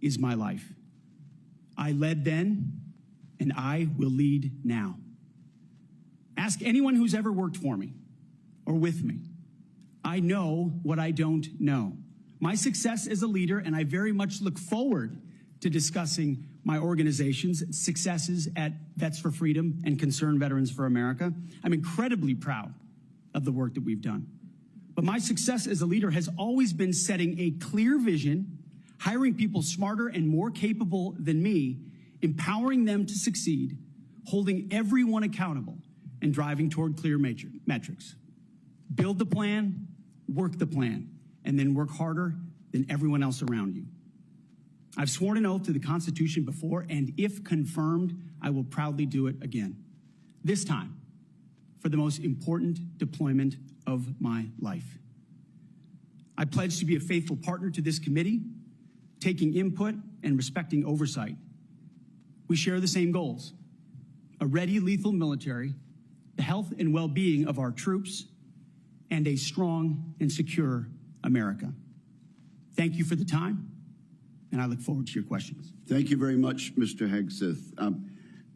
is my life. I led then, and I will lead now. Ask anyone who's ever worked for me or with me. I know what I don't know. My success as a leader, and I very much look forward to discussing my organization's successes at Vets for Freedom and Concerned Veterans for America. I'm incredibly proud of the work that we've done. But my success as a leader has always been setting a clear vision, hiring people smarter and more capable than me, empowering them to succeed, holding everyone accountable, and driving toward clear metrics. Build the plan, work the plan, and then work harder than everyone else around you. I've sworn an oath to the Constitution before, and if confirmed, I will proudly do it again. This time, for the most important deployment of my life. I pledge to be a faithful partner to this committee, taking input and respecting oversight. We share the same goals: a ready, lethal military, the health and well-being of our troops, and a strong and secure America. Thank you for the time, and I look forward to your questions. Thank you very much, Mr. Hegseth.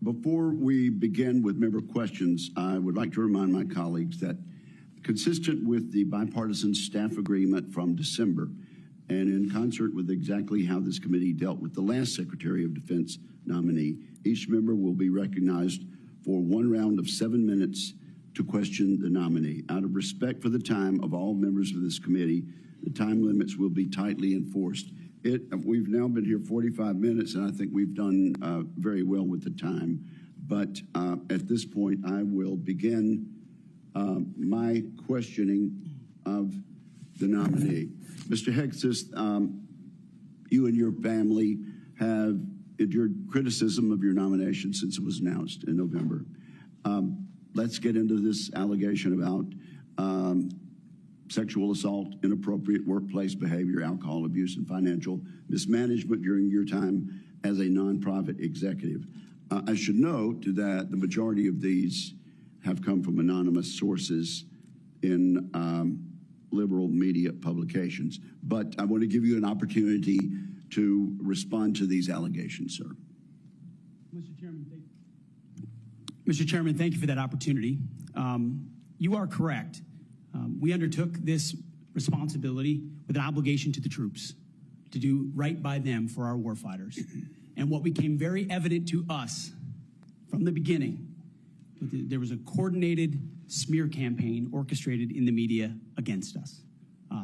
Before we begin with member questions, I would like to remind my colleagues that, consistent with the bipartisan staff agreement from December, and in concert with exactly how this committee dealt with the last Secretary of Defense nominee, each member will be recognized for one round of 7 minutes to question the nominee. Out of respect for the time of all members of this committee, the time limits will be tightly enforced. We've now been here 45 minutes, and I think we've done very well with the time. But at this point, I will begin my questioning of the nominee. Mr. Hegseth, you and your family have endured criticism of your nomination since it was announced in November. Let's get into this allegation about sexual assault, inappropriate workplace behavior, alcohol abuse, and financial mismanagement during your time as a nonprofit executive. I should note that the majority of these have come from anonymous sources in liberal media publications. But I want to give you an opportunity to respond to these allegations, sir. Mr. Chairman, thank you for that opportunity. You are correct. We undertook this responsibility with an obligation to the troops to do right by them for our warfighters. And what became very evident to us from the beginning, there was a coordinated smear campaign orchestrated in the media against us.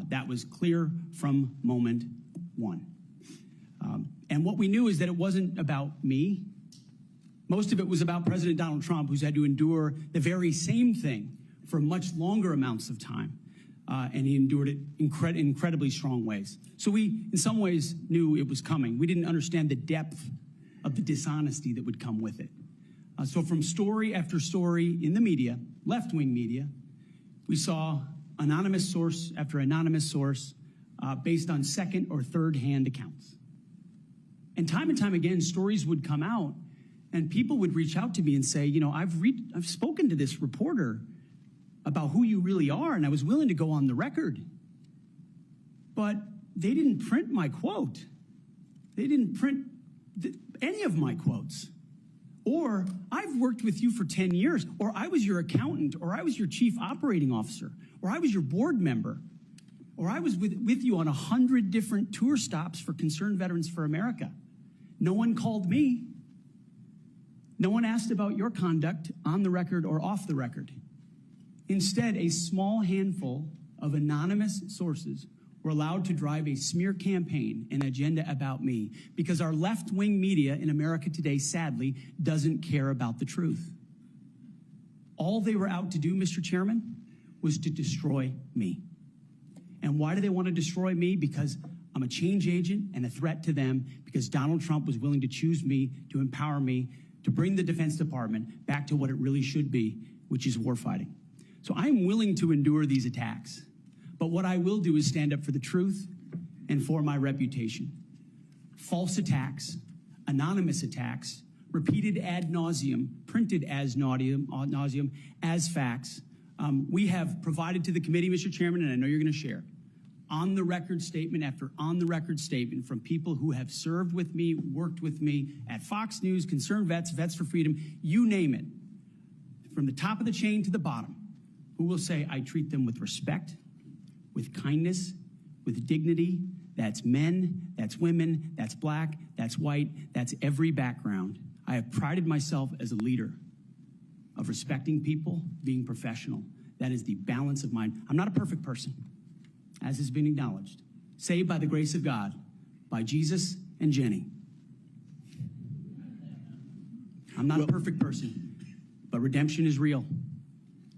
That was clear from moment one. And what we knew is that it wasn't about me. Most of it was about President Donald Trump, who's had to endure the very same thing for much longer amounts of time. And he endured it in incredibly strong ways. So we, in some ways, knew it was coming. We didn't understand the depth of the dishonesty that would come with it. So from story after story in the media, left-wing media, we saw anonymous source after anonymous source based on second or third-hand accounts. And time again, stories would come out, and people would reach out to me and say, you know, I've spoken to this reporter about who you really are, and I was willing to go on the record. But they didn't print my quote. They didn't print any of my quotes. Or, I've worked with you for 10 years, or I was your accountant, or I was your chief operating officer, or I was your board member, or I was with you on 100 different tour stops for Concerned Veterans for America. No one called me. No one asked about your conduct on the record or off the record. Instead, a small handful of anonymous sources were allowed to drive a smear campaign, an agenda about me, because our left-wing media in America today, sadly, doesn't care about the truth. All they were out to do, Mr. Chairman, was to destroy me. And why do they want to destroy me? Because I'm a change agent and a threat to them, because Donald Trump was willing to choose me, to empower me, to bring the Defense Department back to what it really should be, which is warfighting. So I'm willing to endure these attacks. But what I will do is stand up for the truth and for my reputation. False attacks, anonymous attacks, repeated ad nauseum, printed ad nauseum as facts. We have provided to the committee, Mr. Chairman, and I know you're going to share, on-the-record statement after on-the-record statement from people who have served with me, worked with me at Fox News, Concerned Vets, Vets for Freedom, you name it, from the top of the chain to the bottom, who will say, I treat them with respect, with kindness, with dignity. That's men, that's women, that's black, that's white, that's every background. I have prided myself as a leader of respecting people, being professional. That is the balance of mine. I'm not a perfect person, as has been acknowledged. Saved by the grace of God, by Jesus and Jenny. I'm not a perfect person, but redemption is real.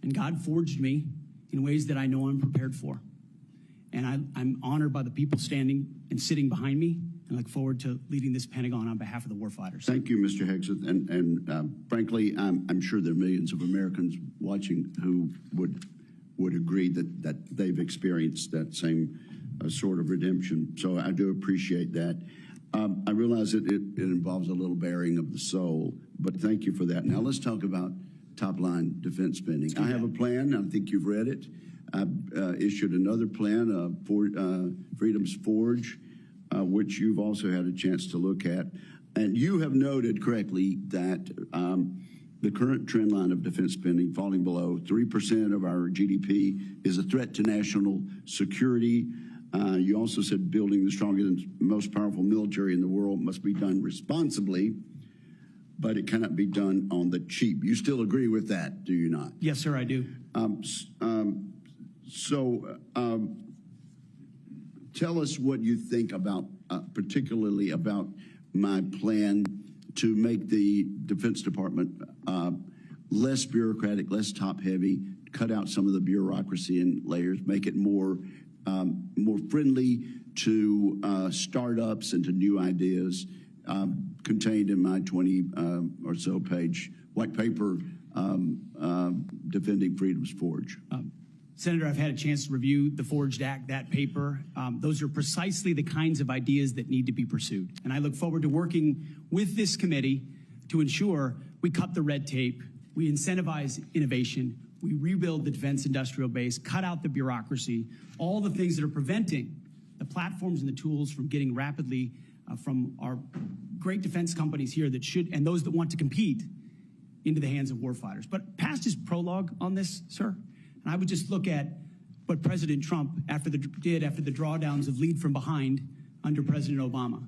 And God forged me in ways that I know I'm prepared for. And I'm honored by the people standing and sitting behind me, and look forward to leading this Pentagon on behalf of the warfighters. Thank you, Mr. Hegseth. And frankly, I'm sure there are millions of Americans watching who would agree that they've experienced that same sort of redemption. So I do appreciate that. I realize that it involves a little bearing of the soul, but thank you for that. Now let's talk about top-line defense spending. I have a plan. I think you've read it. I've issued another plan, Freedom's Forge, which you've also had a chance to look at. And you have noted correctly that the current trend line of defense spending falling below 3% of our GDP is a threat to national security. You also said building the strongest and most powerful military in the world must be done responsibly, but it cannot be done on the cheap. You still agree with that, do you not? Yes, sir, I do. Tell us what you think about, particularly about my plan to make the Defense Department less bureaucratic, less top-heavy, cut out some of the bureaucracy and layers, make it more friendly to startups and to new ideas, contained in my 20 or so page white paper, Defending Freedom's Forge. Senator, I've had a chance to review the Forged Act, that paper. Those are precisely the kinds of ideas that need to be pursued. And I look forward to working with this committee to ensure we cut the red tape, we incentivize innovation, we rebuild the defense industrial base, cut out the bureaucracy, all the things that are preventing the platforms and the tools from getting rapidly from our great defense companies here that should, and those that want to compete, into the hands of warfighters. But past his prologue on this, sir, and I would just look at what President Trump did after the drawdowns of lead from behind under President Obama.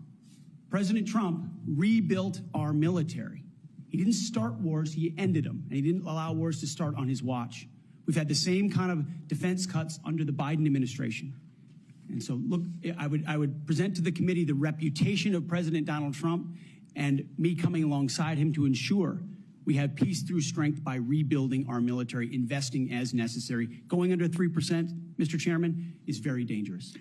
President Trump rebuilt our military. He didn't start wars, he ended them, and he didn't allow wars to start on his watch. We've had the same kind of defense cuts under the Biden administration. And so, look, I would present to the committee the reputation of President Donald Trump and me coming alongside him to ensure we have peace through strength by rebuilding our military, investing as necessary. Going under 3%, Mr. Chairman, is very dangerous.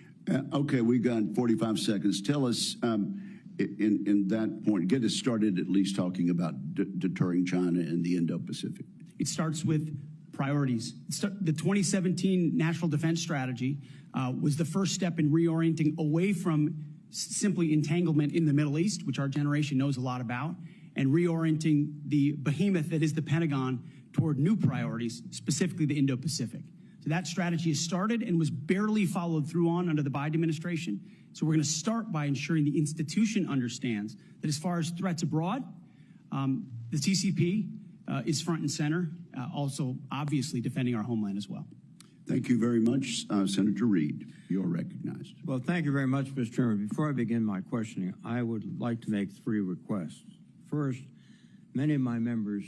Okay, we've got 45 seconds. Tell us, in that point, get us started at least talking about deterring China and the Indo-Pacific. It starts with priorities. The 2017 National Defense Strategy was the first step in reorienting away from simply entanglement in the Middle East, which our generation knows a lot about, and reorienting the behemoth that is the Pentagon toward new priorities, specifically the Indo-Pacific. So that strategy has started and was barely followed through on under the Biden administration. So we're going to start by ensuring the institution understands that as far as threats abroad, the CCP is front and center, also obviously defending our homeland as well. Thank you very much. Senator Reed, you're recognized. Well, thank you very much, Mr. Chairman. Before I begin my questioning, I would like to make 3 requests. First, many of my members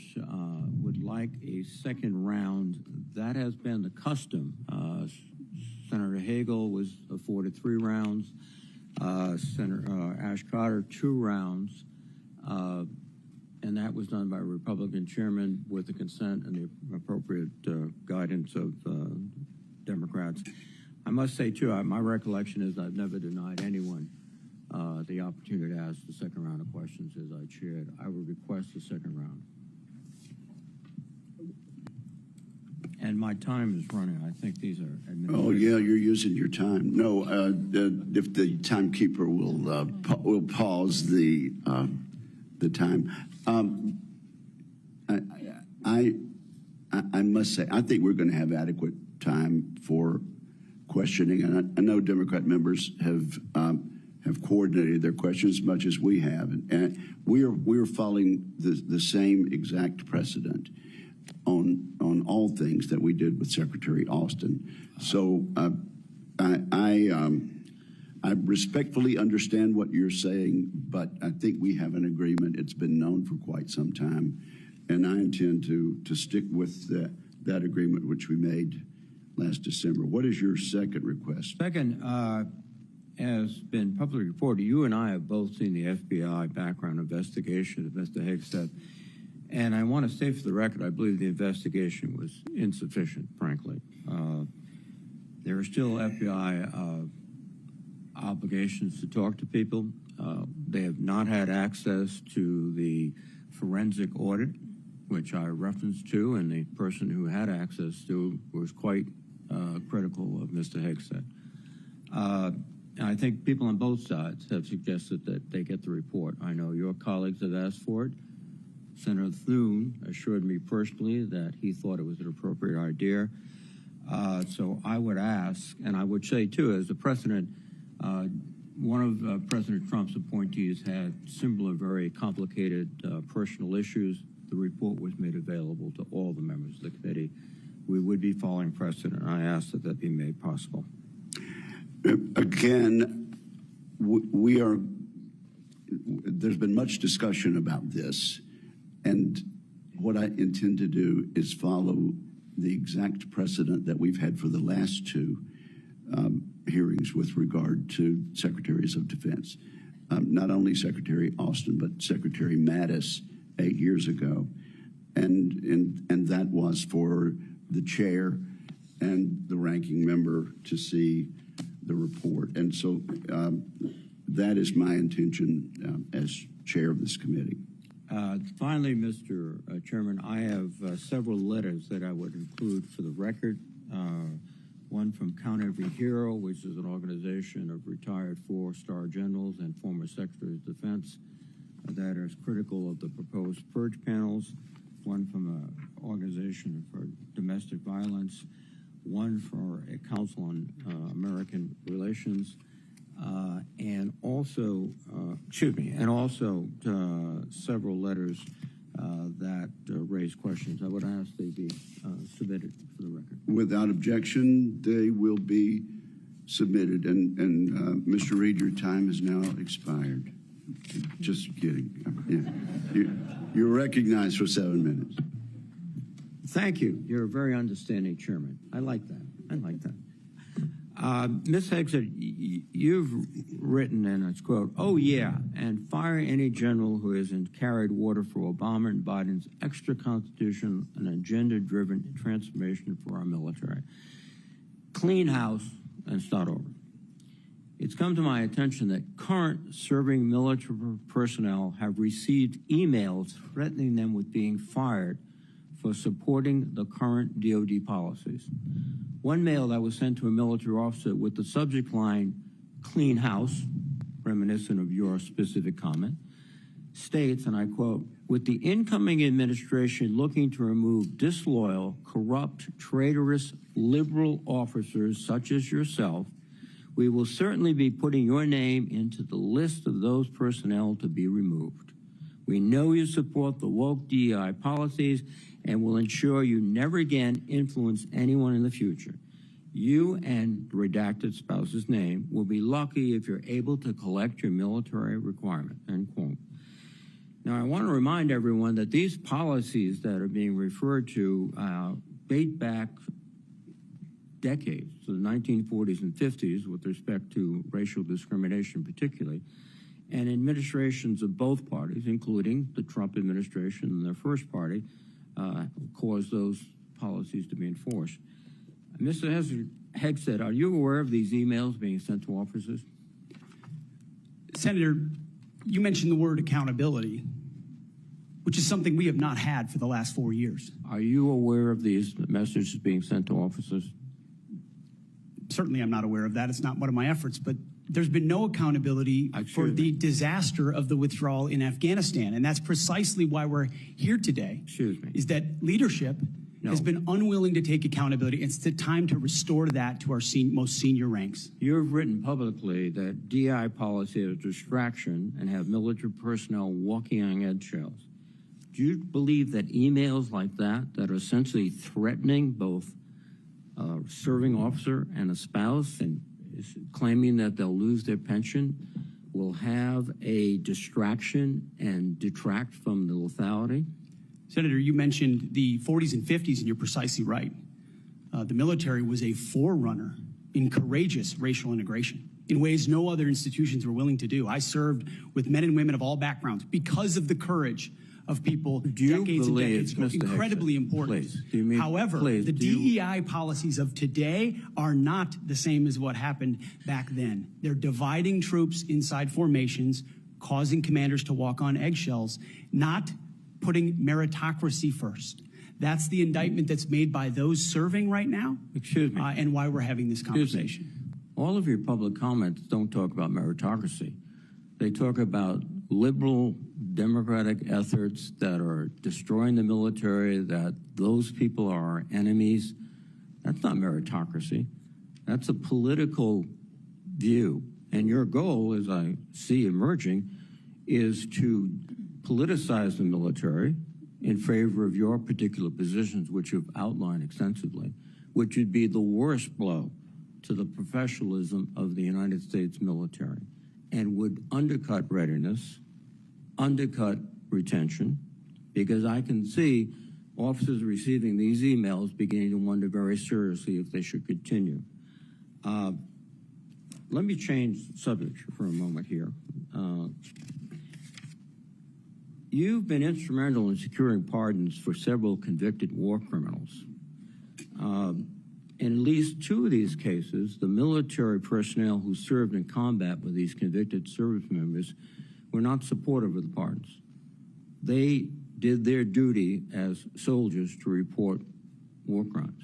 would like a second round. That has been the custom. Senator Hagel was afforded 3 rounds. Senator Ash Carter, 2 rounds. And that was done by a Republican chairman with the consent and the appropriate guidance of Democrats. I must say, too, my recollection is I've never denied anyone the opportunity to ask the second round of questions as I chaired. I would request the second round. And my time is running. I think these are... Oh, yeah, you're using your time. No, if the timekeeper will pause the time. I must say, I think we're going to have adequate time for questioning, and I know Democrat members have coordinated their questions as much as we have, and we're following the same exact precedent on all things that we did with Secretary Austin. So I respectfully understand what you're saying, but I think we have an agreement. It's been known for quite some time, and I intend to stick with that agreement which we made last December. What is your second request? Second, has been publicly reported, you and I have both seen the FBI background investigation of Mr. Hegseth, and I want to say for the record, I believe the investigation was insufficient, frankly. There are still FBI obligations to talk to people. They have not had access to the forensic audit, which I referenced to, and the person who had access to was quite critical of Mr. Hegseth. And I think people on both sides have suggested that they get the report. I know your colleagues have asked for it. Senator Thune assured me personally that he thought it was an appropriate idea. So I would ask, and I would say too, as a precedent, one of President Trump's appointees had similar very complicated personal issues. The report was made available to all the members of the committee. We would be following precedent. I ask that that be made possible. Again, there's been much discussion about this, and what I intend to do is follow the exact precedent that we've had for the last two hearings with regard to secretaries of defense. Not only Secretary Austin, but Secretary Mattis 8 years ago. And that was for the chair and the ranking member to see the report. And so that is my intention as chair of this committee. Finally, Mr. Chairman, I have several letters that I would include for the record. One from Count Every Hero, which is an organization of retired 4-star generals and former secretaries of defense that is critical of the proposed purge panels. One from an organization for domestic violence. One for a Council on American Relations. And also several letters that raise questions. I would ask they be submitted for the record. Without objection, they will be submitted. And Mr. Reed, your time has now expired. Just kidding. Yeah. You're recognized for 7 minutes. Thank you. You're a very understanding chairman. I like that. Ms. Hegseth, you've written, and it's quote, "Oh yeah, and fire any general who hasn't carried water for Obama and Biden's extra constitution and agenda-driven transformation for our military. Clean house and start over." It's come to my attention that current serving military personnel have received emails threatening them with being fired for supporting the current DOD policies. One mail that was sent to a military officer with the subject line, "Clean house," reminiscent of your specific comment, states, and I quote, "With the incoming administration looking to remove disloyal, corrupt, traitorous, liberal officers such as yourself, we will certainly be putting your name into the list of those personnel to be removed. We know you support the woke DEI policies and will ensure you never again influence anyone in the future. You and the redacted spouse's name will be lucky if you're able to collect your military requirement," end quote. Now, I want to remind everyone that these policies that are being referred to date back decades, to the 1940s and 50s with respect to racial discrimination particularly, and administrations of both parties, including the Trump administration and their first party, caused those policies to be enforced. Mr. Hegseth, are you aware of these emails being sent to officers? Senator, you mentioned the word accountability, which is something we have not had for the last 4 years. Are you aware of these messages being sent to officers? Certainly I'm not aware of that. It's not one of my efforts, but there's been no accountability for the disaster of the withdrawal in Afghanistan. And that's precisely why we're here today. Excuse me. Is that leadership has been unwilling to take accountability. It's the time to restore that to our most senior ranks. You've written publicly that DI policy is a distraction and have military personnel walking on eggshells. Do you believe that emails like that are essentially threatening both a serving officer and a spouse and claiming that they'll lose their pension will have a distraction and detract from the lethality? Senator, you mentioned the 40s and 50s, and you're precisely right. The military was a forerunner in courageous racial integration in ways no other institutions were willing to do. I served with men and women of all backgrounds because of the courage of people decades and decades ago. Incredibly important. However, the DEI policies of today are not the same as what happened back then. They're dividing troops inside formations, causing commanders to walk on eggshells, not putting meritocracy first. That's the indictment that's made by those serving right now. Excuse me. And why we're having this conversation. All of your public comments don't talk about meritocracy. They talk about liberal democratic efforts that are destroying the military, that those people are our enemies. That's not meritocracy. That's a political view. And your goal, as I see emerging, is to politicize the military in favor of your particular positions, which you've outlined extensively, which would be the worst blow to the professionalism of the United States military and would undercut readiness, undercut retention, because I can see officers receiving these emails beginning to wonder very seriously if they should continue. Let me change subject for a moment here. You've been instrumental in securing pardons for several convicted war criminals. In at least two of these cases, the military personnel who served in combat with these convicted service members were not supportive of the pardons. They did their duty as soldiers to report war crimes.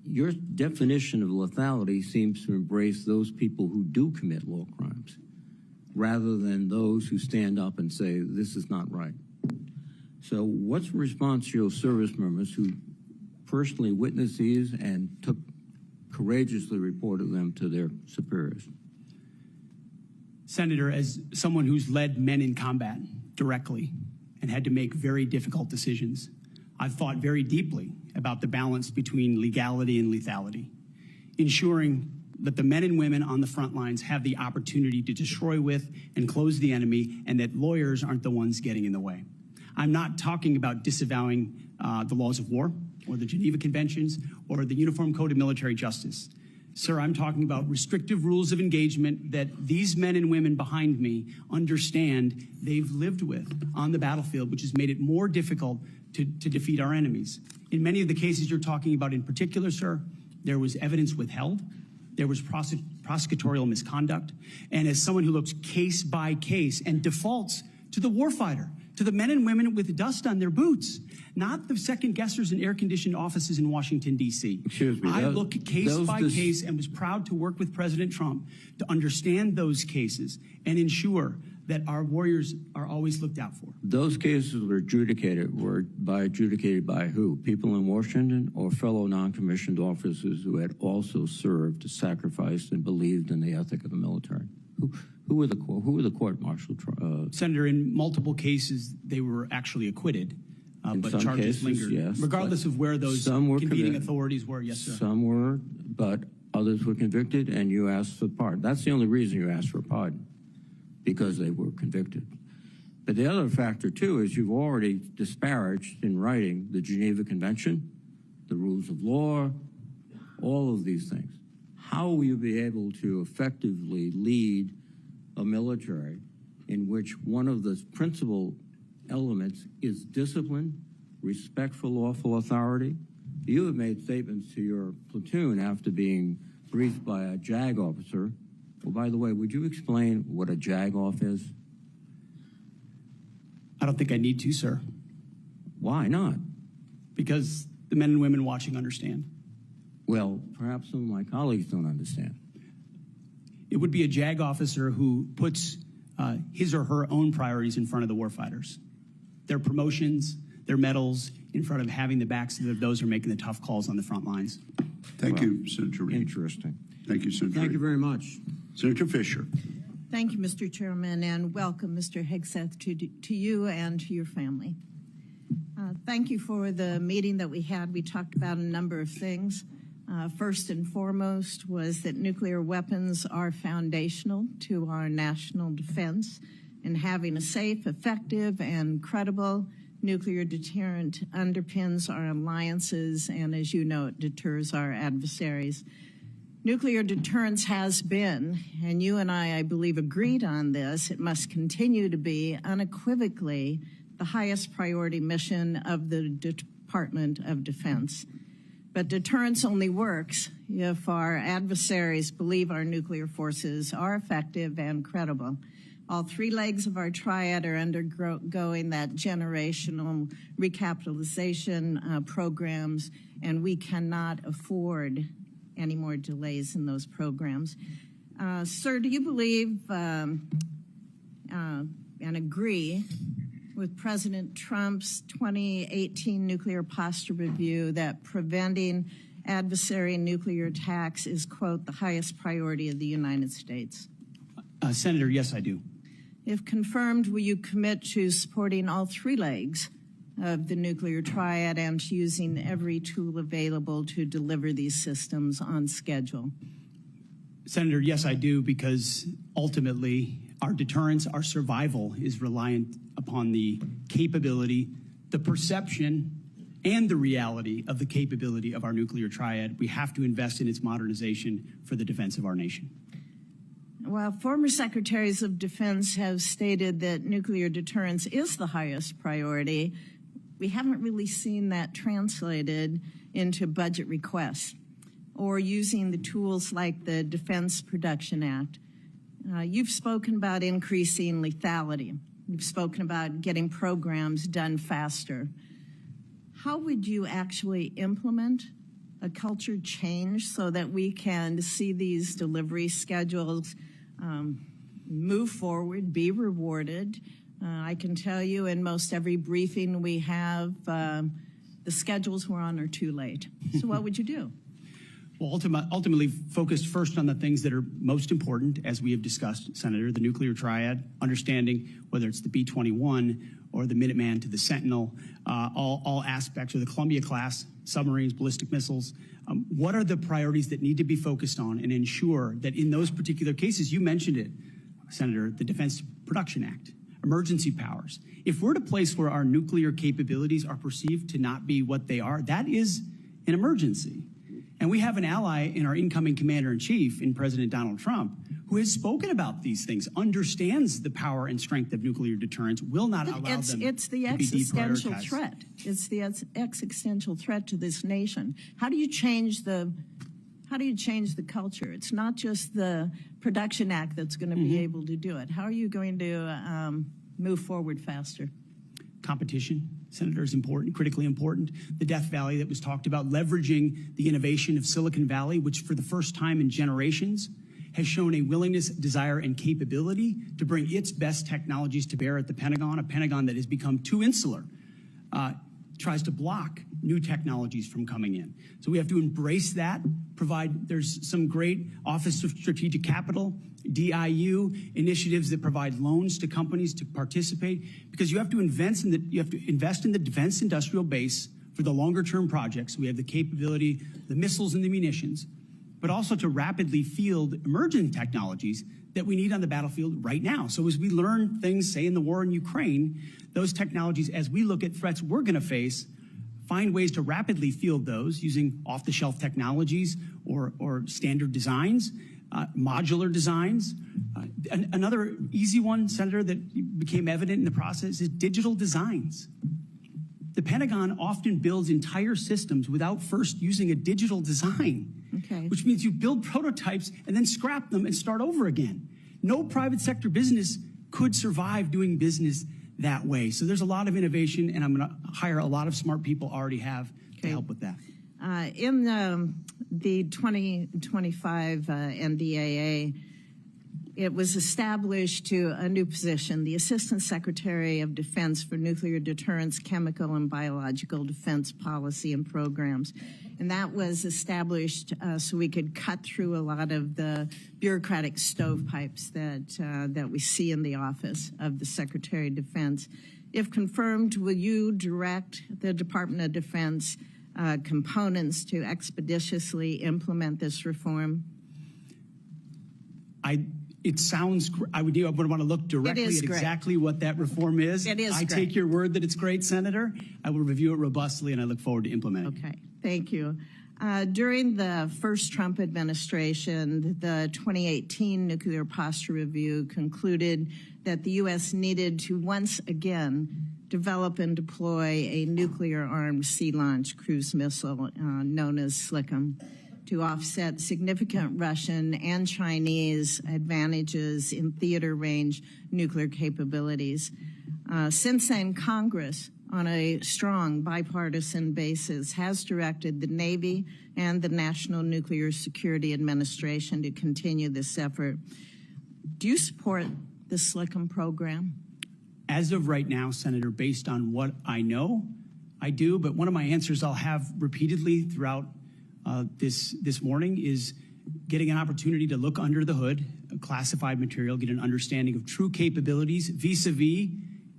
Your definition of lethality seems to embrace those people who do commit war crimes, rather than those who stand up and say, this is not right. So what's the response to your service members who personally witnessed these and courageously reported them to their superiors? Senator, as someone who's led men in combat directly and had to make very difficult decisions, I've thought very deeply about the balance between legality and lethality, ensuring that the men and women on the front lines have the opportunity to destroy with and close the enemy, and that lawyers aren't the ones getting in the way. I'm not talking about disavowing the laws of war or the Geneva Conventions or the Uniform Code of Military Justice. Sir, I'm talking about restrictive rules of engagement that these men and women behind me understand they've lived with on the battlefield, which has made it more difficult to defeat our enemies. In many of the cases you're talking about in particular, sir, there was evidence withheld. There was prosecutorial misconduct. And as someone who looks case by case and defaults to the warfighter, to the men and women with dust on their boots, not the second guessers in air-conditioned offices in Washington, D.C. Excuse me. I look case by case and was proud to work with President Trump to understand those cases and ensure that our warriors are always looked out for. Those cases were adjudicated by who? People in Washington or fellow non-commissioned officers who had also served, sacrificed, and believed in the ethic of the military? Who were the court-martial? Senator, in multiple cases, they were actually acquitted, but charges lingered. Yes, regardless of where those convening authorities were, yes, sir. Some were, but others were convicted, and you asked for pardon. That's the only reason you asked for a pardon, because they were convicted. But the other factor, too, is you've already disparaged in writing the Geneva Convention, the rules of law, all of these things. How will you be able to effectively lead a military in which one of the principal elements is discipline, respect for lawful authority? You have made statements to your platoon after being briefed by a JAG officer. Well, by the way, would you explain what a JAG-off is? I don't think I need to, sir. Why not? Because the men and women watching understand. Well, perhaps some of my colleagues don't understand. It would be a JAG officer who puts his or her own priorities in front of the warfighters. Their promotions, their medals in front of having the backs of those who are making the tough calls on the front lines. Thank you, Senator Reed. Interesting. Thank you, Senator Thank Reed. you very much. Senator Fisher. Thank you, Mr. Chairman, and welcome, Mr. Hegseth, to you and to your family. Thank you for the meeting that we had. We talked about a number of things. First and foremost was that nuclear weapons are foundational to our national defense, and having a safe, effective, and credible nuclear deterrent underpins our alliances, and as you know, it deters our adversaries. Nuclear deterrence has been, and you and I believe, agreed on this, it must continue to be unequivocally the highest priority mission of the Department of Defense. But deterrence only works if our adversaries believe our nuclear forces are effective and credible. All three legs of our triad are undergoing that generational recapitalization programs, and we cannot afford any more delays in those programs. Sir, do you believe and agree with President Trump's 2018 nuclear posture review that preventing adversary nuclear attacks is, quote, the highest priority of the United States? Senator, yes, I do. If confirmed, will you commit to supporting all three legs of the nuclear triad and to using every tool available to deliver these systems on schedule? Senator, yes, I do, because ultimately our deterrence, our survival is reliant upon the capability, the perception, and the reality of the capability of our nuclear triad. We have to invest in its modernization for the defense of our nation. While former secretaries of defense have stated that nuclear deterrence is the highest priority, we haven't really seen that translated into budget requests or using the tools like the Defense Production Act. You've spoken about increasing lethality. You've spoken about getting programs done faster. How would you actually implement a culture change so that we can see these delivery schedules move forward, be rewarded? I can tell you in most every briefing we have, the schedules we're on are too late. So what would you do? Well, ultimately focused first on the things that are most important, as we have discussed, Senator, the nuclear triad, understanding whether it's the B-21 or the Minuteman to the Sentinel, all aspects of the Columbia-class submarines, ballistic missiles. What are the priorities that need to be focused on and ensure that in those particular cases, you mentioned it, Senator, the Defense Production Act, emergency powers. If we're at a place where our nuclear capabilities are perceived to not be what they are, that is an emergency. And we have an ally in our incoming commander-in-chief, in President Donald Trump, who has spoken about these things, understands the power and strength of nuclear deterrence, will not allow them to be deprioritized. It's the existential threat. It's the existential threat to this nation. How do you change the culture? It's not just the Production Act that's going to be able to do it. How are you going to move forward faster? Competition, Senator, is important, critically important. The Death Valley that was talked about, leveraging the innovation of Silicon Valley, which for the first time in generations has shown a willingness, desire, and capability to bring its best technologies to bear at the Pentagon, a Pentagon that has become too insular, tries to block new technologies from coming in. So we have to embrace that, there's some great Office of Strategic Capital, DIU initiatives that provide loans to companies to participate, because you have to invest in the defense industrial base for the longer term projects. We have the capability, the missiles and the munitions, but also to rapidly field emerging technologies that we need on the battlefield right now. So as we learn things, say in the war in Ukraine, those technologies, as we look at threats we're going to face, find ways to rapidly field those using off-the-shelf technologies or standard designs, modular designs. Another easy one, Senator, that became evident in the process is digital designs. The Pentagon often builds entire systems without first using a digital design, which means you build prototypes and then scrap them and start over again. No private sector business could survive doing business that way. So there's a lot of innovation, and I'm going to hire a lot of smart people already have to help with that. In the 2025 NDAA, it was established to a new position, the Assistant Secretary of Defense for Nuclear Deterrence, Chemical and Biological Defense Policy and Programs. And that was established so we could cut through a lot of the bureaucratic stovepipes that we see in the office of the Secretary of Defense. If confirmed, will you direct the Department of Defense components to expeditiously implement this reform? It sounds, I would want to look directly at exactly what that reform is. It is I take your word that it's great, Senator. I will review it robustly, and I look forward to implementing. Okay, thank you. During the first Trump administration, the 2018 Nuclear Posture Review concluded that the U.S. needed to once again develop and deploy a nuclear-armed sea-launched cruise missile known as SLCM to offset significant Russian and Chinese advantages in theater-range nuclear capabilities. Since then, Congress, on a strong bipartisan basis, has directed the Navy and the National Nuclear Security Administration to continue this effort. Do you support the SLCM program? As of right now, Senator, based on what I know, I do. But one of my answers I'll have repeatedly throughout this morning is getting an opportunity to look under the hood, classified material, get an understanding of true capabilities vis-a-vis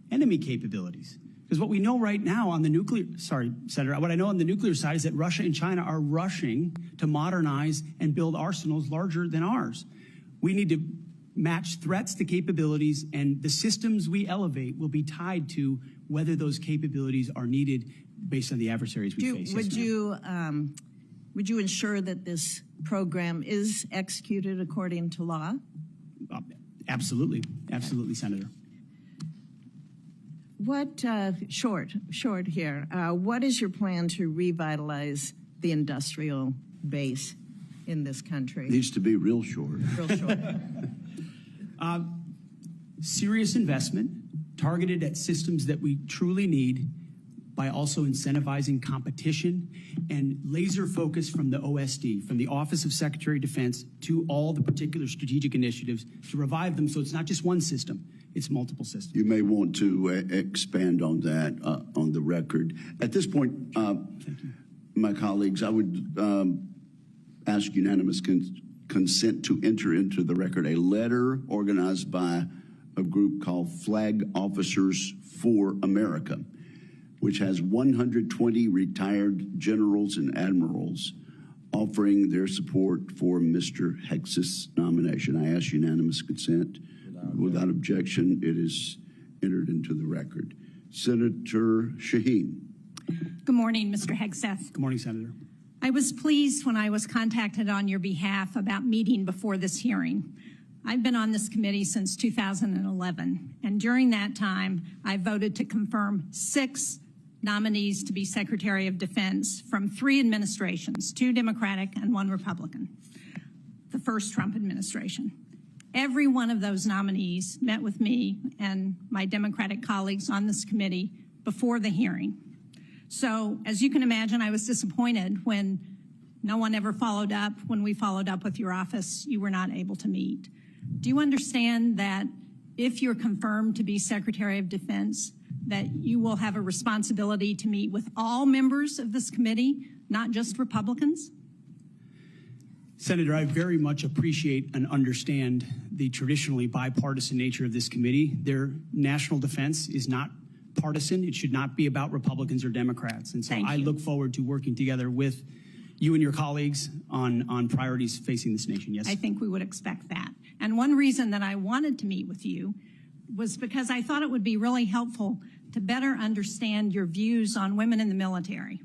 enemy capabilities. Because what we know right now on the nuclear, Senator, what I know on the nuclear side is that Russia and China are rushing to modernize and build arsenals larger than ours. We need to match threats to capabilities, and the systems we elevate will be tied to whether those capabilities are needed based on the adversaries we face. Would you ensure that this program is executed according to law? Absolutely. Absolutely, Senator. What, short here, what is your plan to revitalize the industrial base in this country? Needs to be real short. Real short. Serious investment targeted at systems that we truly need by also incentivizing competition and laser focus from the OSD, from the Office of Secretary of Defense, to all the particular strategic initiatives to revive them so it's not just one system, it's multiple systems. You may want to expand on that on the record. At this point, my colleagues, I would ask unanimous consent to enter into the record a letter organized by a group called Flag Officers for America, which has 120 retired generals and admirals offering their support for Mr. Hegseth's nomination. I ask unanimous consent. Without objection, it is entered into the record. Senator Shaheen. Good morning, Mr. Hegseth. Good morning, Senator. I was pleased when I was contacted on your behalf about meeting before this hearing. I've been on this committee since 2011, and during that time, I voted to confirm 6 nominees to be Secretary of Defense from 3 administrations, 2 Democratic and 1 Republican, the first Trump administration. Every one of those nominees met with me and my Democratic colleagues on this committee before the hearing. So, as you can imagine, I was disappointed when no one ever followed up. When we followed up with your office, you were not able to meet. Do you understand that if you're confirmed to be Secretary of Defense, that you will have a responsibility to meet with all members of this committee, not just Republicans? Senator, I very much appreciate and understand the traditionally bipartisan nature of this committee. Their national defense is not partisan. It should not be about Republicans or Democrats. And so I look forward to working together with you and your colleagues on priorities facing this nation. Yes. I think we would expect that. And one reason that I wanted to meet with you was because I thought it would be really helpful to better understand your views on women in the military.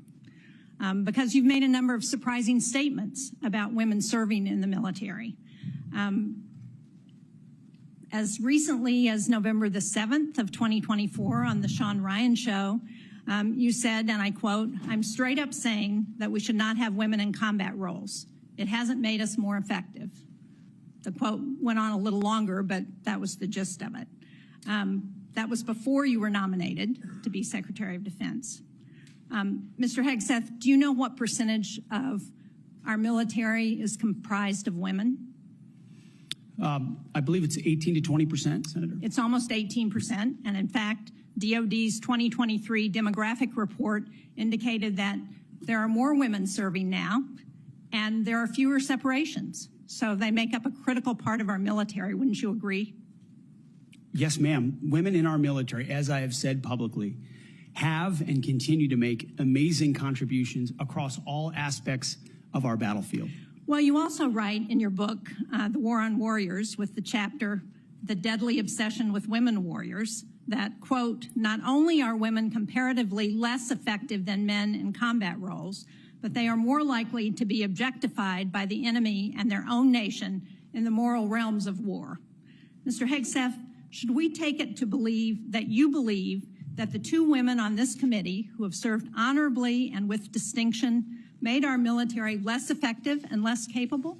Because you've made a number of surprising statements about women serving in the military. As recently as November the 7th of 2024 on the Sean Ryan Show, you said, and I quote, "I'm straight up saying that we should not have women in combat roles. It hasn't made us more effective." The quote went on a little longer, but that was the gist of it. That was before you were nominated to be Secretary of Defense. Mr. Hegseth, do you know what percentage of our military is comprised of women? I believe it's 18 to 20%, Senator. It's almost 18%. And in fact, DOD's 2023 demographic report indicated that there are more women serving now and there are fewer separations. So they make up a critical part of our military. Wouldn't you agree? Yes, ma'am. Women in our military, as I have said publicly, have and continue to make amazing contributions across all aspects of our battlefield. Well, you also write in your book, The War on Warriors, with the chapter, The Deadly Obsession with Women Warriors, that, quote, not only are women comparatively less effective than men in combat roles, but they are more likely to be objectified by the enemy and their own nation in the moral realms of war. Mr. Hegseth, should we take it to believe that you believe that the two women on this committee who have served honorably and with distinction made our military less effective and less capable?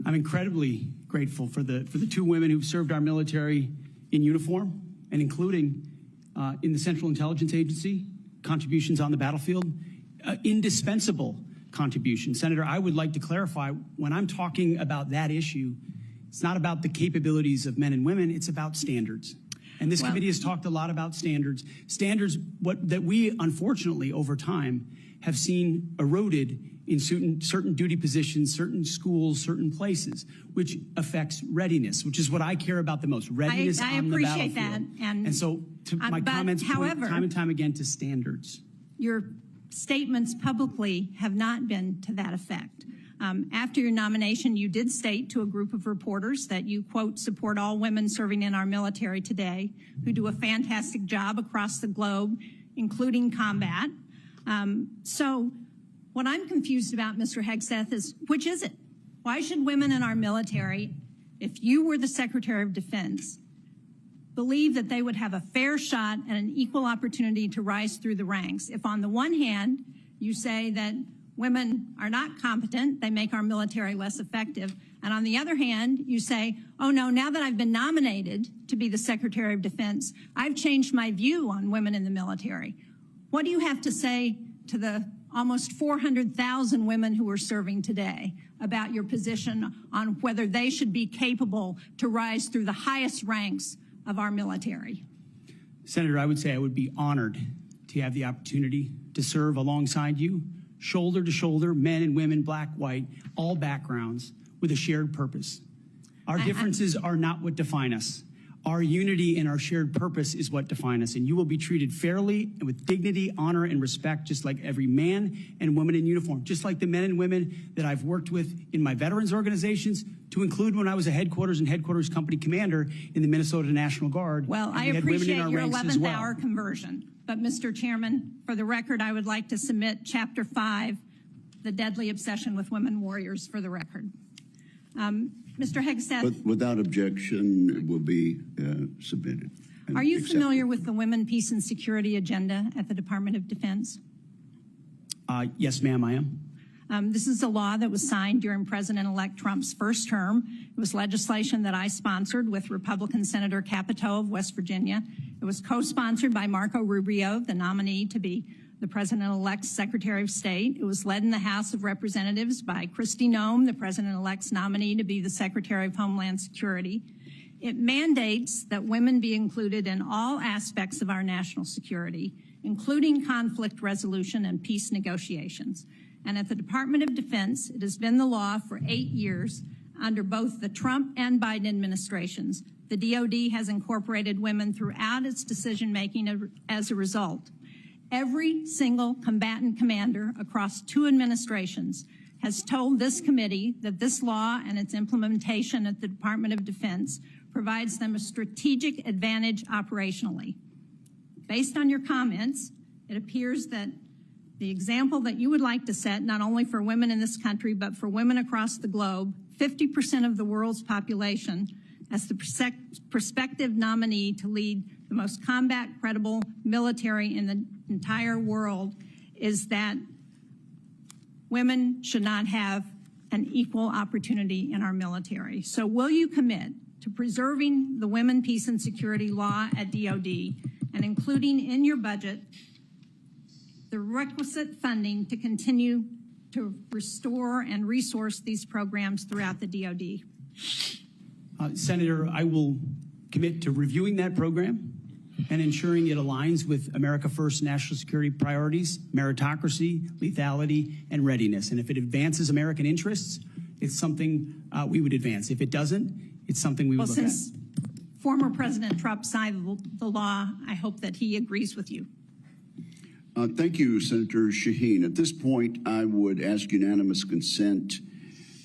I'm incredibly grateful for the two women who've served our military in uniform and including in the Central Intelligence Agency, contributions on the battlefield, indispensable contributions. Senator, I would like to clarify, when I'm talking about that issue, it's not about the capabilities of men and women, it's about standards. And this committee has talked a lot about standards. Standards that we, unfortunately, over time, have seen eroded in certain duty positions, certain schools, certain places, which affects readiness, which is what I care about the most. Readiness on the battlefield. I appreciate that. And so my comments point time and time again to standards. Your statements publicly have not been to that effect. After your nomination, you did state to a group of reporters that you, quote, support all women serving in our military today who do a fantastic job across the globe, including combat. So what I'm confused about, Mr. Hegseth, is which is it? Why should women in our military, if you were the Secretary of Defense, believe that they would have a fair shot and an equal opportunity to rise through the ranks? If on the one hand, you say that women are not competent, they make our military less effective, and on the other hand, you say, oh no, now that I've been nominated to be the Secretary of Defense, I've changed my view on women in the military. What do you have to say to the almost 400,000 women who are serving today about your position on whether they should be capable to rise through the highest ranks of our military? Senator, I would say I would be honored to have the opportunity to serve alongside you, shoulder to shoulder, men and women, black, white, all backgrounds, with a shared purpose. Our differences are not what define us. Our unity and our shared purpose is what define us, and you will be treated fairly and with dignity, honor, and respect, just like every man and woman in uniform, just like the men and women that I've worked with in my veterans organizations, to include when I was a headquarters and headquarters company commander in the Minnesota National Guard. Well, I appreciate your 11th hour conversion, but Mr. Chairman, for the record, I would like to submit Chapter 5, The Deadly Obsession with Women Warriors, for the record. Mr. Hegseth. Without objection, it will be submitted. Are you familiar with the Women, Peace, and Security agenda at the Department of Defense? Yes, ma'am, I am. This is a law that was signed during President-elect Trump's first term. It was legislation that I sponsored with Republican Senator Capito of West Virginia. It was co-sponsored by Marco Rubio, the nominee to be the President-elect's Secretary of State. It was led in the House of Representatives by Kristi Noem, the President-elect's nominee to be the Secretary of Homeland Security. It mandates that women be included in all aspects of our national security, including conflict resolution and peace negotiations. And at the Department of Defense, it has been the law for 8 years under both the Trump and Biden administrations. The DOD has incorporated women throughout its decision-making as a result. Every single combatant commander across 2 administrations has told this committee that this law and its implementation at the Department of Defense provides them a strategic advantage operationally. Based on your comments, it appears that the example that you would like to set, not only for women in this country, but for women across the globe, 50% of the world's population, as the prospective nominee to lead the most combat-credible military in the entire world, is that women should not have an equal opportunity in our military. So will you commit to preserving the Women, Peace, and Security law at DOD and including in your budget the requisite funding to continue to restore and resource these programs throughout the DOD? Senator, I will commit to reviewing that program and ensuring it aligns with America First national security priorities, meritocracy, lethality, and readiness. And if it advances American interests, it's something we would advance. If it doesn't, it's something we would look at. Since former President Trump signed the law, I hope that he agrees with you. Thank you, Senator Shaheen. At this point, I would ask unanimous consent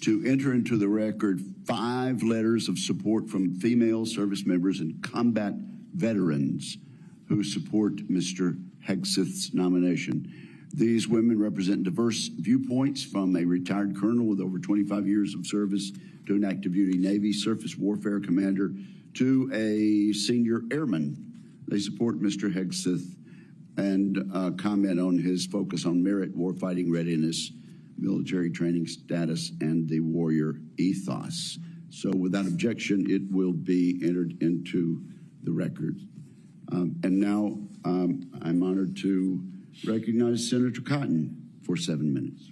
to enter into the record 5 letters of support from female service members and combat veterans who support Mr. Hegseth's nomination. These women represent diverse viewpoints, from a retired colonel with over 25 years of service to an active duty Navy surface warfare commander to a senior airman. They support Mr. Hegseth and comment on his focus on merit, warfighting readiness, military training status, and the warrior ethos. So without objection, it will be entered into the record. And now I'm honored to recognize Senator Cotton for 7 minutes.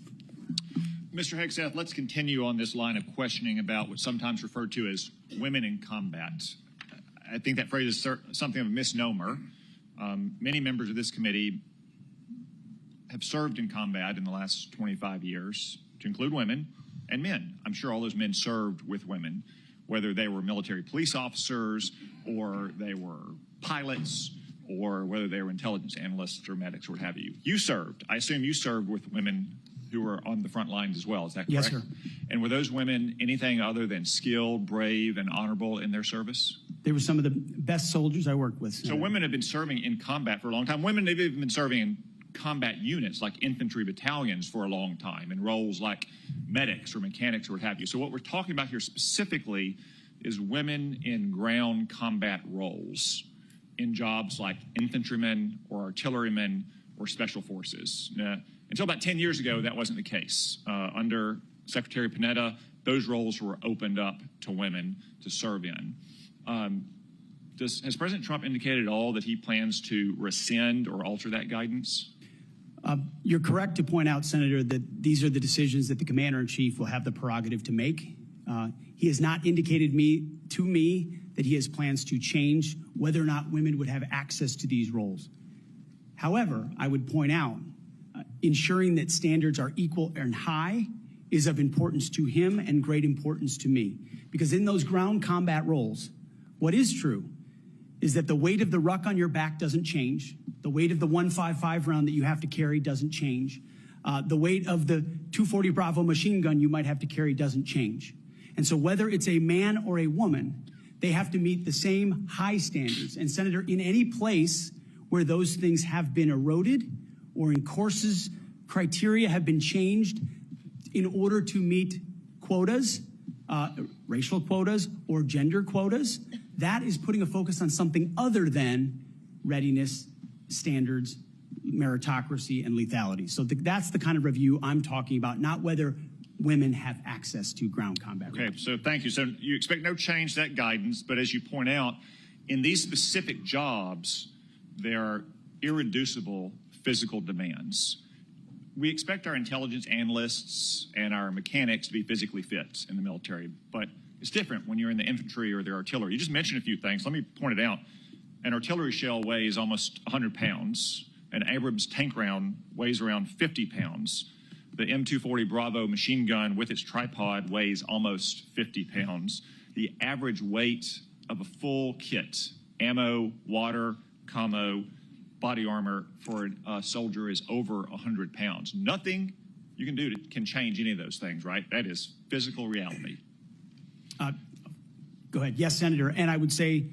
Mr. Hegseth, let's continue on this line of questioning about what's sometimes referred to as women in combat. I think that phrase is something of a misnomer. Many members of this committee have served in combat in the last 25 years, to include women and men. I'm sure all those men served with women, whether they were military police officers or they were pilots or whether they were intelligence analysts or medics or what have you. You served. I assume you served with women who were on the front lines as well. Is that correct? Yes, sir. And were those women anything other than skilled, brave, and honorable in their service? They were some of the best soldiers I worked with. So women have been serving in combat for a long time. Women have even been serving in combat units like infantry battalions for a long time, in roles like medics or mechanics or what have you. So what we're talking about here specifically is women in ground combat roles in jobs like infantrymen or artillerymen or special forces. Until about 10 years ago, that wasn't the case. Under Secretary Panetta, those roles were opened up to women to serve in. Has President Trump indicated at all that he plans to rescind or alter that guidance? You're correct to point out, Senator, that these are the decisions that the Commander-in-Chief will have the prerogative to make. He has not indicated to me that he has plans to change whether or not women would have access to these roles. However, I would point out, ensuring that standards are equal and high is of importance to him and great importance to me. Because in those ground combat roles, what is true is that the weight of the ruck on your back doesn't change. The weight of the 155 round that you have to carry doesn't change. The weight of the 240 Bravo machine gun you might have to carry doesn't change. And so whether it's a man or a woman, they have to meet the same high standards. And Senator, in any place where those things have been eroded or in courses, criteria have been changed in order to meet quotas, racial quotas or gender quotas, that is putting a focus on something other than readiness, standards, meritocracy, and lethality. So that's the kind of review I'm talking about, not whether women have access to ground combat. Okay, so thank you. So you expect no change to that guidance, but as you point out, in these specific jobs, there are irreducible physical demands. We expect our intelligence analysts and our mechanics to be physically fit in the military, but it's different when you're in the infantry or the artillery. You just mentioned a few things. Let me point it out. An artillery shell weighs almost 100 pounds. An Abrams tank round weighs around 50 pounds. The M240 Bravo machine gun with its tripod weighs almost 50 pounds. The average weight of a full kit, ammo, water, commo, body armor for a soldier is over 100 pounds. Nothing you can do can change any of those things, right? That is physical reality. Go ahead. Yes, Senator. And I would say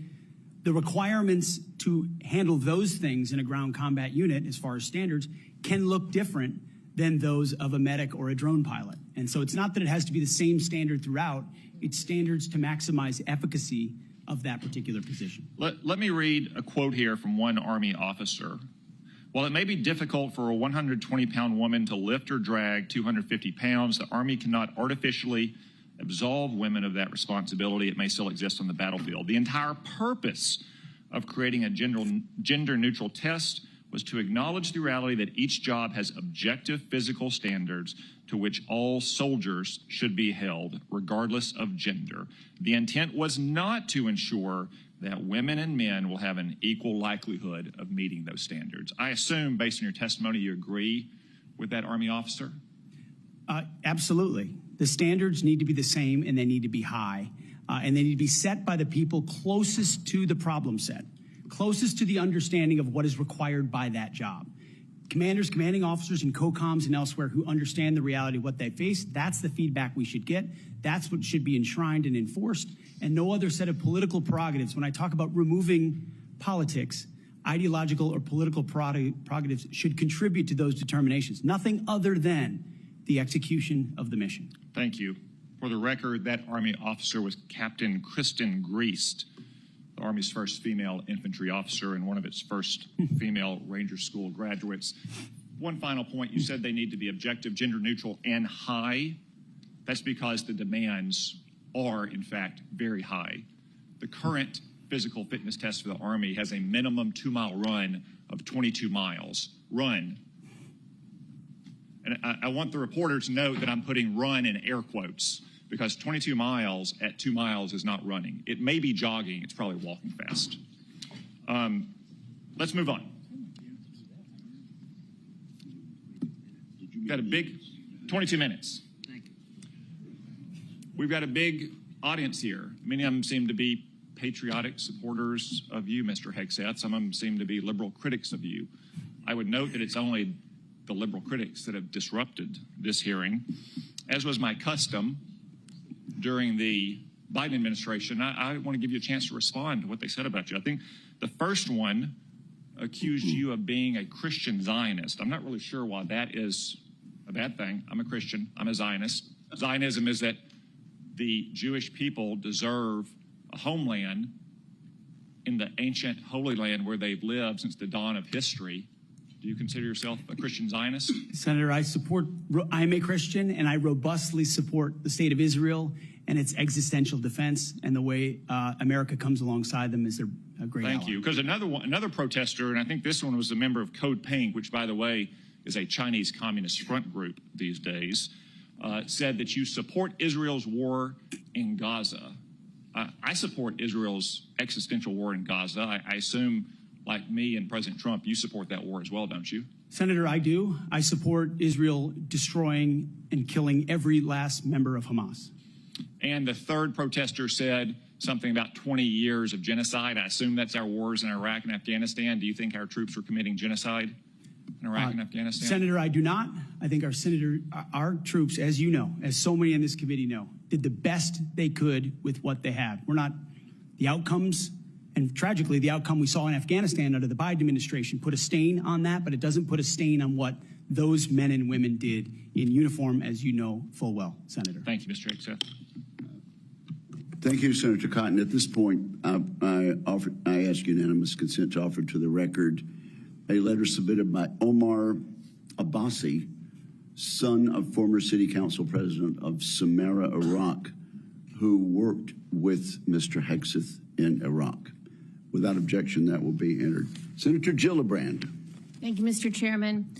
the requirements to handle those things in a ground combat unit, as far as standards, can look different than those of a medic or a drone pilot. And so it's not that it has to be the same standard throughout. It's standards to maximize efficacy of that particular position. Let me read a quote here from one Army officer. While it may be difficult for a 120-pound woman to lift or drag 250 pounds, the Army cannot artificially absolve women of that responsibility. It may still exist on the battlefield. The entire purpose of creating a gender-neutral test was to acknowledge the reality that each job has objective physical standards to which all soldiers should be held, regardless of gender. The intent was not to ensure that women and men will have an equal likelihood of meeting those standards. I assume, based on your testimony, you agree with that Army officer? Absolutely. The standards need to be the same, and they need to be high, and they need to be set by the people closest to the problem set, closest to the understanding of what is required by that job. Commanders, commanding officers, and COCOMs and elsewhere who understand the reality of what they face, that's the feedback we should get. That's what should be enshrined and enforced, and no other set of political prerogatives. When I talk about removing politics, ideological or political prerogatives should contribute to those determinations. Nothing other than the execution of the mission. Thank you. For the record, that Army officer was Captain Kristen Griest, the Army's first female infantry officer and one of its first female Ranger School graduates. One final point, you said they need to be objective, gender neutral, and high. That's because the demands are, in fact, very high. The current physical fitness test for the Army has a minimum 2-mile run of 22 miles. Run. And I want the reporter to note that I'm putting run in air quotes, because 22 miles at 2 miles is not running. It may be jogging. It's probably walking fast. Let's move on. Got a big 22 minutes. We've got a big audience here. Many of them seem to be patriotic supporters of you, Mr. Hegseth. Some of them seem to be liberal critics of you. I would note that it's only the liberal critics that have disrupted this hearing. As was my custom during the Biden administration, I want to give you a chance to respond to what they said about you. I think the first one accused you of being a Christian Zionist. I'm not really sure why that is a bad thing. I'm a Christian. I'm a Zionist. Zionism is that the Jewish people deserve a homeland in the ancient Holy Land where they've lived since the dawn of history. Do you consider yourself a Christian Zionist? Senator, I'm a Christian, and I robustly support the state of Israel and its existential defense, and the way America comes alongside them is a great ally. Thank you. Because another protester, and I think this one was a member of Code Pink, which, by the way, is a Chinese Communist front group these days, said that you support Israel's war in Gaza. I support Israel's existential war in Gaza. I assume, like me and President Trump, you support that war as well, don't you? Senator, I do. I support Israel destroying and killing every last member of Hamas. And the third protester said something about 20 years of genocide. I assume that's our wars in Iraq and Afghanistan. Do you think our troops are committing genocide in Iraq and Afghanistan? Senator, I do not. I think our troops, as you know, as so many in this committee know, did the best they could with what they had. The outcomes, and tragically, the outcome we saw in Afghanistan under the Biden administration put a stain on that, but it doesn't put a stain on what those men and women did in uniform, as you know full well, Senator. Thank you, Mr. Hegseth. Thank you, Senator Cotton. At this point, I ask unanimous consent to offer to the record a letter submitted by Omar Abbasi, son of former city council president of Samarra, Iraq, who worked with Mr. Hegseth in Iraq. Without objection, that will be entered. Senator Gillibrand. Thank you, Mr. Chairman.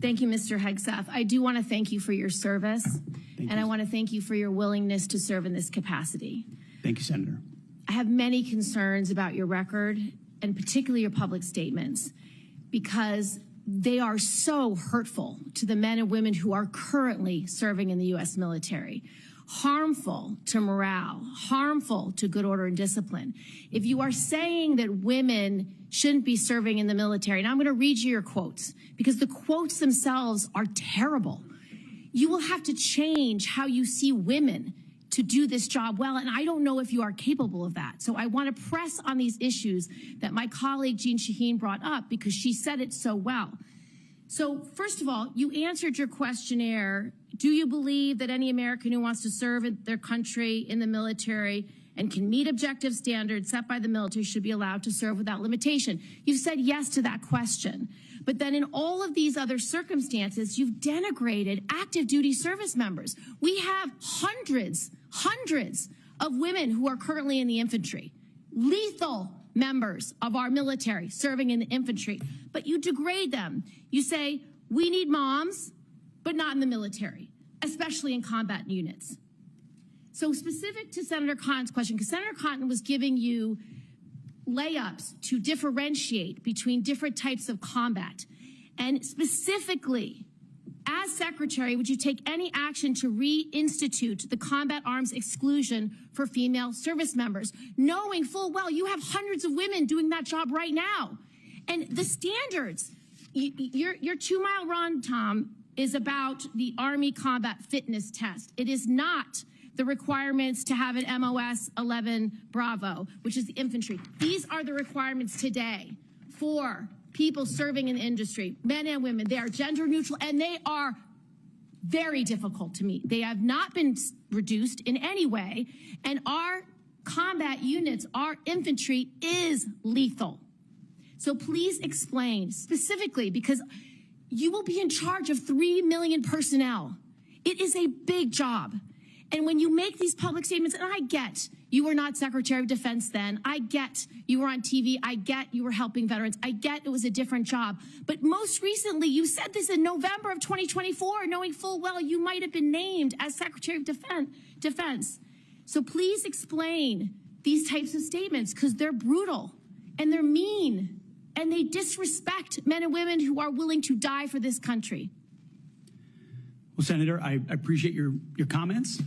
Thank you, Mr. Hegseth. I do want to thank you for your service, I want to thank you for your willingness to serve in this capacity. Thank you, Senator. I have many concerns about your record, and particularly your public statements, because they are so hurtful to the men and women who are currently serving in the U.S. military. Harmful to morale, harmful to good order and discipline. If you are saying that women shouldn't be serving in the military, and I'm going to read you your quotes, because the quotes themselves are terrible. You will have to change how you see women to do this job well, and I don't know if you are capable of that. So I want to press on these issues that my colleague Jean Shaheen brought up, because she said it so well. So first of all, you answered your questionnaire. Do you believe that any American who wants to serve in their country in the military and can meet objective standards set by the military should be allowed to serve without limitation? You've said yes to that question. But then in all of these other circumstances, you've denigrated active duty service members. We have hundreds of women who are currently in the infantry, lethal members of our military serving in the infantry, but you degrade them. You say, we need moms, but not in the military, especially in combat units. So specific to Senator Cotton's question, because Senator Cotton was giving you layups to differentiate between different types of combat. And specifically, as Secretary, would you take any action to reinstitute the combat arms exclusion for female service members, knowing full well you have hundreds of women doing that job right now? And the standards, your 2 mile run, Tom, is about the Army Combat Fitness Test. It is not the requirements to have an MOS 11 Bravo, which is the infantry. These are the requirements today for people serving in the industry, men and women. They are gender neutral, and they are very difficult to meet. They have not been reduced in any way, and our combat units, our infantry is lethal. So please explain specifically, because you will be in charge of 3 million personnel. It is a big job. And when you make these public statements, and I get you were not Secretary of Defense then, I get you were on TV, I get you were helping veterans, I get it was a different job. But most recently, you said this in November of 2024, knowing full well you might have been named as Secretary of Defense. So please explain these types of statements, because they're brutal and they're mean and they disrespect men and women who are willing to die for this country. Well, Senator, I appreciate your comments.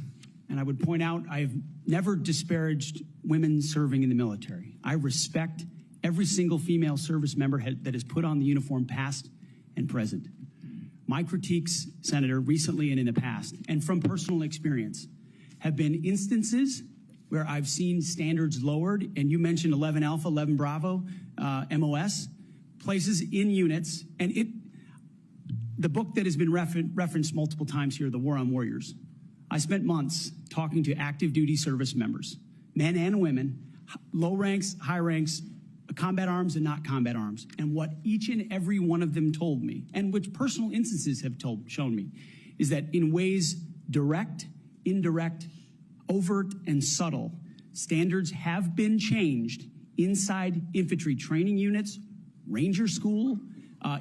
And I would point out, I have never disparaged women serving in the military. I respect every single female service member that has put on the uniform, past and present. My critiques, Senator, recently and in the past, and from personal experience, have been instances where I've seen standards lowered, and you mentioned 11 Alpha, 11 Bravo, MOS, places in units, and the book that has been referenced multiple times here, The War on Warriors. I spent months talking to active duty service members, men and women, low ranks, high ranks, combat arms and not combat arms. And what each and every one of them told me, and which personal instances have shown me, is that in ways direct, indirect, overt, and subtle, standards have been changed inside infantry training units, ranger school,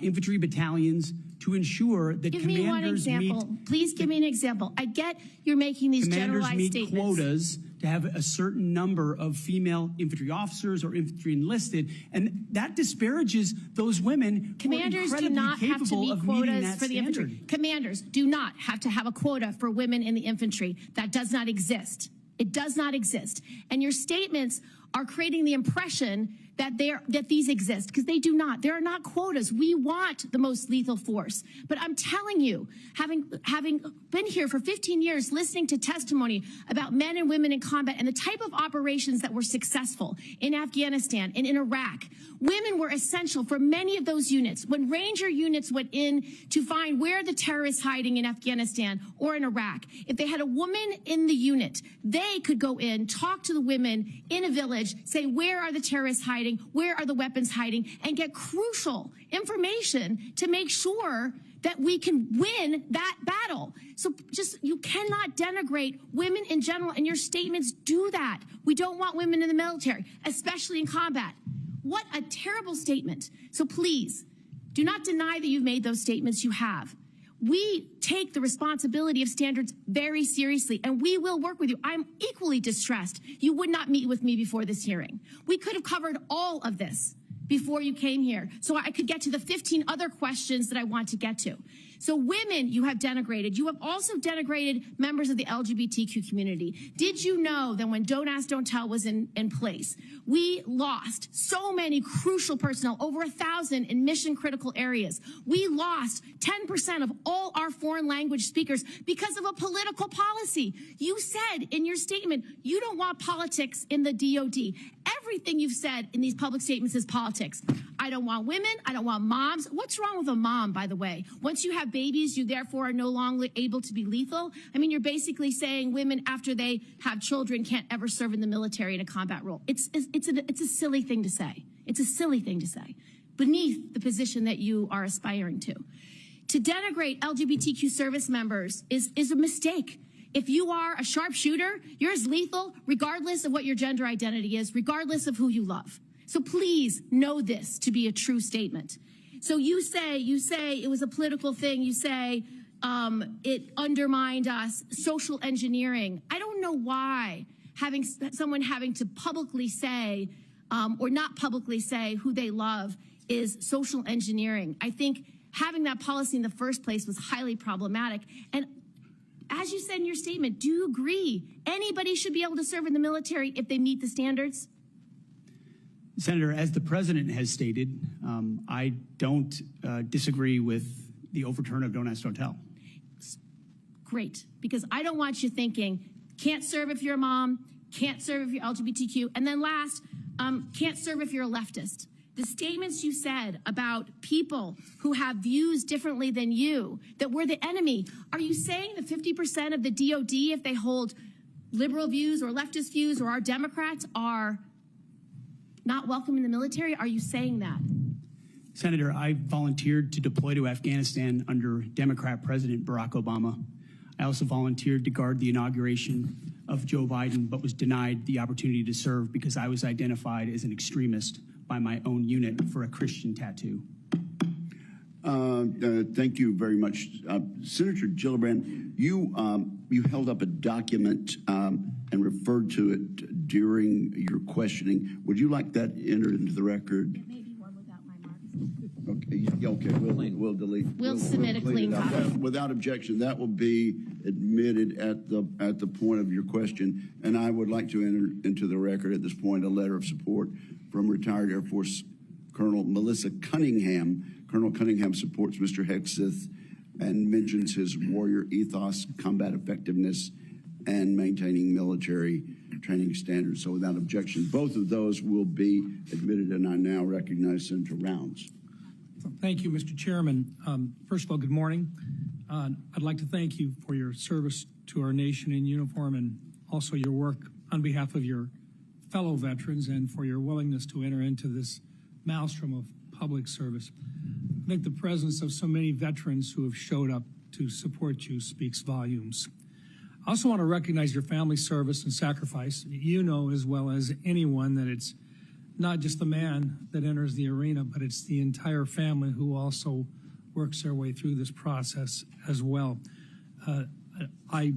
infantry battalions, to ensure that give me one example. Please give me an example. I get you're making these generalized statements. Commanders meet quotas to have a certain number of female infantry officers or infantry enlisted, and that disparages those women. Commanders do not have to meet quotas for the infantry. Commanders do not have to have a quota for women in the infantry. That does not exist. It does not exist. And your statements are creating the impression that these exist, because they do not. There are not quotas. We want the most lethal force. But I'm telling you, having been here for 15 years, listening to testimony about men and women in combat and the type of operations that were successful in Afghanistan and in Iraq, women were essential for many of those units. When Ranger units went in to find where the terrorists hiding in Afghanistan or in Iraq, if they had a woman in the unit, they could go in, talk to the women in a village, say, where are the terrorists hiding? Where are the weapons hiding? And get crucial information to make sure that we can win that battle. So you cannot denigrate women in general, and your statements do that. We don't want women in the military, especially in combat. What a terrible statement. So please, do not deny that you've made those statements. You have. We take the responsibility of standards very seriously, and we will work with you. I'm equally distressed you would not meet with me before this hearing. We could have covered all of this before you came here, so I could get to the 15 other questions that I want to get to. So women you have denigrated. You have also denigrated members of the LGBTQ community. Did you know that when Don't Ask, Don't Tell was in place, we lost so many crucial personnel, over 1,000 in mission critical areas. We lost 10% of all our foreign language speakers because of a political policy. You said in your statement, you don't want politics in the DOD. Everything you've said in these public statements is politics. I don't want women. I don't want moms. What's wrong with a mom, by the way? Once you have babies, you therefore are no longer able to be lethal. I mean, you're basically saying women, after they have children, can't ever serve in the military in a combat role. It's a silly thing to say. It's a silly thing to say beneath the position that you are aspiring to. To denigrate LGBTQ service members is a mistake. If you are a sharpshooter, you're as lethal regardless of what your gender identity is, regardless of who you love. So please know this to be a true statement. So you say it was a political thing. You say It undermined us. Social engineering. I don't know why someone having to publicly say or not publicly say who they love is social engineering. I think having that policy in the first place was highly problematic. And as you said in your statement, do you agree anybody should be able to serve in the military if they meet the standards? Senator, as the president has stated, I don't disagree with the overturn of Don't Ask, Don't Tell. Great, because I don't want you thinking, can't serve if you're a mom, can't serve if you're LGBTQ, and then last, can't serve if you're a leftist. The statements you said about people who have views differently than you, that we're the enemy, are you saying that 50% of the DOD, if they hold liberal views or leftist views or are Democrats, are not welcome in the military? Are you saying that? Senator, I volunteered to deploy to Afghanistan under Democrat President Barack Obama. I also volunteered to guard the inauguration of Joe Biden, but was denied the opportunity to serve because I was identified as an extremist by my own unit for a Christian tattoo. Thank you very much. Senator Gillibrand, you held up a document and referred to it during your questioning. Would you like that entered into the record? It may be one without my marks. Okay, we'll delete. We'll submit a clean copy. Without objection, that will be admitted at the point of your question. And I would like to enter into the record at this point a letter of support from retired Air Force Colonel Melissa Cunningham. Colonel Cunningham supports Mr. Hegseth and mentions his warrior ethos, combat effectiveness, and maintaining military training standards. So without objection, both of those will be admitted, and I now recognize Senator Rounds. Thank you, Mr. Chairman. First of all, good morning. I'd like to thank you for your service to our nation in uniform and also your work on behalf of your fellow veterans and for your willingness to enter into this maelstrom of public service. I think the presence of so many veterans who have showed up to support you speaks volumes. I also want to recognize your family service and sacrifice. You know as well as anyone that it's not just the man that enters the arena, but it's the entire family who also works their way through this process as well. I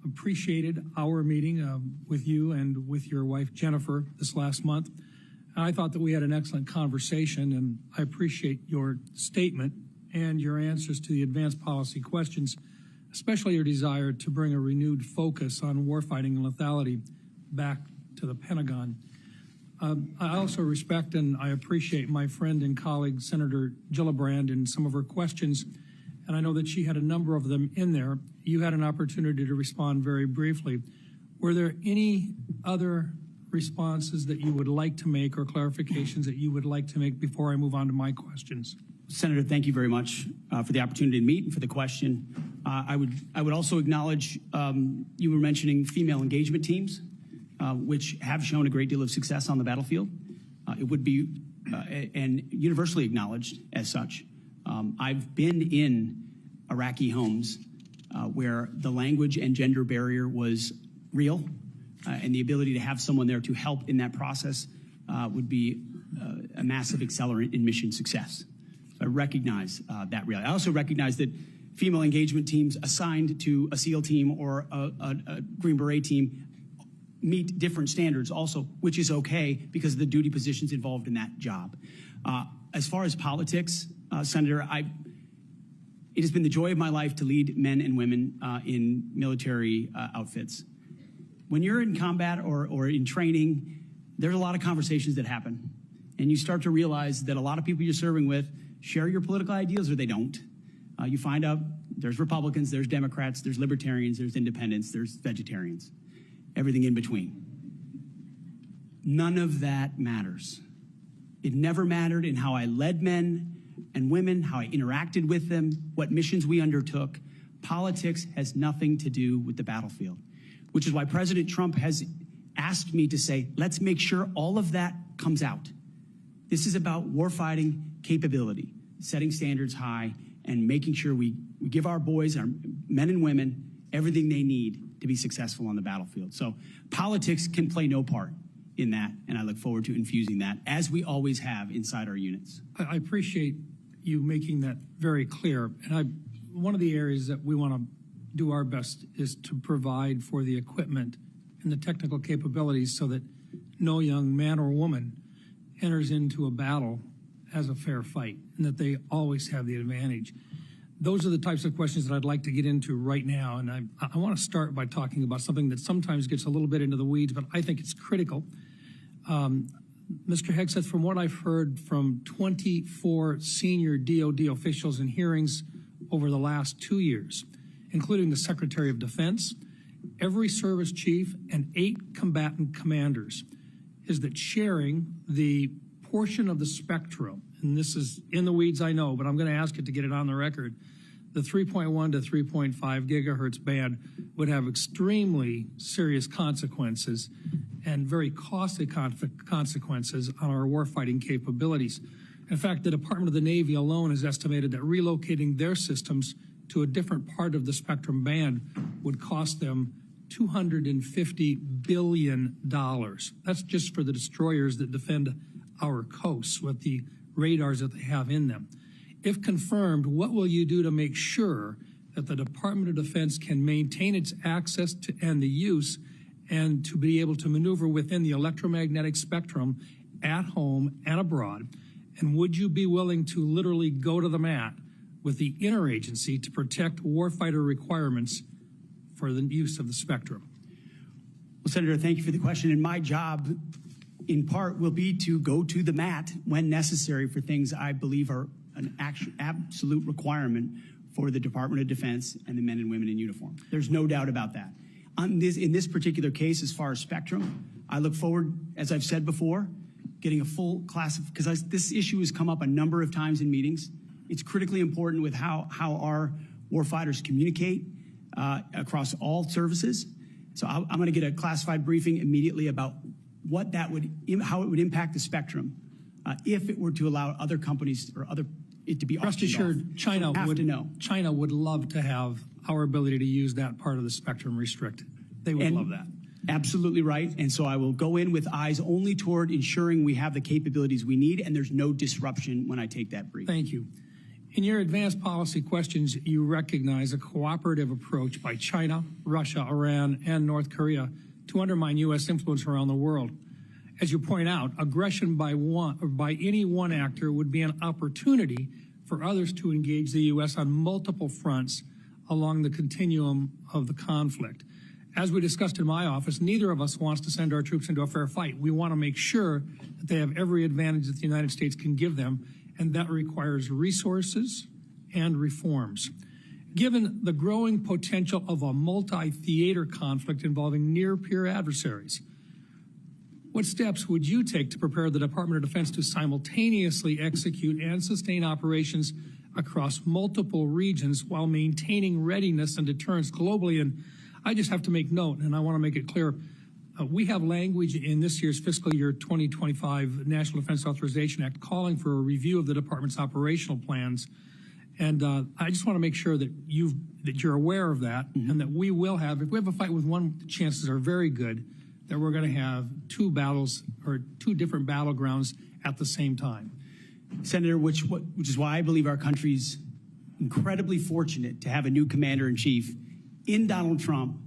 appreciated our meeting with you and with your wife, Jennifer, this last month. I thought that we had an excellent conversation, and I appreciate your statement and your answers to the advanced policy questions, especially your desire to bring a renewed focus on warfighting and lethality back to the Pentagon. I also respect and I appreciate my friend and colleague, Senator Gillibrand, and some of her questions, and I know that she had a number of them in there. You had an opportunity to respond very briefly. Were there any other responses that you would like to make or clarifications that you would like to make before I move on to my questions? Senator, thank you very much for the opportunity to meet and for the question. I would also acknowledge you were mentioning female engagement teams, which have shown a great deal of success on the battlefield. It would be and universally acknowledged as such. I've been in Iraqi homes where the language and gender barrier was real, and the ability to have someone there to help in that process would be a massive accelerant in mission success. So I recognize that reality. I also recognize that female engagement teams assigned to a SEAL team or a Green Beret team meet different standards also, which is okay because of the duty positions involved in that job. As far as politics, Senator, it has been the joy of my life to lead men and women in military outfits. When you're in combat or in training, there's a lot of conversations that happen. And you start to realize that a lot of people you're serving with share your political ideals or they don't. You find out there's Republicans, there's Democrats, there's Libertarians, there's Independents, there's Vegetarians, everything in between. None of that matters. It never mattered in how I led men and women, how I interacted with them, what missions we undertook. Politics has nothing to do with the battlefield, which is why President Trump has asked me to say, let's make sure all of that comes out. This is about warfighting capability, setting standards high, and making sure we give our boys, our men and women, everything they need to be successful on the battlefield. So politics can play no part in that, and I look forward to infusing that, as we always have inside our units. I appreciate you making that very clear, and I one of the areas that we want to do our best is to provide for the equipment and the technical capabilities so that no young man or woman enters into a battle as a fair fight, and that they always have the advantage. Those are the types of questions that I'd like to get into right now, and I want to start by talking about something that sometimes gets a little bit into the weeds, but I think it's critical. Mr. Hegseth, from what I've heard from 24 senior DoD officials in hearings over the last 2 years, including the Secretary of Defense, every service chief, and 8 combatant commanders, is that sharing the portion of the spectrum, and this is in the weeds, I know, but I'm going to ask it to get it on the record, the 3.1 to 3.5 gigahertz band would have extremely serious consequences and very costly consequences on our warfighting capabilities. In fact, the Department of the Navy alone has estimated that relocating their systems to a different part of the spectrum band would cost them $250 billion. That's just for the destroyers that defend our coasts with the radars that they have in them. If confirmed, what will you do to make sure that the Department of Defense can maintain its access to and the use and to be able to maneuver within the electromagnetic spectrum at home and abroad? And would you be willing to literally go to the mat with the interagency to protect warfighter requirements for the use of the spectrum? Well, Senator, thank you for the question. And my job, in part, will be to go to the mat when necessary for things I believe are an absolute requirement for the Department of Defense and the men and women in uniform. There's no doubt about that. In this particular case, as far as spectrum, I look forward, as I've said before, getting a full class of, because this issue has come up a number of times in meetings. It's critically important with how our warfighters communicate across all services. So I'm going to get a classified briefing immediately about what that would, how it would impact the spectrum if it were to allow other companies or it to be rest assured, China would love to have our ability to use that part of the spectrum restricted. They would love that. Absolutely right. And so I will go in with eyes only toward ensuring we have the capabilities we need and there's no disruption when I take that brief. Thank you. In your advanced policy questions, you recognize a cooperative approach by China, Russia, Iran, and North Korea to undermine U.S. influence around the world. As you point out, aggression by any one actor would be an opportunity for others to engage the U.S. on multiple fronts along the continuum of the conflict. As we discussed in my office, neither of us wants to send our troops into a fair fight. We want to make sure that they have every advantage that the United States can give them, and that requires resources and reforms. Given the growing potential of a multi-theater conflict involving near-peer adversaries, what steps would you take to prepare the Department of Defense to simultaneously execute and sustain operations across multiple regions while maintaining readiness and deterrence globally? And I just have to make note, and I want to make it clear, we have language in this year's fiscal year 2025 National Defense Authorization Act calling for a review of the department's operational plans. And I just want to make sure that you're aware of that, and that we will have, if we have a fight with one, the chances are very good that we're going to have two battles or two different battlegrounds at the same time. Senator, which is why I believe our country's incredibly fortunate to have a new commander-in-chief in Donald Trump,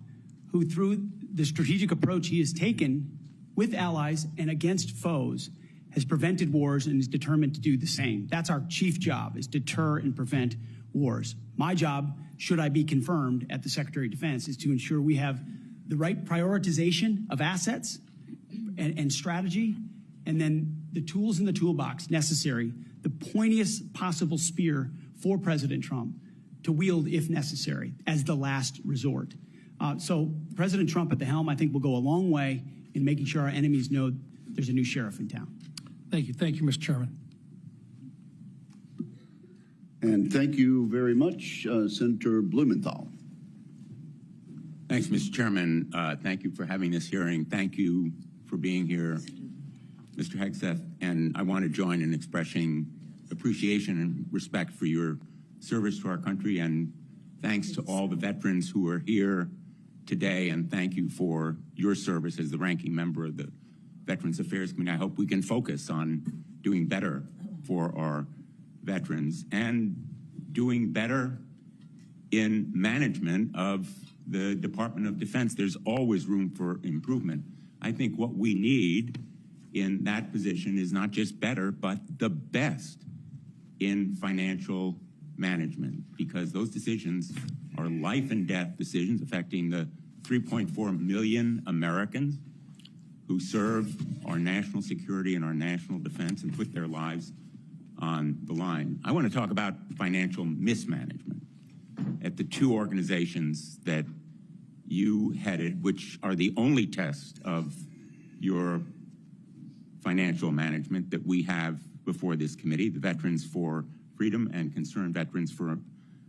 who through the strategic approach he has taken with allies and against foes has prevented wars and is determined to do the same. That's our chief job, is deter and prevent wars. My job, should I be confirmed at the Secretary of Defense, is to ensure we have the right prioritization of assets and strategy, and then the tools in the toolbox necessary, the pointiest possible spear for President Trump to wield if necessary as the last resort. So President Trump at the helm, I think, will go a long way in making sure our enemies know there's a new sheriff in town. Thank you. Thank you, Mr. Chairman. And thank you very much, Senator Blumenthal. Thanks, Mr. Chairman. Thank you for having this hearing. Thank you for being here, Mr. Hegseth. And I want to join in expressing appreciation and respect for your service to our country, and thanks to all the veterans who are here today, and thank you for your service as the ranking member of the Veterans Affairs Committee. I hope we can focus on doing better for our veterans and doing better in management of the Department of Defense. There's always room for improvement. I think what we need in that position is not just better, but the best in financial management, because those decisions are life and death decisions affecting the 3.4 million Americans who serve our national security and our national defense and put their lives on the line. I want to talk about financial mismanagement at the two organizations that you headed, which are the only test of your financial management that we have before this committee, the Veterans for Freedom and Concerned Veterans for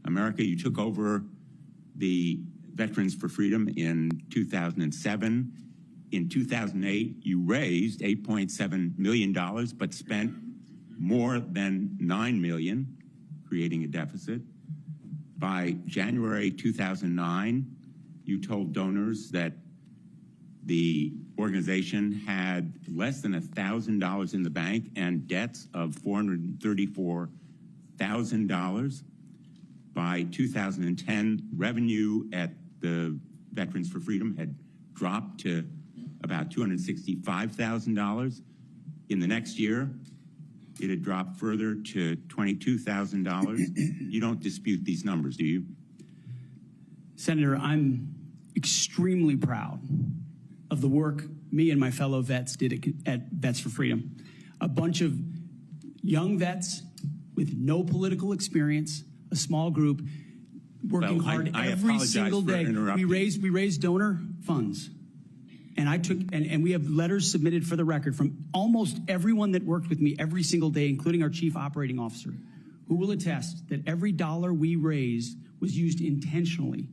America. You took over the Veterans for Freedom in 2007. In 2008, you raised $8.7 million, but spent more than $9 million, creating a deficit. By January 2009, you told donors that the organization had less than $1,000 in the bank and debts of $434,000. By 2010, revenue at the Veterans for Freedom had dropped to about $265,000. In the next year, it had dropped further to $22,000. You don't dispute these numbers, do you? Senator, I'm extremely proud of the work me and my fellow vets did at Vets for Freedom. A bunch of young vets with no political experience, a small group working hard every single day. We raised donor funds. And and we have letters submitted for the record from almost everyone that worked with me every single day, including our chief operating officer, who will attest that every dollar we raised was used intentionally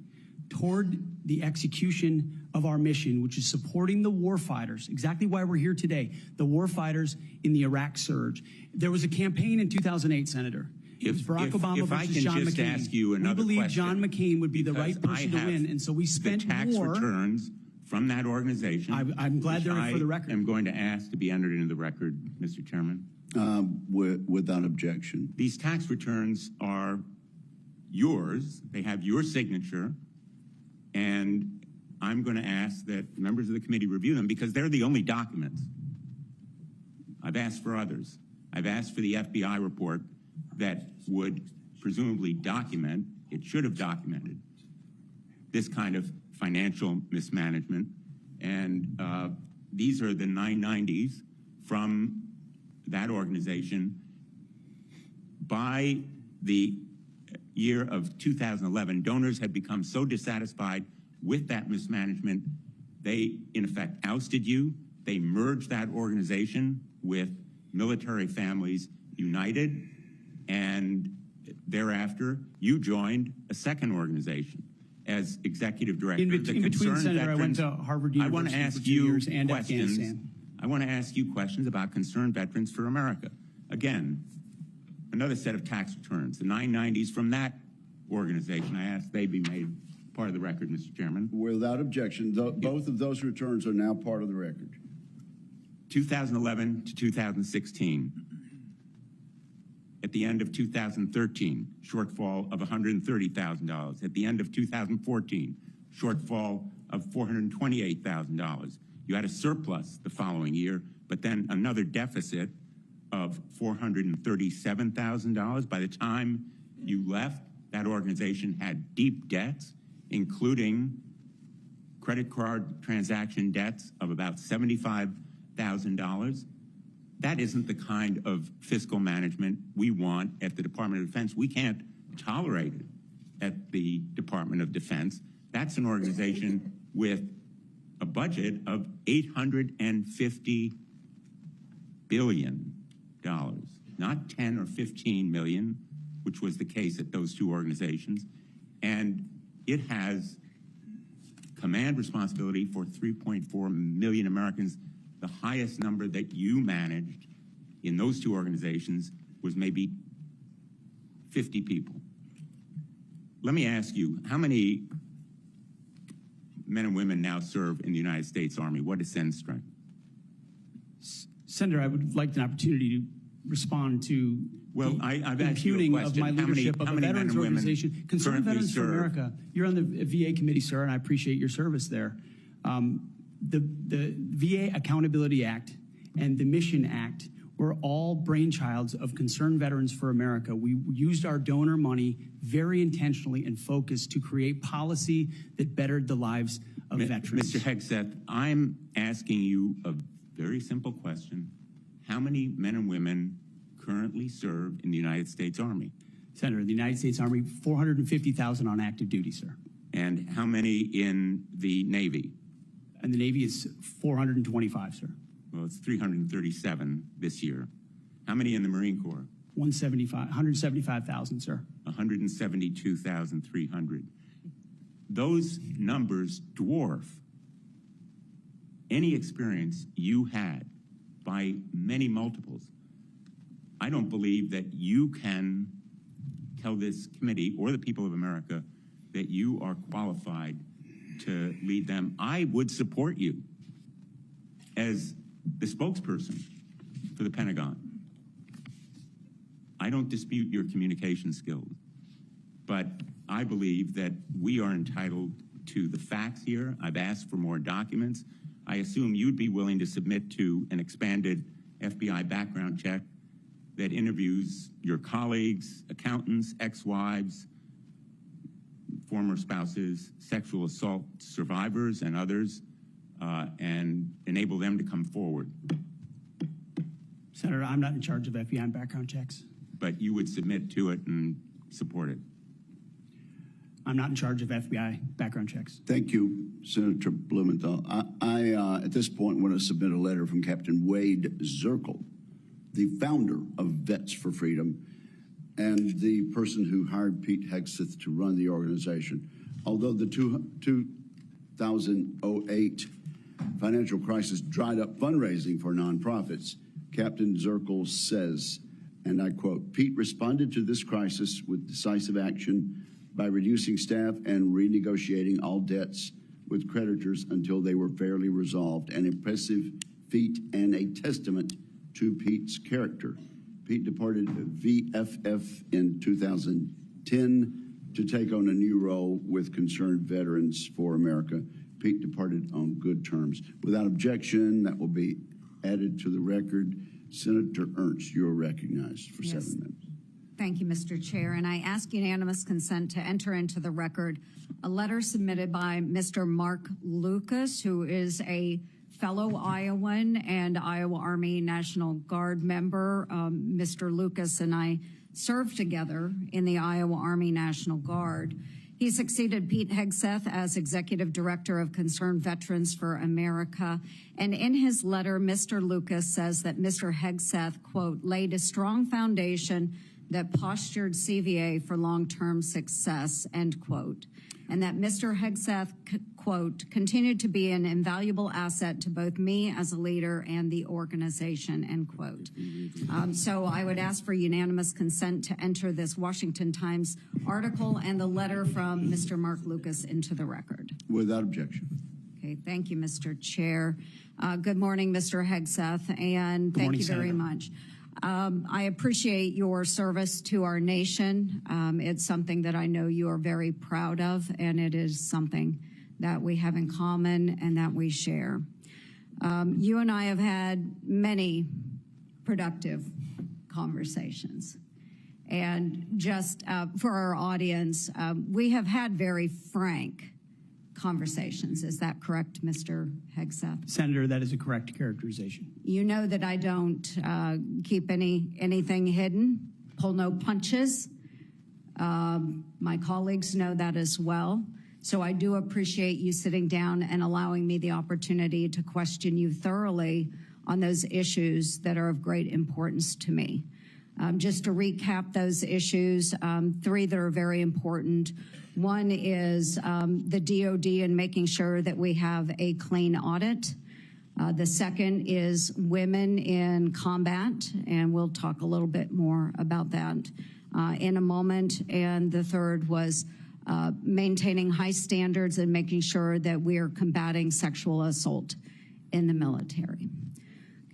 toward the execution of our mission, which is supporting the warfighters, exactly why we're here today, the warfighters in the Iraq surge. There was a campaign in 2008, Senator. It was Barack Obama versus John McCain. Ask you another we believe question, John McCain would be the right person to win, and so we spent the tax more. Returns from that organization. I'm glad they're for the record. I'm going to ask to be entered into the record, Mr. Chairman. Without objection. These tax returns are yours. They have your signature, and I'm going to ask that members of the committee review them because they're the only documents. I've asked for others. I've asked for the FBI report that would presumably document, it should have documented, this kind of financial mismanagement. And these are the 990s from that organization. By the year of 2011, donors had become so dissatisfied with that mismanagement, they in effect ousted you. They merged that organization with Military Families United, and thereafter you joined a second organization as executive director. In between, Senator, I went to Harvard University. I want to ask you questions. I want to ask you questions about Concerned Veterans for America. Again, another set of tax returns, the 990s from that organization. I ask they be made part of the record, Mr. Chairman. Without objection, both of those returns are now part of the record. 2011 to 2016. At the end of 2013, shortfall of $130,000. At the end of 2014, shortfall of $428,000. You had a surplus the following year, but then another deficit of $437,000. By the time you left, that organization had deep debts, including credit card transaction debts of about $75,000. That isn't the kind of fiscal management we want at the Department of Defense. We can't tolerate it at the Department of Defense. That's an organization with a budget of $850 billion, not 10 or 15 million, which was the case at those two organizations. And it has command responsibility for 3.4 million Americans. The highest number that you managed in those two organizations was maybe 50 people. Let me ask you, how many men and women now serve in the United States Army? What is Sen's strength? Senator, I would like an opportunity to respond to Well, I've asked you a impugning question. of my leadership of a veterans organization. Concerned Veterans for America. You're on the VA committee, sir, and I appreciate your service there. The VA Accountability Act and the Mission Act were all brainchilds of Concerned Veterans for America. We used our donor money very intentionally and focused to create policy that bettered the lives of veterans. Mr. Hegseth, I'm asking you a very simple question. How many men and women currently serve in the United States Army? Senator, the United States Army, 450,000 on active duty, sir. And how many in the Navy? And the Navy is 425, sir. Well, it's 337 this year. How many in the Marine Corps? 175,000, sir. 172,300. Those numbers dwarf any experience you had by many multiples. I don't believe that you can tell this committee or the people of America that you are qualified to lead them. I would support you as the spokesperson for the Pentagon. I don't dispute your communication skills, but I believe that we are entitled to the facts here. I've asked for more documents. I assume you'd be willing to submit to an expanded FBI background check that interviews your colleagues, accountants, ex-wives, former spouses, sexual assault survivors, and others, and enable them to come forward. Senator, I'm not in charge of FBI background checks. But you would submit to it and support it. I'm not in charge of FBI background checks. Thank you, Senator Blumenthal. I at this point, want to submit a letter from Captain Wade Zirkle, the founder of Vets for Freedom and the person who hired Pete Hegseth to run the organization. Although the 2008 financial crisis dried up fundraising for nonprofits, Captain Zirkle says, and I quote, "Pete responded to this crisis with decisive action by reducing staff and renegotiating all debts with creditors until they were fairly resolved, an impressive feat and a testament to Pete's character." Pete departed VFF in 2010 to take on a new role with Concerned Veterans for America. Pete departed on good terms. Without objection, that will be added to the record. Senator Ernst, you're recognized for 7 minutes. Thank you, Mr. Chair. And I ask unanimous consent to enter into the record a letter submitted by Mr. Mark Lucas, who is a fellow Iowan and Iowa Army National Guard member. Mr. Lucas and I served together in the Iowa Army National Guard. He succeeded Pete Hegseth as Executive Director of Concerned Veterans for America. And in his letter, Mr. Lucas says that Mr. Hegseth, quote, laid a strong foundation that postured CVA for long-term success, end quote. And that Mr. Hegseth, quote, continued to be an invaluable asset to both me as a leader and the organization, end quote. So I would ask for unanimous consent to enter this Washington Times article and the letter from Mr. Mark Lucas into the record. Without objection. Okay, thank you, Mr. Chair. Good morning, Mr. Hegseth, and thank you very much. I appreciate your service to our nation. It's something that I know you are very proud of, and it is something that we have in common and that we share. You and I have had many productive conversations. And just for our audience, we have had very frank conversations. Is that correct, Mr. Hegseth? Senator, that is a correct characterization. You know that I don't keep anything hidden, pull no punches. My colleagues know that as well. So I do appreciate you sitting down and allowing me the opportunity to question you thoroughly on those issues that are of great importance to me. Just to recap those issues, 3 that are very important. One is the DOD and making sure that we have a clean audit. The second is women in combat, and we'll talk a little bit more about that in a moment. And the third was maintaining high standards and making sure that we are combating sexual assault in the military.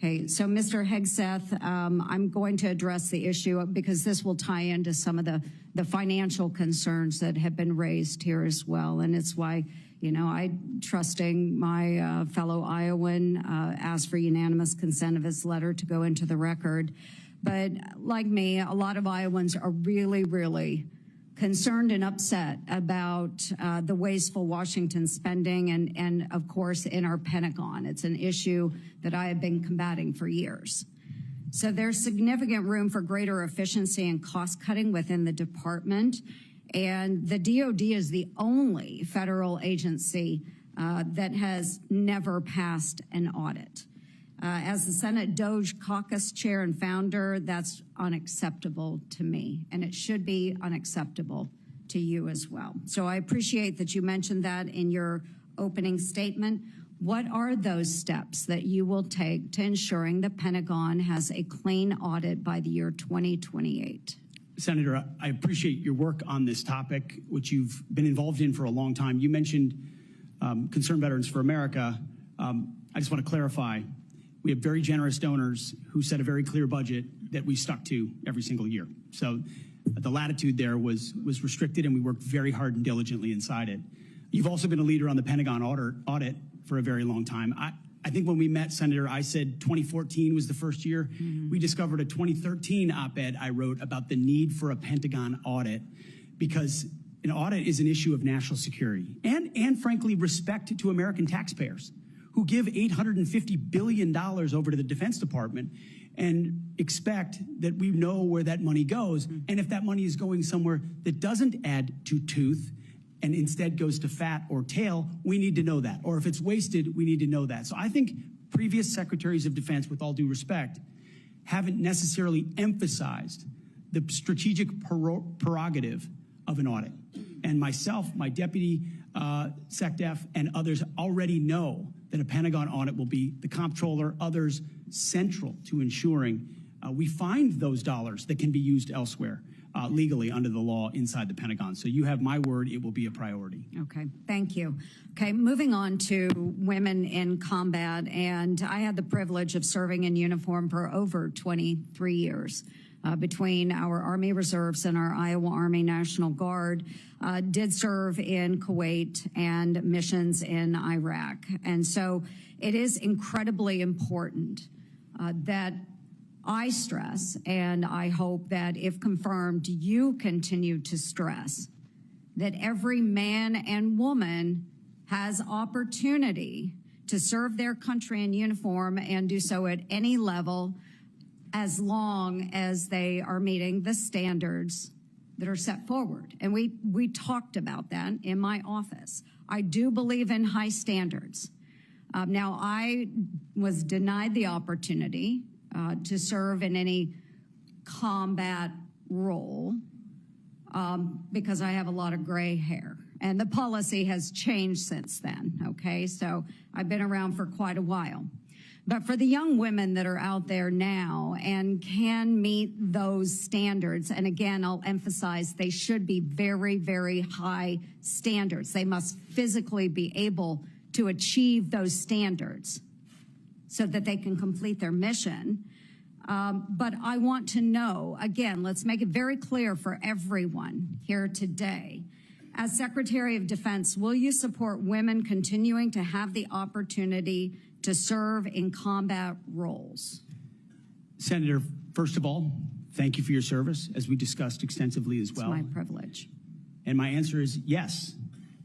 Okay, so Mr. Hegseth, I'm going to address the issue because this will tie into some of the financial concerns that have been raised here as well. And it's why, you know, I, trusting my fellow Iowan, asked for unanimous consent of his letter to go into the record. But like me, a lot of Iowans are really concerned and upset about the wasteful Washington spending and of course, in our Pentagon. It's an issue that I have been combating for years. So there's significant room for greater efficiency and cost cutting within the department. And the DOD is the only federal agency that has never passed an audit. As the Senate DOJ caucus chair and founder, that's unacceptable to me, and it should be unacceptable to you as well. So I appreciate that you mentioned that in your opening statement. What are those steps that you will take to ensuring the Pentagon has a clean audit by the year 2028? Senator, I appreciate your work on this topic, which you've been involved in for a long time. You mentioned Concerned Veterans for America. I just want to clarify. We have very generous donors who set a very clear budget that we stuck to every single year. So the latitude there was restricted, and we worked very hard and diligently inside it. You've also been a leader on the Pentagon audit for a very long time. I think when we met, Senator, I said 2014 was the first year. We discovered a 2013 op-ed I wrote about the need for a Pentagon audit because an audit is an issue of national security and frankly, respect to American taxpayers who give $850 billion over to the Defense Department and expect that we know where that money goes. And if that money is going somewhere that doesn't add to tooth and instead goes to fat or tail, we need to know that. Or if it's wasted, we need to know that. So I think previous secretaries of defense, with all due respect, haven't necessarily emphasized the strategic prerogative of an audit. And myself, my deputy SecDef, and others already know that a Pentagon audit will be the comptroller, others central to ensuring we find those dollars that can be used elsewhere legally under the law inside the Pentagon. So you have my word, it will be a priority. Okay, thank you. Okay, moving on to women in combat, and I had the privilege of serving in uniform for over 23 years. Between our Army Reserves and our Iowa Army National Guard, did serve in Kuwait and missions in Iraq. And so it is incredibly important that I stress, and I hope that if confirmed, you continue to stress that every man and woman has opportunity to serve their country in uniform and do so at any level as long as they are meeting the standards that are set forward. And we talked about that in my office. I do believe in high standards. Now, I was denied the opportunity to serve in any combat role because I have a lot of gray hair. And the policy has changed since then, okay? So I've been around for quite a while. But for the young women that are out there now and can meet those standards, and again, I'll emphasize they should be very high standards. They must physically be able to achieve those standards so that they can complete their mission. But I want to know, again, let's make it very clear for everyone here today. As Secretary of Defense, will you support women continuing to have the opportunity to serve in combat roles? Senator, first of all, thank you for your service, as we discussed extensively as well. It's my privilege. And my answer is yes,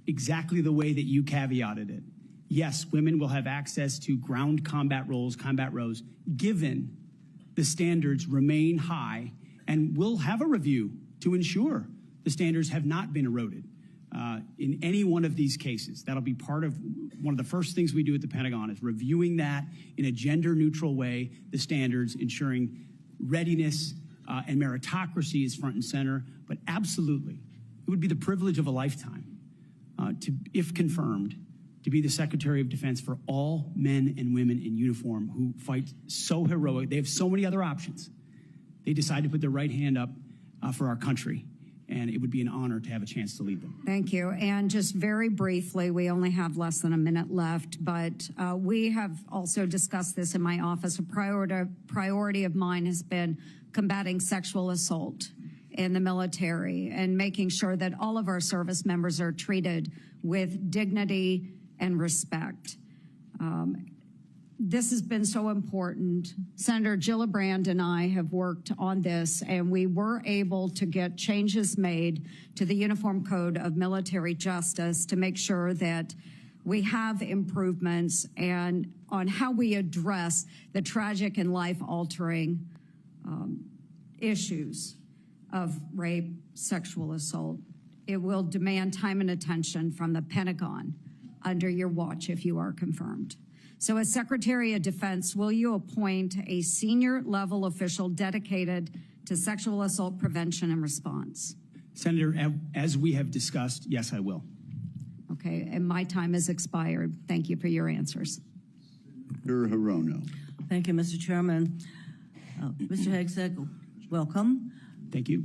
exactly the way that you caveated it. Yes, women will have access to ground combat roles, combat rows, given the standards remain high, and we'll have a review to ensure the standards have not been eroded. In any one of these cases, that'll be part of one of the first things we do at the Pentagon is reviewing that in a gender-neutral way, the standards, ensuring readiness and meritocracy is front and center. But absolutely, it would be the privilege of a lifetime to, if confirmed, to be the Secretary of Defense for all men and women in uniform who fight so heroic. They have so many other options. They decide to put their right hand up for our country. and it would be an honor to have a chance to lead them. Thank you. And just very briefly, we only have less than a minute left, but we have also discussed this in my office. A priority of mine has been combating sexual assault in the military and making sure that all of our service members are treated with dignity and respect. This has been so important. Senator Gillibrand and I have worked on this, and we were able to get changes made to the Uniform Code of Military Justice to make sure that we have improvements and on how we address the tragic and life-altering issues of rape, sexual assault. It will demand time and attention from the Pentagon under your watch if you are confirmed. So as Secretary of Defense, will you appoint a senior level official dedicated to sexual assault prevention and response? Senator, as we have discussed, yes, I will. Okay, and my time has expired. Thank you for your answers. Senator Hirono. Thank you, Mr. Chairman. Mr. Hegseth, welcome. Thank you.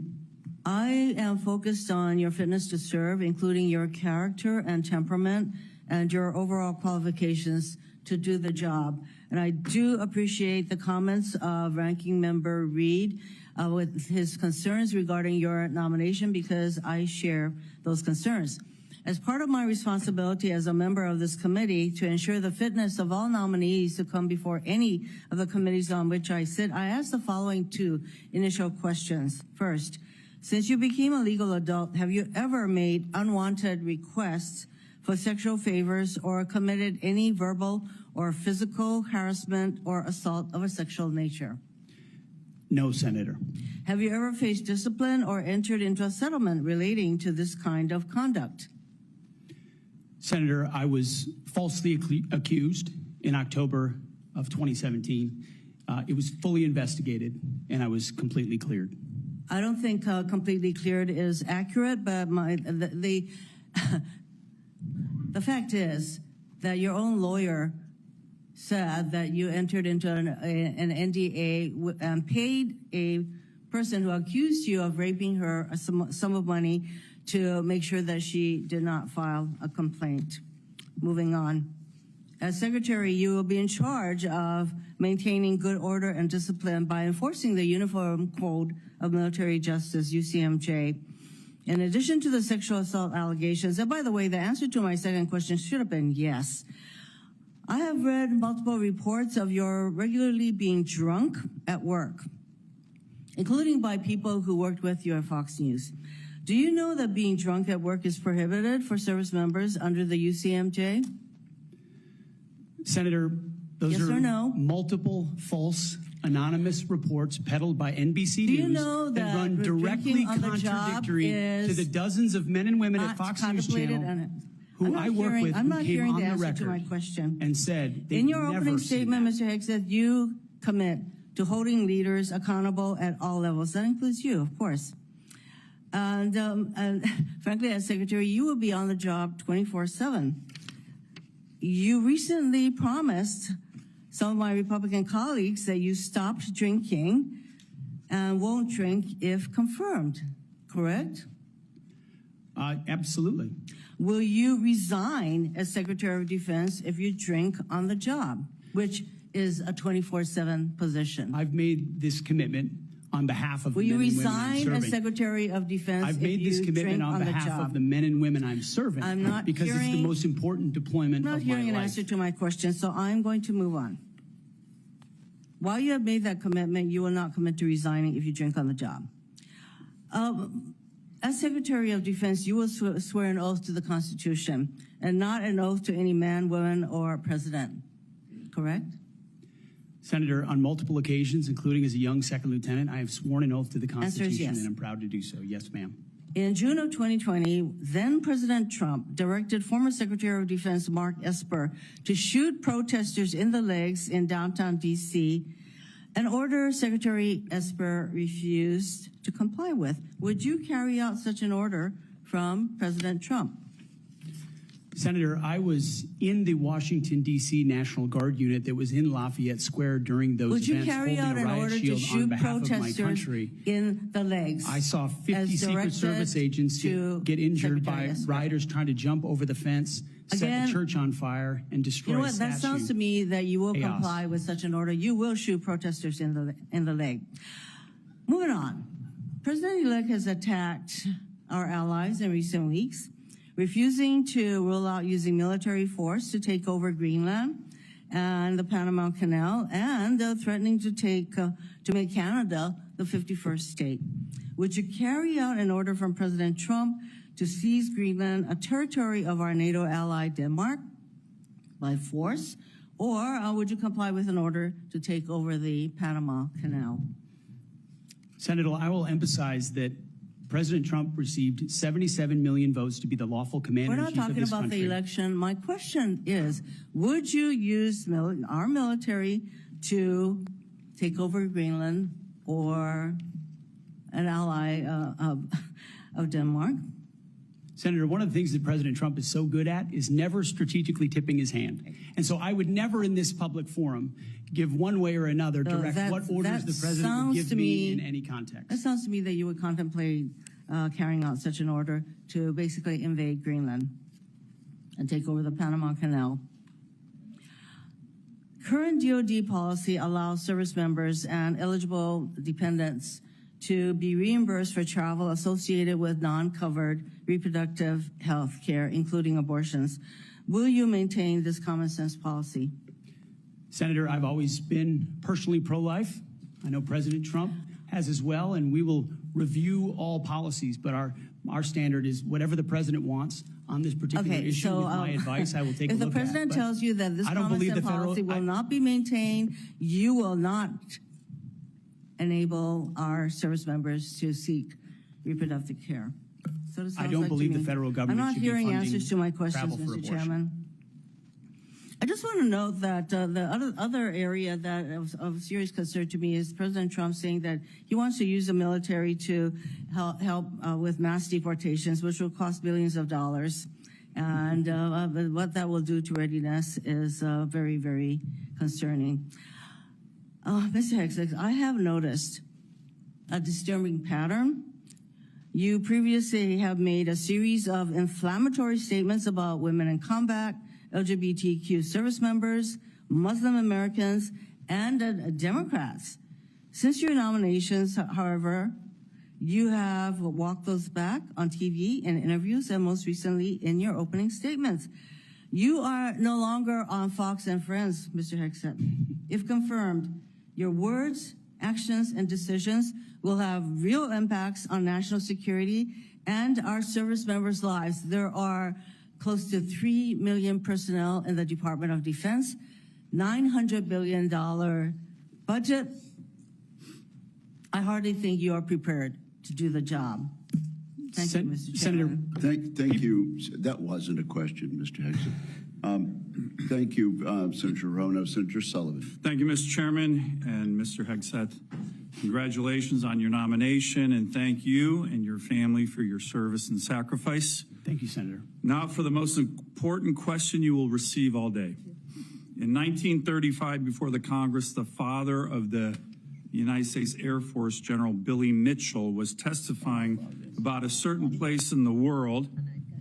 I am focused on your fitness to serve, including your character and temperament and your overall qualifications to do the job. And I do appreciate the comments of Ranking Member Reed with his concerns regarding your nomination, because I share those concerns. As part of my responsibility as a member of this committee to ensure the fitness of all nominees to come before any of the committees on which I sit, I ask the following two initial questions. First, since you became a legal adult, have you ever made unwanted requests for sexual favors or committed any verbal or physical harassment or assault of a sexual nature? No, Senator. Have you ever faced discipline or entered into a settlement relating to this kind of conduct? Senator, I was falsely accused in October of 2017. It was fully investigated, and I was completely cleared. I don't think completely cleared is accurate, but the fact is that your own lawyer said that you entered into an NDA and paid a person who accused you of raping her a sum of money to make sure that she did not file a complaint. Moving on. As Secretary, you will be in charge of maintaining good order and discipline by enforcing the Uniform Code of Military Justice, UCMJ. In addition to the sexual assault allegations, and by the way, the answer to my second question should have been yes. I have read multiple reports of your regularly being drunk at work, including by people who worked with you at Fox News. Do you know that being drunk at work is prohibited for service members under the UCMJ? Senator, those yes are or no? multiple false anonymous reports peddled by NBC Do you News know that run directly contradictory to the dozens of men and women at Fox News Channel who I work with who came on the record and said they in your never opening seen statement, that. Mr. Hegseth, you commit to holding leaders accountable at all levels. That includes you, of course. And frankly, as Secretary, you will be on the job 24/7. You recently promised some of my Republican colleagues that you stopped drinking and won't drink if confirmed, correct? Absolutely. Will you resign as Secretary of Defense if you drink on the job, which is a 24/7 position? I've made this commitment on behalf of Will the you men and women I'm resign serving. as Secretary of Defense I've if made this you commitment drink on the behalf job? of the men and women I'm serving I'm not because it's the hearing- most important deployment I'm not of my hearing an life. answer to my question, so I'm going to move on. While you have made that commitment, you will not commit to resigning if you drink on the job. As Secretary of Defense, you will swear an oath to the Constitution and not an oath to any man, woman, or president, correct? Senator, on multiple occasions, including as a young second lieutenant, I have sworn an oath to the Answer is Constitution, yes. and I'm proud to do so. Yes, ma'am. In June of 2020, then President Trump directed former Secretary of Defense Mark Esper to shoot protesters in the legs in downtown D.C., an order Secretary Esper refused to comply with. Would you carry out such an order from President Trump? Senator, I was in the Washington, D.C. National Guard unit that was in Lafayette Square during those Would you events, carry holding out a an riot order to shield on shoot behalf of my protesters country. in the legs? I saw 50 as Secret directed Service agents to get injured Secretary by Esper? rioters trying to jump over the fence, set Again, the church on fire, and destroy You know a what? That statue. sounds to me that you will Chaos. comply with such an order. You will shoot protesters in the leg. Moving on. President-elect has attacked our allies in recent weeks, refusing to rule out using military force to take over Greenland and the Panama Canal, and threatening to make Canada the 51st state. Would you carry out an order from President Trump to seize Greenland, a territory of our NATO ally Denmark, by force, or would you comply with an order to take over the Panama Canal? Senator, I will emphasize that President Trump received 77 million votes to be the lawful We're not commander-in-chief of talking this about country. the election. My question is, would you use our military to take over Greenland or an ally of Denmark? Senator, one of the things that President Trump is so good at is never strategically tipping his hand. And so I would never in this public forum give one way or another direct what orders the president would give me in any context. That sounds to me that you would contemplate carrying out such an order to basically invade Greenland and take over the Panama Canal. Current DoD policy allows service members and eligible dependents to be reimbursed for travel associated with non-covered reproductive health care, including abortions. Will you maintain this common sense policy? Senator, I've always been personally pro-life. I know President Trump has as well, and we will review all policies, but our standard is whatever the president wants on this particular issue. With my advice, I will take a look at. If the president tells you that this common sense policy will not be maintained, you will not enable our service members to seek reproductive care. So it sounds I don't like believe to the me. federal government I'm not should be hearing funding answers to my questions, travel for Mr. abortion. Chairman. I just want to note that the other area that of serious concern to me is President Trump saying that he wants to use the military to help with mass deportations, which will cost billions of dollars. And what that will do to Readiness is very, very concerning. Mr. Hegseth, I have noticed a disturbing pattern. You previously have made a series of inflammatory statements about women in combat, LGBTQ service members, Muslim Americans, and Democrats. Since your nominations, however, you have walked those back on TV in interviews and most recently in your opening statements. You are no longer on Fox and Friends, Mr. Hegseth. If confirmed, your words, actions, and decisions will have real impacts on national security and our service members' lives. There are close to 3 million personnel in the Department of Defense, $900 billion budget. I hardly think you are prepared to do the job. Thank you, Mr. Chairman. Thank you. That wasn't a question, Mr. Hegseth. Thank you, Senator Rono. Senator Sullivan. Thank you, Mr. Chairman and Mr. Hegseth. Congratulations on your nomination, and thank you and your family for your service and sacrifice. Thank you, Senator. Now for the most important question you will receive all day. In 1935, before the Congress, the father of the United States Air Force, General Billy Mitchell, was testifying about a certain place in the world.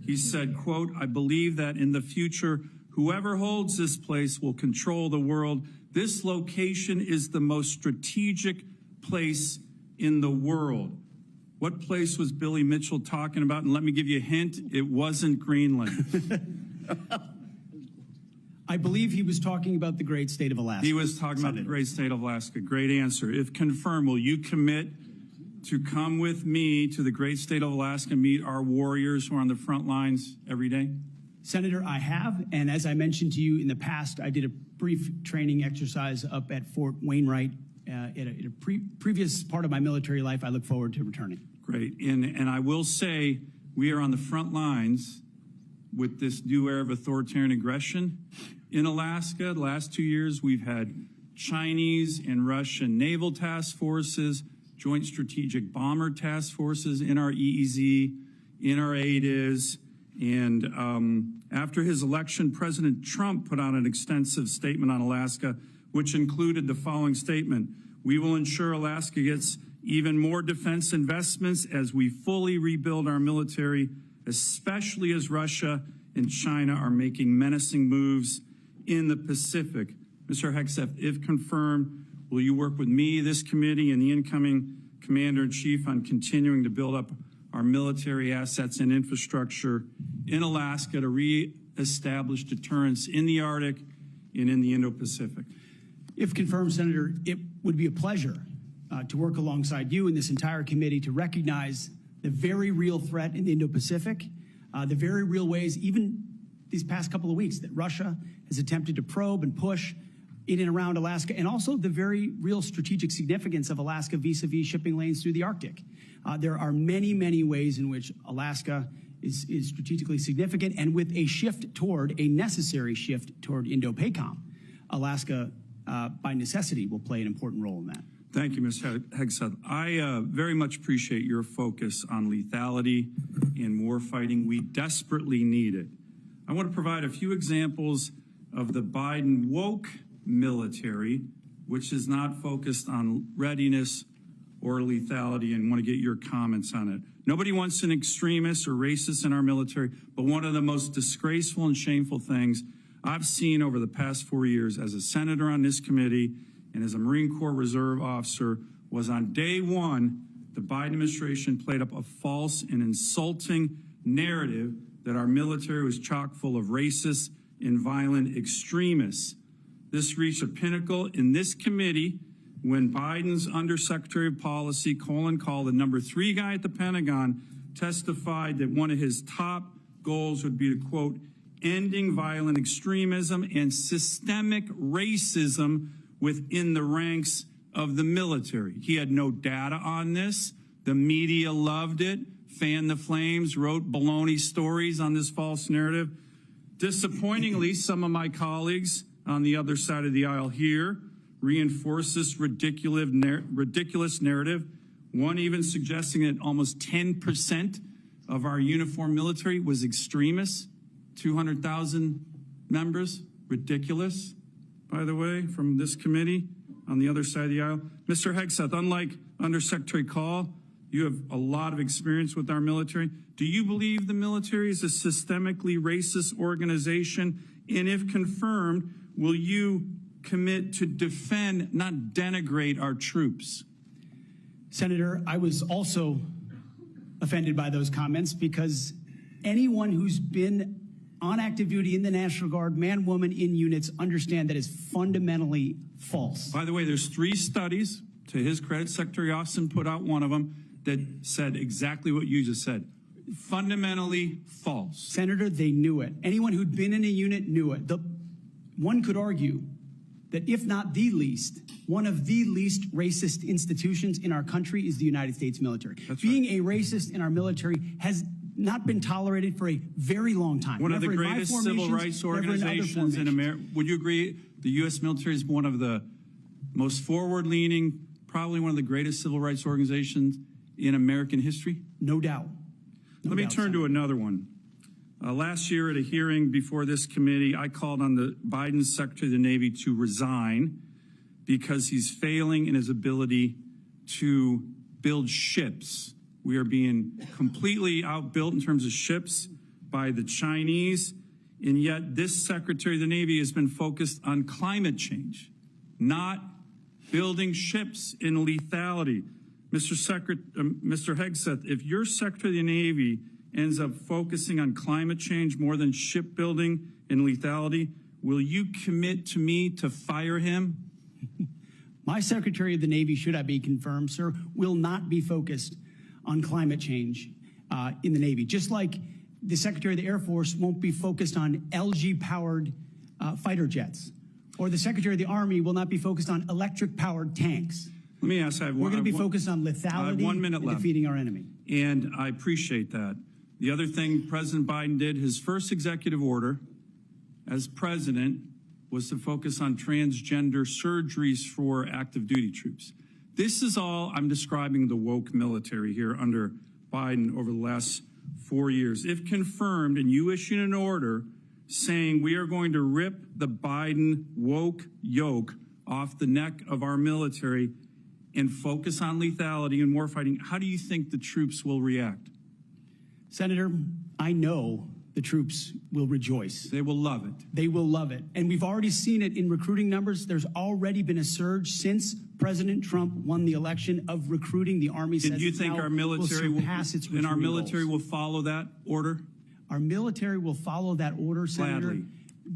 He said, quote, "I believe that in the future, whoever holds this place will control the world. This location is the most strategic place in the world." What place was Billy Mitchell talking about? And let me give you a hint, it wasn't Greenland. I believe he was talking about the great state of Alaska. He was talking about the great state of Alaska. Great answer. If confirmed, will you commit to come with me to the great state of Alaska and meet our warriors who are on the front lines every day? Senator, I have, and as I mentioned to you in the past, I did a brief training exercise up at Fort Wainwright in a previous part of my military life. I look forward to returning. Great, and I will say we are on the front lines with this new era of authoritarian aggression in Alaska. The last 2 years, we've had Chinese and Russian naval task forces, joint strategic bomber task forces in our EEZ, in our ADIZ, And after his election, President Trump put out an extensive statement on Alaska, which included the following statement: "We will ensure Alaska gets even more defense investments as we fully rebuild our military, especially as Russia and China are making menacing moves in the Pacific." Mr. Hegseth, if confirmed, will you work with me, this committee, and the incoming Commander-in-Chief on continuing to build up our military assets and infrastructure in Alaska to reestablish deterrence in the Arctic and in the Indo-Pacific? If confirmed, Senator, it would be a pleasure to work alongside you and this entire committee to recognize the very real threat in the Indo-Pacific, the very real ways, even these past couple of weeks, that Russia has attempted to probe and push in and around Alaska, and also the very real strategic significance of Alaska vis-a-vis shipping lanes through the Arctic. There are many, many ways in which Alaska is strategically significant, and with a necessary shift toward Indo-PACOM, Alaska, by necessity, will play an important role in that. Thank you, Mr. Hegseth. I very much appreciate your focus on lethality and warfighting. We desperately need it. I want to provide a few examples of the Biden woke military, which is not focused on readiness or lethality, and want to get your comments on it. Nobody wants an extremist or racist in our military, but one of the most disgraceful and shameful things I've seen over the past 4 years as a senator on this committee and as a Marine Corps Reserve officer was on day one, the Biden administration played up a false and insulting narrative that our military was chock full of racist and violent extremists. This reached a pinnacle in this committee when Biden's Undersecretary of Policy, Colin Kahl, the number 3 guy at the Pentagon, testified that one of his top goals would be to, quote, ending violent extremism and systemic racism within the ranks of the military. He had no data on this. The media loved it, fanned the flames, wrote baloney stories on this false narrative. Disappointingly, some of my colleagues on the other side of the aisle here reinforce this ridiculous narrative, one even suggesting that almost 10% of our uniformed military was extremists, 200,000 members. Ridiculous, by the way, from this committee on the other side of the aisle. Mr. Hegseth, unlike Undersecretary Kahl, you have a lot of experience with our military. Do you believe the military is a systemically racist organization? And if confirmed, will you commit to defend, not denigrate, our troops? Senator, I was also offended by those comments because anyone who's been on active duty in the National Guard, man, woman, in units, understand that is fundamentally false. By the way, there's 3 studies, to his credit, Secretary Austin put out one of them, that said exactly what you just said. Fundamentally false. Senator, they knew it. Anyone who'd been in a unit knew it. One could argue that if not the least, one of the least racist institutions in our country is the United States military. Being a racist in our military has not been tolerated for a very long time. One of the greatest civil rights organizations in America. Would you agree the U.S. military is one of the most forward-leaning, probably one of the greatest civil rights organizations in American history? No doubt. Let me turn to another one. Last year at a hearing before this committee, I called on the Biden Secretary of the Navy to resign because he's failing in his ability to build ships. We are being completely outbuilt in terms of ships by the Chinese, and yet this Secretary of the Navy has been focused on climate change, not building ships in lethality. Mr. Hegseth, if your Secretary of the Navy ends up focusing on climate change more than shipbuilding and lethality, will you commit to me to fire him? My Secretary of the Navy, should I be confirmed, sir, will not be focused on climate change in the Navy, just like the Secretary of the Air Force won't be focused on LG-powered fighter jets, or the Secretary of the Army will not be focused on electric-powered tanks. Let me ask, we're going to be focused on lethality and defeating our enemy. And I appreciate that. The other thing President Biden did, his first executive order as president, was to focus on transgender surgeries for active duty troops. This is all I'm describing the woke military here under Biden over the last 4 years. If confirmed and you issue an order saying we are going to rip the Biden woke yoke off the neck of our military and focus on lethality and warfighting, how do you think the troops will react? Senator, I know the troops will rejoice. They will love it. They will love it. And we've already seen it in recruiting numbers. There's already been a surge since President Trump won the election of recruiting. The Army says And do you think our military will follow that order? Our military will follow that order, Senator. Gladly.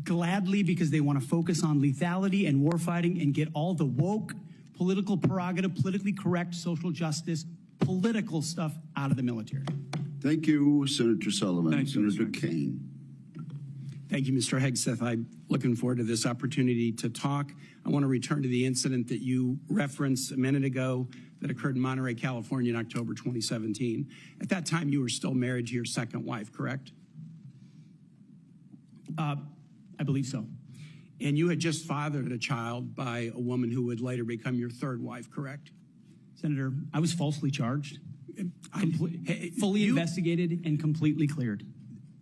Gladly, because they want to focus on lethality and warfighting and get all the woke, political prerogative, politically correct, social justice, political stuff out of the military. Thank you, Senator Sullivan. Thank you, Senator Mr. Kane. Thank you, Mr. Hegseth. I'm looking forward to this opportunity to talk. I want to return to the incident that you referenced a minute ago that occurred in Monterey, California in October 2017. At that time, you were still married to your second wife, correct? I believe so. And you had just fathered a child by a woman who would later become your third wife, correct? Senator, I was falsely charged, fully investigated, and completely cleared.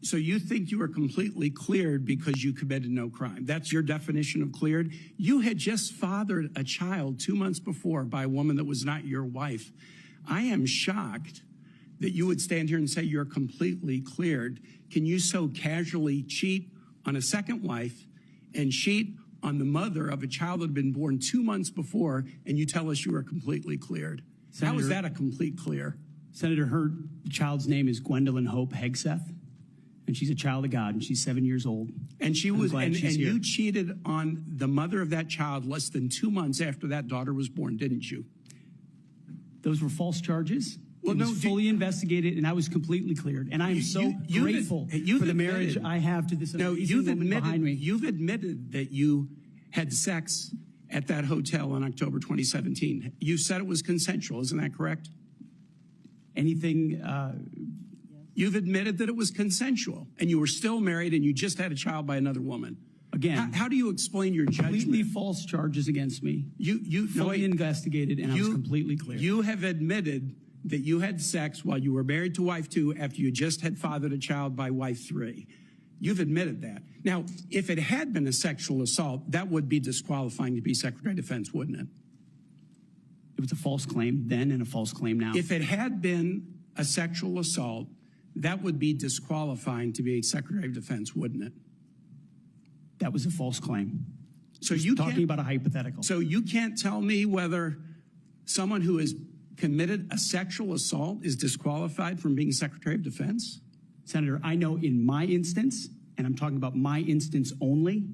So you think you were completely cleared because you committed no crime. That's your definition of cleared? You had just fathered a child 2 months before by a woman that was not your wife. I am shocked that you would stand here and say you're completely cleared. Can you so casually cheat on a second wife and cheat on the mother of a child that had been born 2 months before, and you tell us you are completely cleared? Senator, how is that a complete clear? Senator, her child's name is Gwendolyn Hope Hegseth, and she's a child of God, and she's 7 years old. And she was, and you cheated on the mother of that child less than 2 months after that daughter was born, didn't you? Those were false charges. Well, it was fully investigated, and I was completely cleared. And I am so grateful for the marriage I have to this amazing woman behind me. You've admitted that you had sex at that hotel in October 2017. You said it was consensual, isn't that correct? Anything? You've admitted that it was consensual, and you were still married, and you just had a child by another woman. Again, how do you explain your judgment? Completely false charges against me. You fully investigated, and I was completely clear. You have admitted that you had sex while you were married to wife 2 after you just had fathered a child by wife 3. You've admitted that. Now, if it had been a sexual assault, that would be disqualifying to be Secretary of Defense, wouldn't it? It was a false claim then and a false claim now. If it had been a sexual assault, that would be disqualifying to be Secretary of Defense, wouldn't it? That was a false claim. So you're talking about a hypothetical. So you can't tell me whether someone who has committed a sexual assault is disqualified from being Secretary of Defense? Senator, I know in my instance, and I'm talking about my instance only,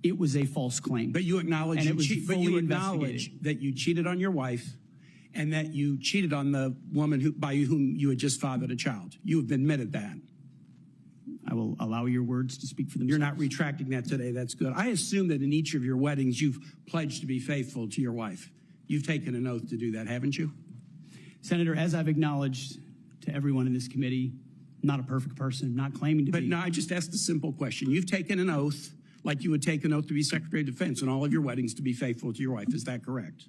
it was a false claim. But you acknowledge, that you cheated on your wife and that you cheated on the woman by whom you had just fathered a child. You have admitted that. I will allow your words to speak for themselves. You're not retracting that today. That's good. I assume that in each of your weddings, you've pledged to be faithful to your wife. You've taken an oath to do that, haven't you? Senator, as I've acknowledged to everyone in this committee, not a perfect person, not claiming to be. But no, I just asked a simple question. You've taken an oath like you would take an oath to be Secretary of Defense in all of your weddings to be faithful to your wife. Is that correct?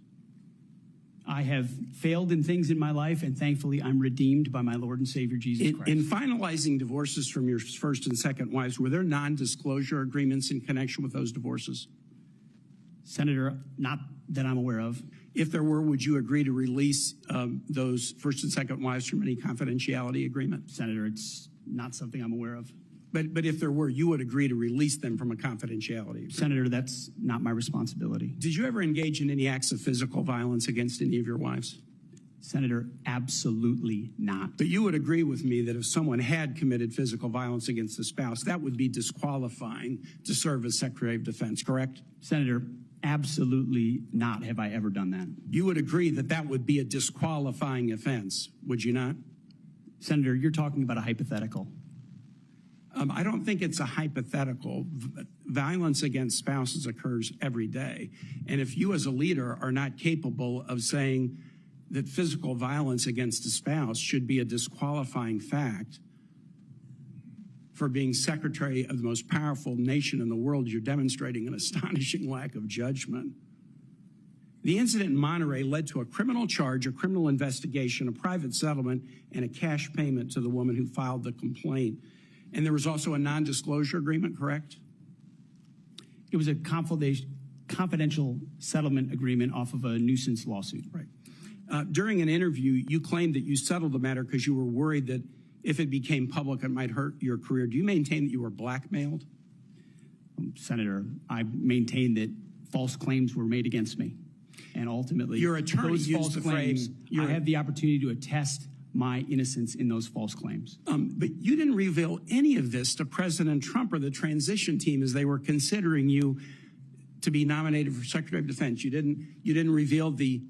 I have failed in things in my life, and thankfully I'm redeemed by my Lord and Savior, Jesus Christ. In finalizing divorces from your first and second wives, were there non-disclosure agreements in connection with those divorces? Senator, not that I'm aware of. If there were, would you agree to release those first and second wives from any confidentiality agreement? Senator, it's not something I'm aware of. But if there were, you would agree to release them from a confidentiality agreement? Senator, that's not my responsibility. Did you ever engage in any acts of physical violence against any of your wives? Senator, absolutely not. But you would agree with me that if someone had committed physical violence against a spouse, that would be disqualifying to serve as Secretary of Defense, correct? Senator, absolutely not have I ever done that. You would agree that that would be a disqualifying offense, would you not? Senator, you're talking about a hypothetical. I don't think it's a hypothetical. Violence against spouses occurs every day. And if you as a leader are not capable of saying that physical violence against a spouse should be a disqualifying fact for being Secretary of the most powerful nation in the world, you're demonstrating an astonishing lack of judgment. The incident in Monterey led to a criminal charge, a criminal investigation, a private settlement, and a cash payment to the woman who filed the complaint. And there was also a non-disclosure agreement, correct? It was a confidential settlement agreement off of a nuisance lawsuit. Right. During an interview, you claimed that you settled the matter because you were worried that if it became public, it might hurt your career. Do you maintain that you were blackmailed? Senator, I maintain that false claims were made against me. And ultimately, your attorney those used false the claims, phrase, I have the opportunity to attest my innocence in those false claims. But you didn't reveal any of this to President Trump or the transition team as they were considering you to be nominated for Secretary of Defense. You didn't reveal the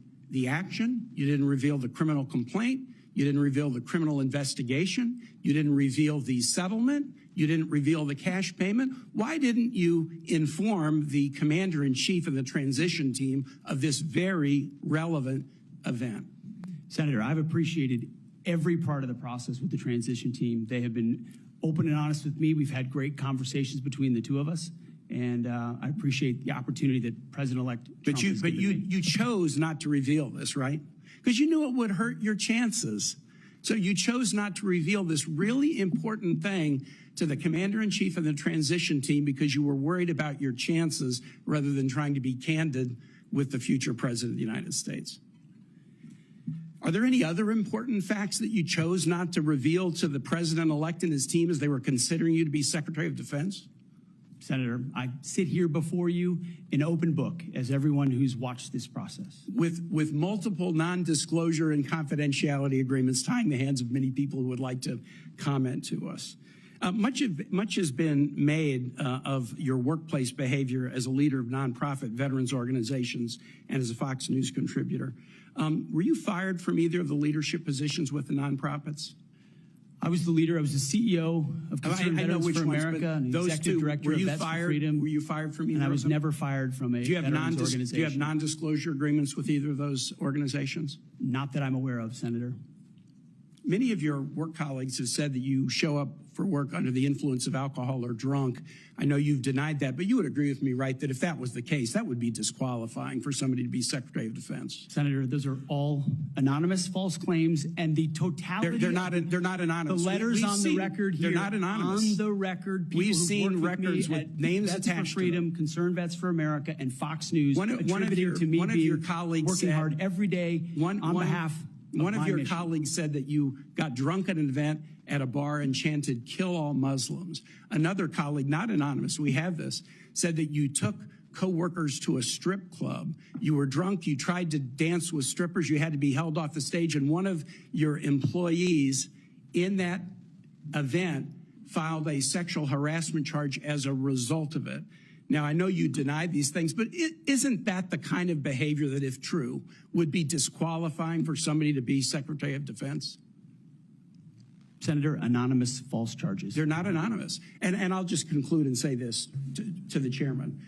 action. You didn't reveal the criminal complaint. You didn't reveal the criminal investigation. You didn't reveal the settlement. You didn't reveal the cash payment. Why didn't you inform the commander-in-chief and the transition team of this very relevant event? Senator, I've appreciated every part of the process with the transition team. They have been open and honest with me. We've had great conversations between the two of us. And I appreciate the opportunity that President-elect Trump has given me. You chose not to reveal this, right? Because you knew it would hurt your chances. So you chose not to reveal this really important thing to the commander-in-chief and the transition team because you were worried about your chances rather than trying to be candid with the future president of the United States. Are there any other important facts that you chose not to reveal to the president-elect and his team as they were considering you to be Secretary of Defense? Senator, I sit here before you an open book, as everyone who's watched this process. With multiple non-disclosure and confidentiality agreements tying the hands of many people who would like to comment to us. Much has been made of your workplace behavior as a leader of nonprofit veterans organizations and as a Fox News contributor. Were you fired from either of the leadership positions with the nonprofits? I was the leader. I was the CEO of Concerned Veterans for America and the executive director of Vets for Freedom. Were you fired from either? And I was never fired from a veterans organization. Do you have non-disclosure agreements with either of those organizations? Not that I'm aware of, Senator. Many of your work colleagues have said that you show up for work under the influence of alcohol or drunk. I know you've denied that, but you would agree with me, right, that if that was the case, that would be disqualifying for somebody to be Secretary of Defense. Senator, those are all anonymous false claims, and the totality. They're not anonymous. The letters on the record here. They're not anonymous. On the record, people we've seen records with names Vets attached for Freedom, to them. Concerned Vets for America, and Fox News One of your colleagues working hard every day on behalf. One of your colleagues said that you got drunk at an event at a bar and chanted, "Kill all Muslims." Another colleague, not anonymous, we have this, said that you took co-workers to a strip club. You were drunk, you tried to dance with strippers, you had to be held off the stage, and one of your employees in that event filed a sexual harassment charge as a result of it. Now, I know you denied these things, but isn't that the kind of behavior that, if true, would be disqualifying for somebody to be Secretary of Defense? Senator, anonymous false charges. They're not anonymous. And I'll just conclude and say this to the chairman.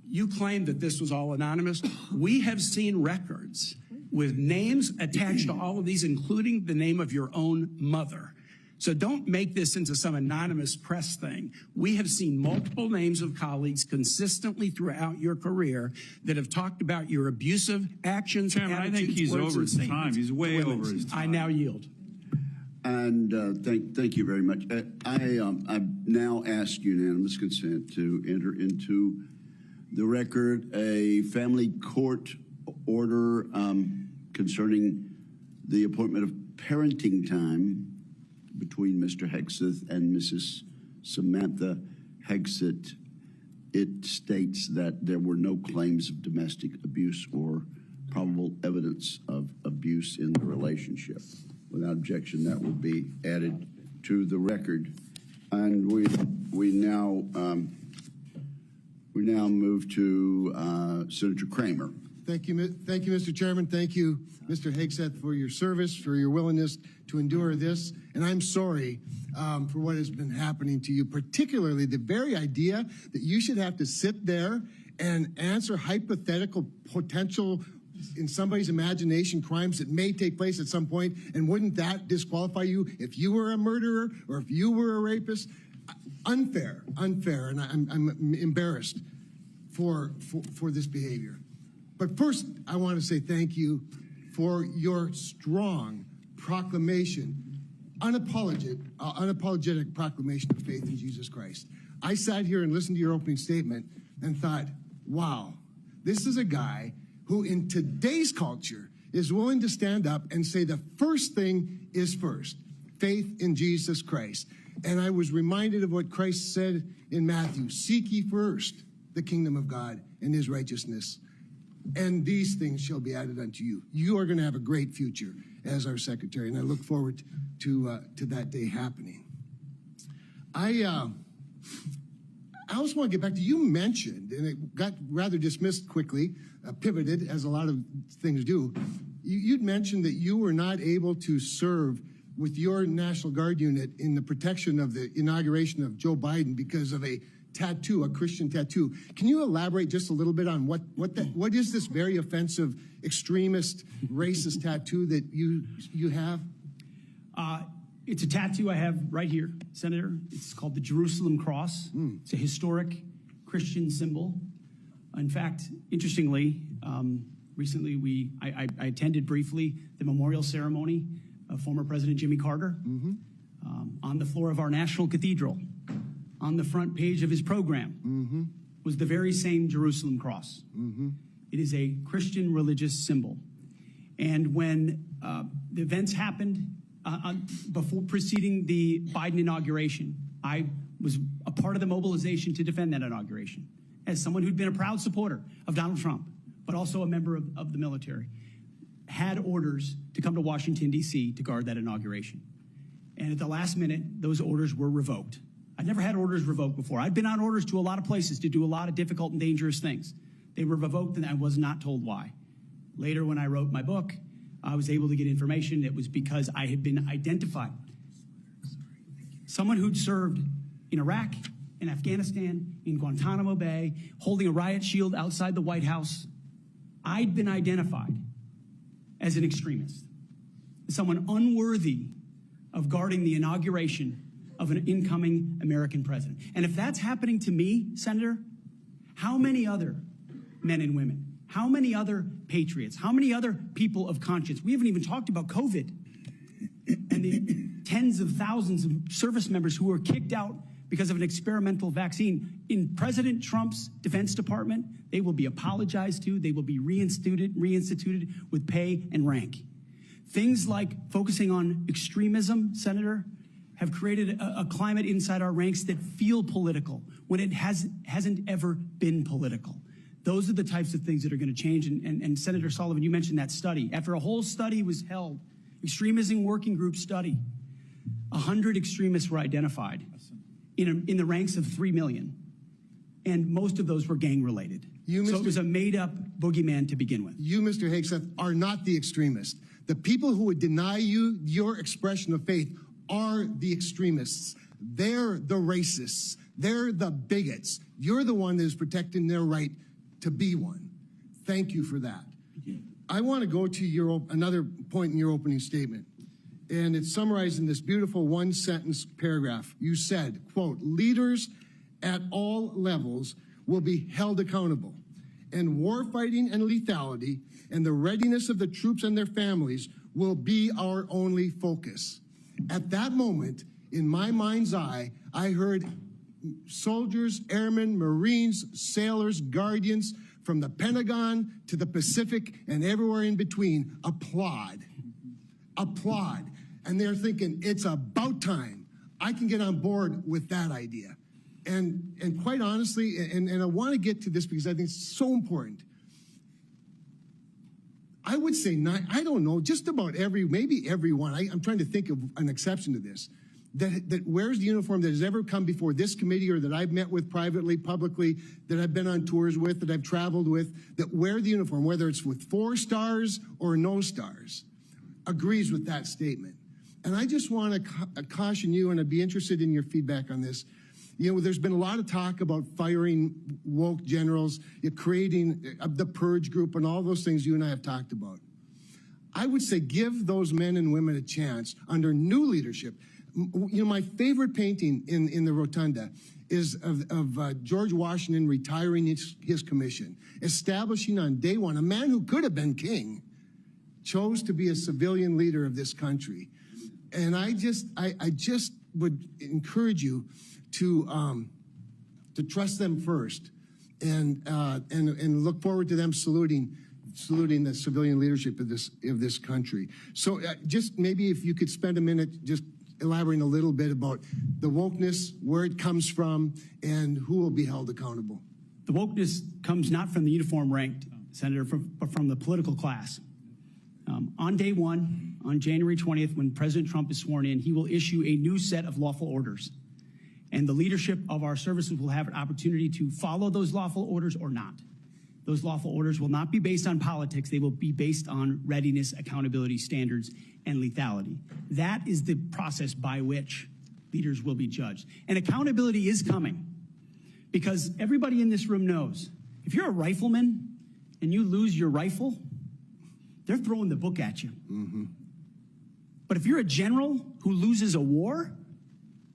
You claim that this was all anonymous. We have seen records with names attached to all of these, including the name of your own mother. So don't make this into some anonymous press thing. We have seen multiple names of colleagues consistently throughout your career that have talked about your abusive actions. Chairman, I think he's over his time. He's way over his time. I now yield. And thank you very much. I now ask unanimous consent to enter into the record a family court order concerning the appointment of parenting time between Mr. Hegseth and Mrs. Samantha Hegseth. It states that there were no claims of domestic abuse or probable evidence of abuse in the relationship. Without objection, that will be added to the record. And we now move to Senator Kramer. Thank you, Mr. Chairman. Thank you, Mr. Hegseth, for your service, for your willingness to endure this. And I'm sorry for what has been happening to you, particularly the very idea that you should have to sit there and answer hypothetical potential in somebody's imagination crimes that may take place at some point. And wouldn't that disqualify you if you were a murderer or if you were a rapist? Unfair. And I'm embarrassed for this behavior. But first, I want to say thank you for your strong proclamation, unapologetic proclamation of faith in Jesus Christ. I sat here and listened to your opening statement and thought, wow, this is a guy who in today's culture is willing to stand up and say the first thing is first, faith in Jesus Christ. And I was reminded of what Christ said in Matthew, seek ye first the kingdom of God and his righteousness, and these things shall be added unto you. You are going to have a great future as our secretary, and I look forward to that day happening. I also want to get back to, you mentioned, and it got rather dismissed quickly, pivoted, as a lot of things do. You'd mentioned that you were not able to serve with your National Guard unit in the protection of the inauguration of Joe Biden because of a tattoo, a Christian tattoo. Can you elaborate just a little bit on what is this very offensive, extremist, racist tattoo that you have? It's a tattoo I have right here, Senator. It's called the Jerusalem Cross. It's a historic Christian symbol. In fact, interestingly, recently I attended briefly the memorial ceremony of former President Jimmy Carter on the floor of our National Cathedral. On the front page of his program was the very same Jerusalem Cross. It is a Christian religious symbol. And when the events happened before preceding the Biden inauguration, I was a part of the mobilization to defend that inauguration as someone who'd been a proud supporter of Donald Trump, but also a member of the military, had orders to come to Washington, D.C. to guard that inauguration. And at the last minute, those orders were revoked. I'd never had orders revoked before. I'd been on orders to a lot of places to do a lot of difficult and dangerous things. They were revoked, and I was not told why. Later, when I wrote my book, I was able to get information. It was because I had been identified. Someone who'd served in Iraq, in Afghanistan, in Guantanamo Bay, holding a riot shield outside the White House. I'd been identified as an extremist, as someone unworthy of guarding the inauguration of an incoming American president. And if that's happening to me, Senator, how many other men and women, how many other patriots, how many other people of conscience? We haven't even talked about COVID and the tens of thousands of service members who were kicked out because of an experimental vaccine. In President Trump's Defense Department, they will be apologized to. They will be reinstituted with pay and rank. Things like focusing on extremism, Senator, have created a climate inside our ranks that feel political when it hasn't ever been political. Those are the types of things that are going to change. And Senator Sullivan, you mentioned that study. After a whole study was held, extremism working group study, 100 extremists were identified in the ranks of 3 million. And most of those were gang-related. So it was a made-up boogeyman to begin with. You, Mr. Hegseth, are not the extremist. The people who would deny you your expression of faith are the extremists. They're the racists. They're the bigots. You're the one that is protecting their right to be one. Thank you for that. I want to go to another point in your opening statement, and it's summarized in this beautiful one-sentence paragraph. You said, quote, leaders at all levels will be held accountable, and warfighting and lethality and the readiness of the troops and their families will be our only focus. At that moment, in my mind's eye, I heard soldiers, airmen, Marines, sailors, guardians from the Pentagon to the Pacific and everywhere in between applaud. And they're thinking, it's about time. I can get on board with that idea. And quite honestly, and I want to get to this because I think it's so important. I would say, I don't know, just about maybe everyone, I'm trying to think of an exception to this, that wears the uniform that has ever come before this committee or that I've met with privately, publicly, that I've been on tours with, that I've traveled with, that wear the uniform, whether it's with 4 stars or no stars, agrees with that statement. And I just want to caution you, and I'd be interested in your feedback on this. You know, there's been a lot of talk about firing woke generals, creating the purge group, and all those things you and I have talked about. I would say give those men and women a chance under new leadership. You know, my favorite painting in the rotunda is of George Washington retiring his commission, establishing on day one, a man who could have been king, chose to be a civilian leader of this country. And I just would encourage you to trust them first, and look forward to them saluting the civilian leadership of this country. So just maybe if you could spend a minute just elaborating a little bit about the wokeness, where it comes from, and who will be held accountable. The wokeness comes not from the uniform ranked, Senator, but from the political class. On day one, on January 20th, when President Trump is sworn in, he will issue a new set of lawful orders. And the leadership of our services will have an opportunity to follow those lawful orders or not. Those lawful orders will not be based on politics. They will be based on readiness, accountability, standards, and lethality. That is the process by which leaders will be judged. And accountability is coming, because everybody in this room knows if you're a rifleman and you lose your rifle, they're throwing the book at you. Mm-hmm. But if you're a general who loses a war,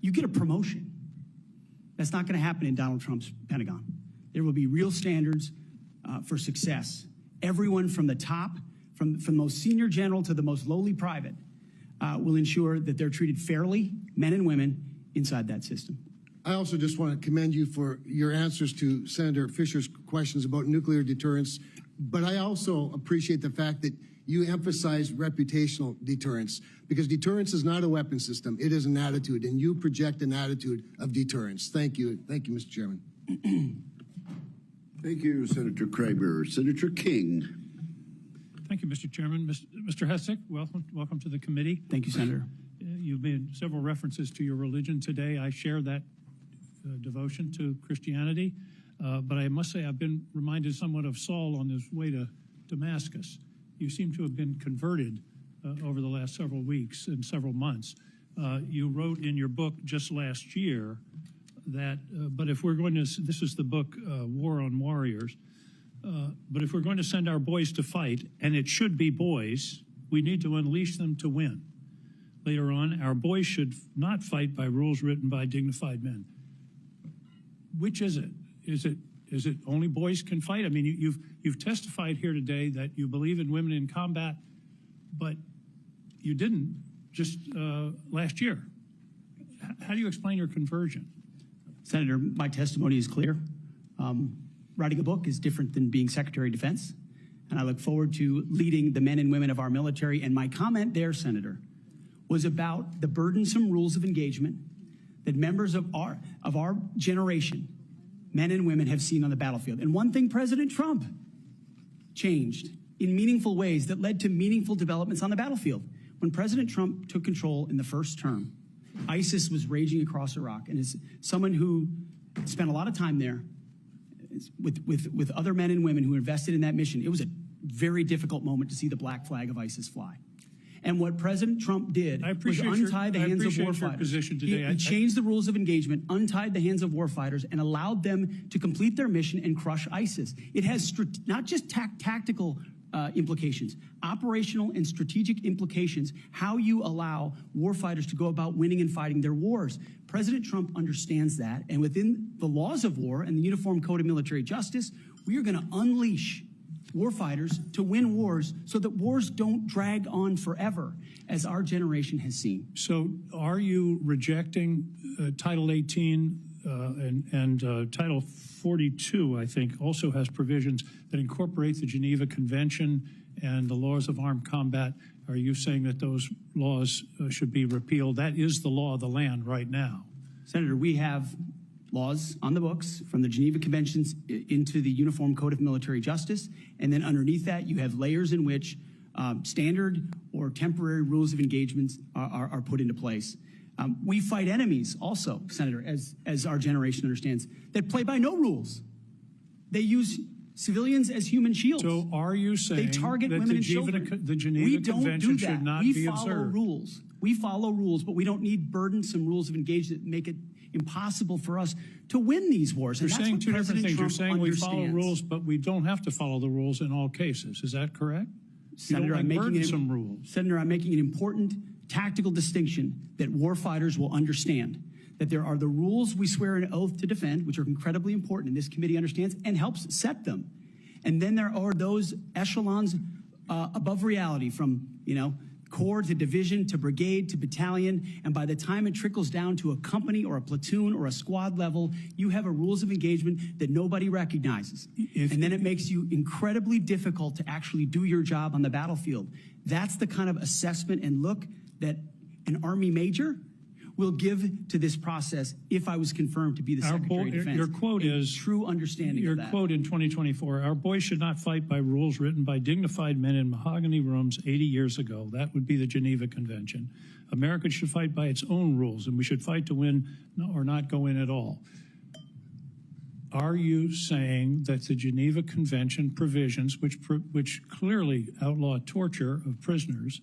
you get a promotion. That's not going to happen in Donald Trump's Pentagon. There will be real standards for success. Everyone from the top, from the most senior general to the most lowly private, will ensure that they're treated fairly, men and women, inside that system. I also just want to commend you for your answers to Senator Fisher's questions about nuclear deterrence, but I also appreciate the fact that you emphasize reputational deterrence, because deterrence is not a weapon system, it is an attitude, and you project an attitude of deterrence. Thank you. Thank you, Mr. Chairman. Thank you, Senator Kramer. Senator King. Thank you, Mr. Chairman. Mr. Hegseth, welcome to the committee. Thank you, Senator. You've made several references to your religion today. I share that devotion to Christianity, but I must say I've been reminded somewhat of Saul on his way to Damascus. You seem to have been converted over the last several weeks and several months. You wrote in your book just last year that, but if we're going to, this is the book War on Warriors, but if we're going to send our boys to fight, and it should be boys, we need to unleash them to win. Later on, our boys should not fight by rules written by dignified men. Which is it? Is it only boys can fight? I mean, you've testified here today that you believe in women in combat, but you didn't just last year. How do you explain your conversion? Senator, my testimony is clear. Writing a book is different than being Secretary of Defense, and I look forward to leading the men and women of our military. And my comment there, Senator, was about the burdensome rules of engagement that members of our generation, men and women, have seen on the battlefield. And one thing President Trump changed in meaningful ways that led to meaningful developments on the battlefield. When President Trump took control in the first term, ISIS was raging across Iraq. And as someone who spent a lot of time there with other men and women who invested in that mission, it was a very difficult moment to see the black flag of ISIS fly. And what President Trump did was untie the hands of warfighters. He changed the rules of engagement, untied the hands of warfighters, and allowed them to complete their mission and crush ISIS. It has not just tactical implications, operational and strategic implications, how you allow warfighters to go about winning and fighting their wars. President Trump understands that, and within the laws of war and the Uniform Code of Military Justice, we are going to unleash warfighters to win wars so that wars don't drag on forever, as our generation has seen. So are you rejecting Title 18 and Title 42, I think, also has provisions that incorporate the Geneva Convention and the laws of armed combat? Are you saying that those laws should be repealed? That is the law of the land right now. Senator, we have laws on the books from the Geneva Conventions into the Uniform Code of Military Justice. And then underneath that, you have layers in which standard or temporary rules of engagement are put into place. We fight enemies also, Senator, as our generation understands, that play by no rules. They use civilians as human shields. So are you saying they target women and children? The Geneva Convention should not be observed? We follow rules. We follow rules, but we don't need burdensome rules of engagement that make it impossible for us to win these wars. You're saying two different things. You're saying we follow rules, but we don't have to follow the rules in all cases. Is that correct? Senator, I'm making burdensome rules. Senator, I'm making an important tactical distinction that warfighters will understand. That there are the rules we swear an oath to defend, which are incredibly important, and this committee understands and helps set them. And then there are those echelons above reality, from corps to division to brigade to battalion, and by the time it trickles down to a company or a platoon or a squad level, you have a rules of engagement that nobody recognizes. And then it makes you incredibly difficult to actually do your job on the battlefield. That's the kind of assessment and look that an Army major will give to this process if I was confirmed to be the Secretary of Defense. Your quote is true understanding your of that. quote in 2024, our boys should not fight by rules written by dignified men in mahogany rooms 80 years ago. That would be the Geneva Convention. America should fight by its own rules, and we should fight to win or not go in at all. Are you saying that the Geneva Convention provisions, which clearly outlaw torture of prisoners,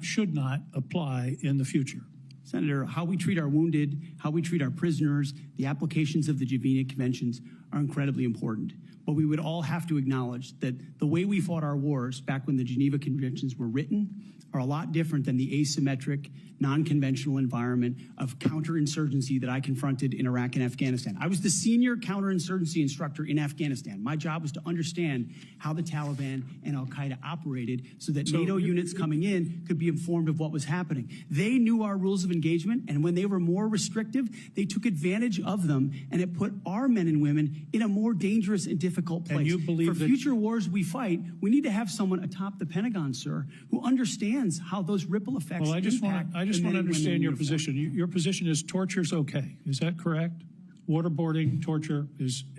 should not apply in the future? Senator, how we treat our wounded, how we treat our prisoners, the applications of the Geneva Conventions are incredibly important. But we would all have to acknowledge that the way we fought our wars back when the Geneva Conventions were written are a lot different than the asymmetric, non-conventional environment of counterinsurgency that I confronted in Iraq and Afghanistan. I was the senior counterinsurgency instructor in Afghanistan. My job was to understand how the Taliban and Al-Qaeda operated so that NATO units coming in could be informed of what was happening. They knew our rules of engagement, and when they were more restrictive, they took advantage of them, and it put our men and women in a more dangerous and difficult place. And you believe For future wars we fight, we need to have someone atop the Pentagon, sir, who understands how those ripple effects Well, I just want to understand your position. Your position is torture's okay. Is that correct? Waterboarding, torture is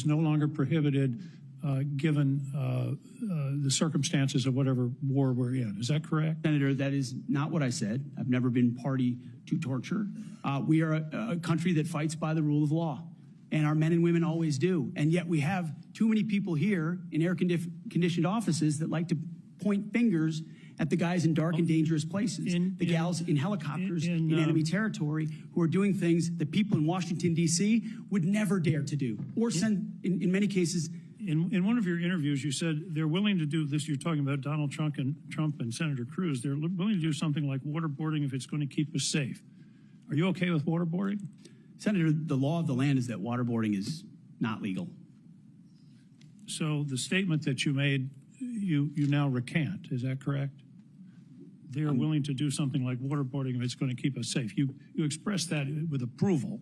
no longer prohibited given the circumstances of whatever war we're in. Is that correct? Senator, that is not what I said. I've never been party to torture. We are a country that fights by the rule of law, and our men and women always do. And yet we have too many people here in air-conditioned offices that like to point fingers at the guys in dark and dangerous places, the gals in helicopters in enemy territory who are doing things that people in Washington, D.C. would never dare to do, or send, in many cases. In one of your interviews, you said they're willing to do this. You're talking about Donald Trump and Senator Cruz. They're willing to do something like waterboarding if it's going to keep us safe. Are you okay with waterboarding? Senator, the law of the land is that waterboarding is not legal. So the statement that you made, you now recant. Is that correct? They are willing to do something like waterboarding if it's going to keep us safe. You expressed that with approval.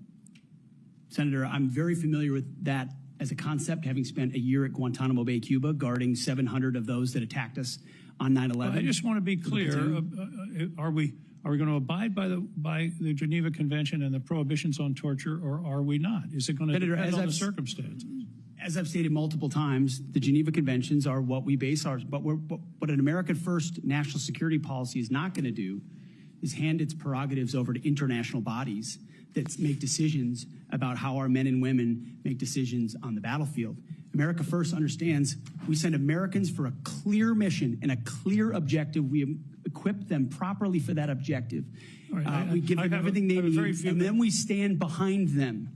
Senator, I'm very familiar with that as a concept, having spent a year at Guantanamo Bay, Cuba, guarding 700 of those that attacked us on 9/11. I just want to be clear. Are we going to abide by the Geneva Convention and the prohibitions on torture, or are we not? Is it going to depend on the circumstances? As I've stated multiple times, the Geneva Conventions are what we base ours. But what an America First national security policy is not going to do is hand its prerogatives over to international bodies that make decisions about how our men and women make decisions on the battlefield. America First understands we send Americans for a clear mission and a clear objective. We equip them properly for that objective. We give them everything they need, and then we stand behind them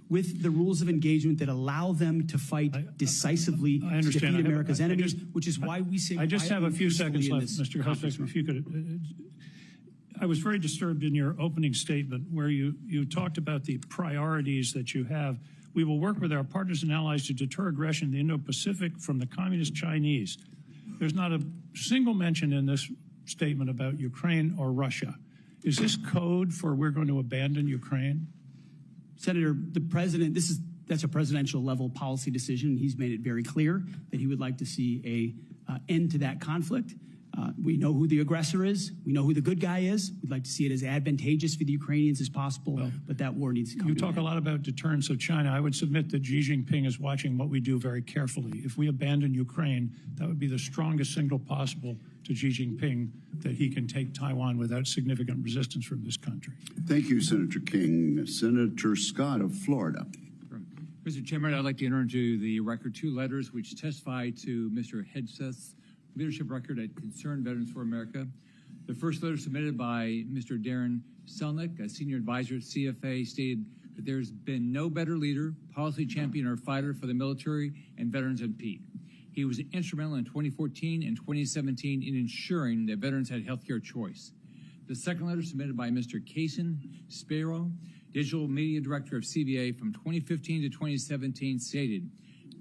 with the rules of engagement that allow them to fight decisively to defeat America's enemies, which is why we say. I just have a few seconds left, Mr. Hegseth. If you could, I was very disturbed in your opening statement where you talked about the priorities that you have. We will work with our partners and allies to deter aggression in the Indo-Pacific from the communist Chinese. There's not a single mention in this statement about Ukraine or Russia. Is this code for we're going to abandon Ukraine? Senator, the president, that's a presidential level policy decision. He's made it very clear that he would like to see a end to that conflict. We know who the aggressor is. We know who the good guy is. We'd like to see it as advantageous for the Ukrainians as possible, but that war needs to come to an end. You talk a lot about deterrence of China. I would submit that Xi Jinping is watching what we do very carefully. If we abandon Ukraine, that would be the strongest signal possible to Xi Jinping that he can take Taiwan without significant resistance from this country. Thank you, Senator King. Senator Scott of Florida. Mr. Chairman, I'd like to enter into the record two letters which testify to Mr. Hegseth's leadership record at Concerned Veterans for America. The first letter submitted by Mr. Darren Selnick, a senior advisor at CFA, stated that there's been no better leader, policy champion, or fighter for the military and veterans than Pete. He was instrumental in 2014 and 2017 in ensuring that veterans had health care choice. The second letter submitted by Mr. Kason Spiro, Digital Media Director of CBA from 2015 to 2017, stated,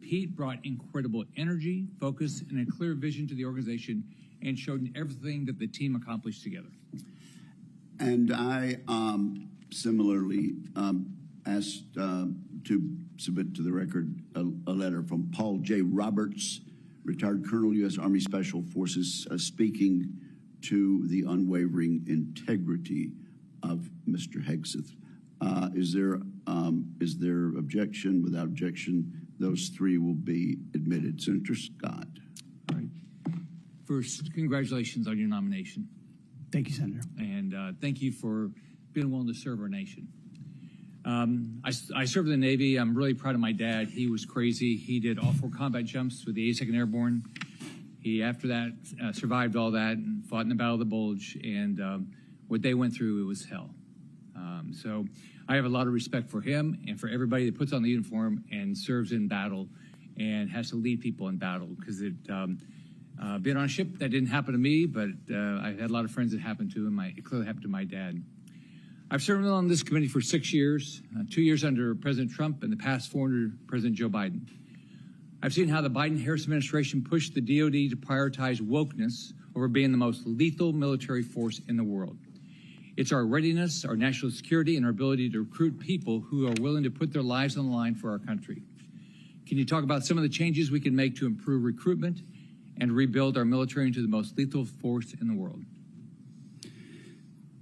Pete brought incredible energy, focus, and a clear vision to the organization and showed everything that the team accomplished together. And I similarly asked to submit to the record a letter from Paul J. Roberts, retired Colonel, U.S. Army Special Forces, speaking to the unwavering integrity of Mr. Hegseth. Is there objection? Without objection, those three will be admitted. Senator Scott. All right. First, congratulations on your nomination. Thank you, Senator. And thank you for being willing to serve our nation. I served in the Navy. I'm really proud of my dad. He was crazy. He did all 4 combat jumps with the 82nd Airborne. He, after that, survived all that and fought in the Battle of the Bulge. And what they went through, it was hell. So I have a lot of respect for him and for everybody that puts on the uniform and serves in battle and has to lead people in battle, because being on a ship, that didn't happen to me, but I had a lot of friends that happened to him. It clearly happened to my dad. I've served on this committee for 6 years, 2 years under President Trump and the past 4 under President Joe Biden. I've seen how the Biden-Harris administration pushed the DoD to prioritize wokeness over being the most lethal military force in the world. It's our readiness, our national security, and our ability to recruit people who are willing to put their lives on the line for our country. Can you talk about some of the changes we can make to improve recruitment and rebuild our military into the most lethal force in the world?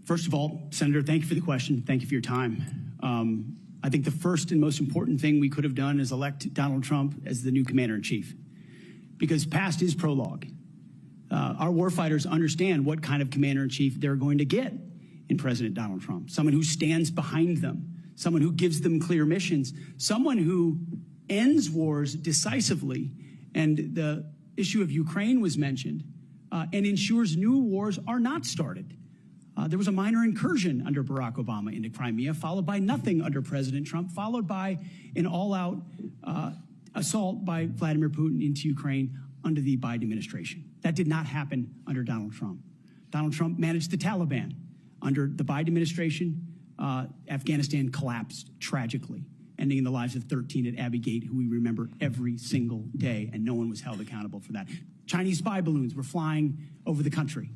First of all, Senator, thank you for the question. Thank you for your time. I think the first and most important thing we could have done is elect Donald Trump as the new commander-in-chief, because past is prologue. Our warfighters understand what kind of commander-in-chief they're going to get in President Donald Trump, someone who stands behind them, someone who gives them clear missions, someone who ends wars decisively, and the issue of Ukraine was mentioned, and ensures new wars are not started. There was a minor incursion under Barack Obama into Crimea, followed by nothing under President Trump, followed by an all-out assault by Vladimir Putin into Ukraine under the Biden administration. That did not happen under Donald Trump. Donald Trump managed the Taliban. Under the Biden administration, Afghanistan collapsed tragically, ending in the lives of 13 at Abbey Gate, who we remember every single day, and no one was held accountable for that. Chinese spy balloons were flying over the country.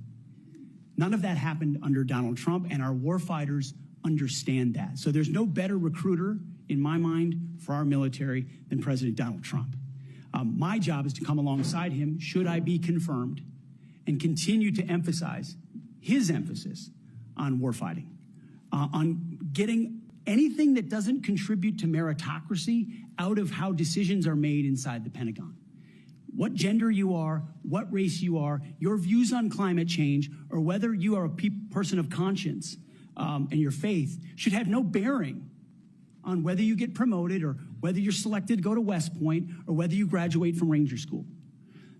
None of that happened under Donald Trump, and our warfighters understand that. So there's no better recruiter, in my mind, for our military than President Donald Trump. My job is to come alongside him, should I be confirmed, and continue to emphasize his emphasis on warfighting, on getting anything that doesn't contribute to meritocracy out of how decisions are made inside the Pentagon. What gender you are, what race you are, your views on climate change, or whether you are a person of conscience and your faith should have no bearing on whether you get promoted or whether you're selected to go to West Point or whether you graduate from Ranger School.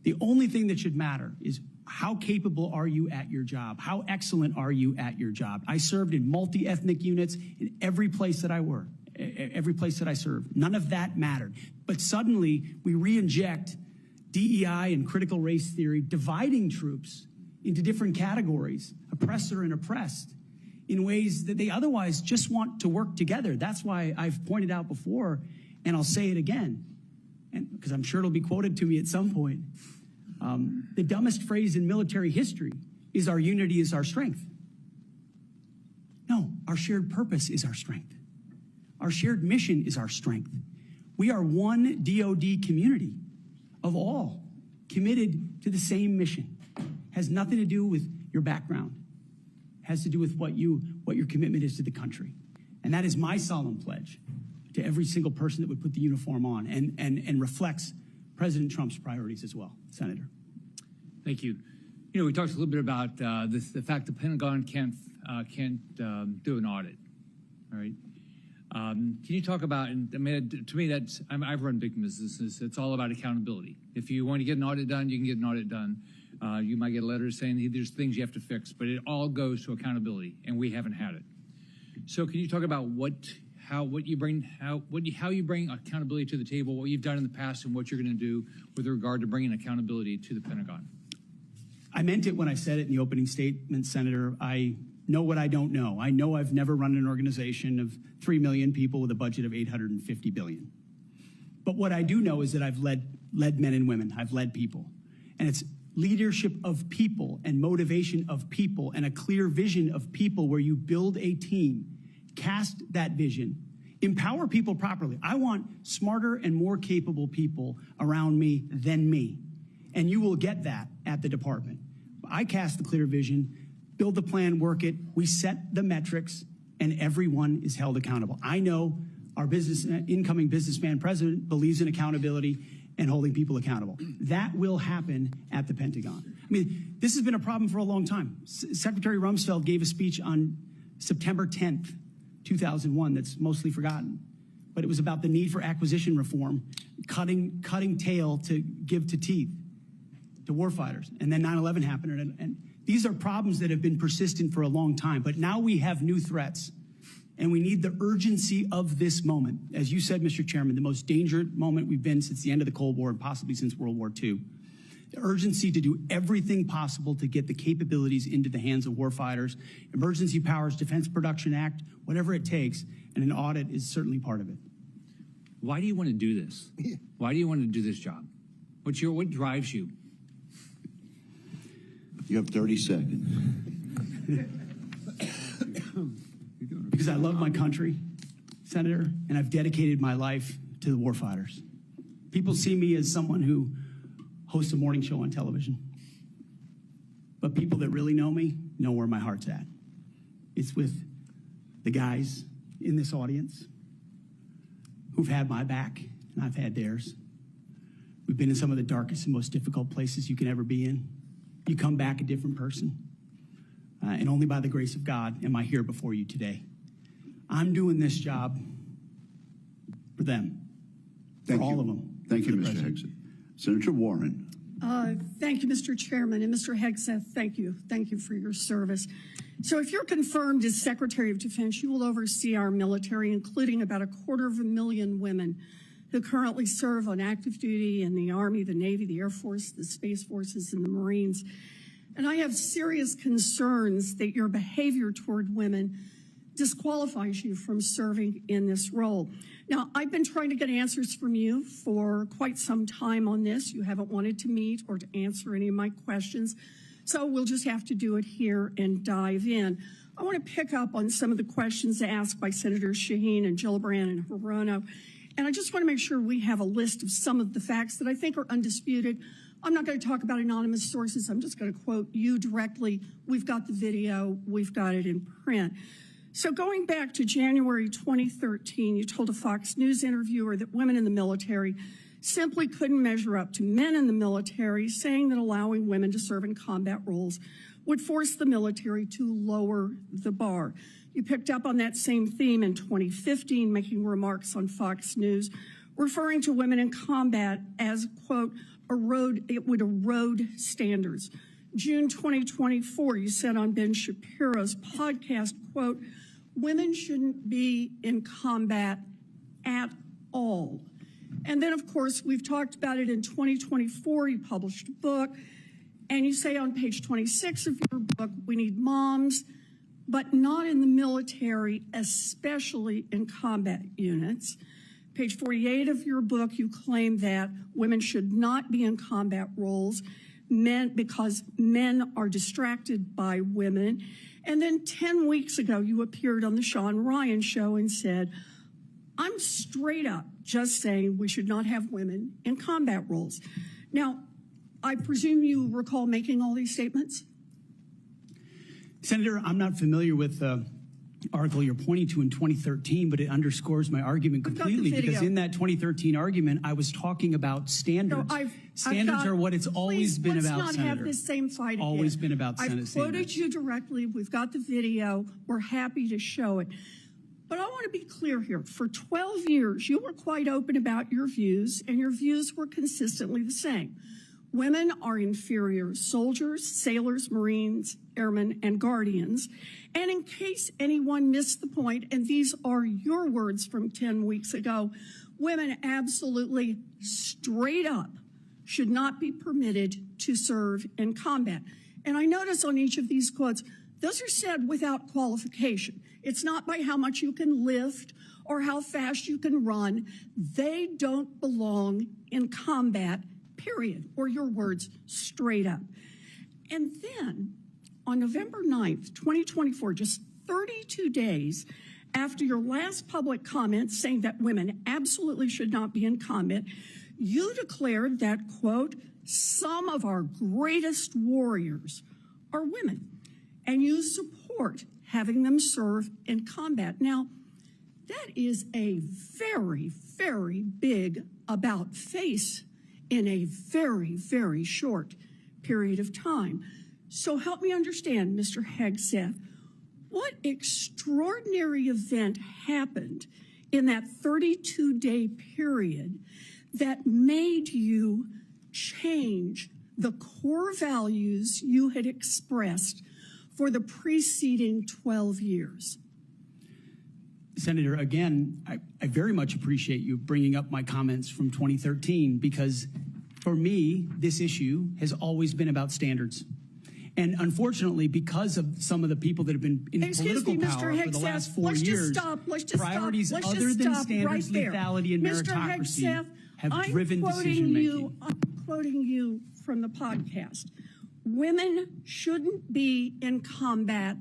The only thing that should matter is how capable are you at your job? How excellent are you at your job? I served in multi-ethnic units in every place that I worked, every place that I served. None of that mattered. But suddenly we re-inject DEI and critical race theory, dividing troops into different categories, oppressor and oppressed, in ways that they otherwise just want to work together. That's why I've pointed out before, and I'll say it again, and because I'm sure it'll be quoted to me at some point. The dumbest phrase in military history is our unity is our strength. No, our shared purpose is our strength. Our shared mission is our strength. We are one DoD community of all committed to the same mission. Has nothing to do with your background. Has to do with what your commitment is to the country. And that is my solemn pledge to every single person that would put the uniform on, and reflects President Trump's priorities as well. Senator. Thank you. You know, we talked a little bit about the fact the Pentagon can't do an audit. All right. Can you talk about, and I mean, to me, I've run big businesses. It's all about accountability. If you want to get an audit done, you can get an audit done. You might get a letter saying, hey, there's things you have to fix, but it all goes to accountability, and we haven't had it. So can you talk about how you bring accountability to the table, what you've done in the past, and what you're going to do with regard to bringing accountability to the Pentagon. I meant it when I said it in the opening statement, Senator. I know what I don't know. I know I've never run an organization of 3 million people with a budget of $850 billion. But what I do know is that I've led men and women. I've led people. And it's leadership of people and motivation of people and a clear vision of people where you build a team, cast that vision, empower people properly. I want smarter and more capable people around me than me. And you will get that at the department. I cast the clear vision, build the plan, work it. We set the metrics, and everyone is held accountable. I know our incoming businessman president believes in accountability and holding people accountable. That will happen at the Pentagon. I mean, this has been a problem for a long time. Secretary Rumsfeld gave a speech on September 10th, 2001 that's mostly forgotten. But it was about the need for acquisition reform, cutting tail to give to teeth to warfighters. And then 9/11 happened. And these are problems that have been persistent for a long time. But now we have new threats. And we need the urgency of this moment. As you said, Mr. Chairman, the most dangerous moment we've been since the end of the Cold War and possibly since World War II. The urgency to do everything possible to get the capabilities into the hands of warfighters, Emergency Powers Defense Production Act, whatever it takes, and an audit is certainly part of it. Why do you want to do this? Why do you want to do this job? What drives you? You have 30 seconds. Because I love my country, Senator, and I've dedicated my life to the warfighters. People see me as someone who hosts a morning show on television. But people that really know me know where my heart's at. It's with the guys in this audience who've had my back, and I've had theirs. We've been in some of the darkest and most difficult places you can ever be in. You come back a different person. And only by the grace of God am I here before you today. I'm doing this job for them, for all of them. Thank you, Mr. Hegseth. Senator Warren. Thank you, Mr. Chairman. And Mr. Hegseth, thank you. Thank you for your service. So if you're confirmed as Secretary of Defense, you will oversee our military, including about 250,000 women who currently serve on active duty in the Army, the Navy, the Air Force, the Space Forces, and the Marines. And I have serious concerns that your behavior toward women disqualifies you from serving in this role. Now, I've been trying to get answers from you for quite some time on this. You haven't wanted to meet or to answer any of my questions, so we'll just have to do it here and dive in. I want to pick up on some of the questions asked by Senators Shaheen and Gillibrand and Hirono, and I just want to make sure we have a list of some of the facts that I think are undisputed. I'm not going to talk about anonymous sources. I'm just going to quote you directly. We've got the video. We've got it in print. So going back to January 2013, you told a Fox News interviewer that women in the military simply couldn't measure up to men in the military, saying that allowing women to serve in combat roles would force the military to lower the bar. You picked up on that same theme in 2015, making remarks on Fox News, referring to women in combat as, quote, it would erode standards. June 2024, you said on Ben Shapiro's podcast, quote, women shouldn't be in combat at all. And then, of course, we've talked about it in 2024. You published a book, and you say on page 26 of your book, we need moms, but not in the military, especially in combat units. Page 48 of your book, you claim that women should not be in combat roles because men are distracted by women. And then 10 weeks ago, you appeared on the Sean Ryan show and said, I'm straight up just saying we should not have women in combat roles. Now, I presume you recall making all these statements? Senator, I'm not familiar with the article you're pointing to in 2013, but it underscores my argument completely, because in that 2013 argument, I was talking about standards. No, standards are what it's always been about, let's not have this same fight again. Always been about I've Senate quoted standards. you directly. We've got the video. We're happy to show it. But I want to be clear here. For 12 years, you were quite open about your views, and your views were consistently the same. Women are inferior soldiers, sailors, Marines, airmen, and guardians. And in case anyone missed the point, and these are your words from 10 weeks ago, women absolutely straight up should not be permitted to serve in combat. And I notice on each of these quotes, those are said without qualification. It's not by how much you can lift or how fast you can run. They don't belong in combat, period, or your words, straight up. And then on November 9th, 2024, just 32 days after your last public comment saying that women absolutely should not be in combat, you declared that, quote, some of our greatest warriors are women, and you support having them serve in combat. Now, that is a very, very big about face in a very, very short period of time. So help me understand, Mr. Hegseth, what extraordinary event happened in that 32-day period that made you change the core values you had expressed for the preceding 12 years? Senator, again, I very much appreciate you bringing up my comments from 2013 because for me, this issue has always been about standards. And unfortunately, because of some of the people that have been in political power for the last 4 years, priorities other than standards, lethality, and meritocracy have driven decision-making. I'm quoting you from the podcast. Women shouldn't be in combat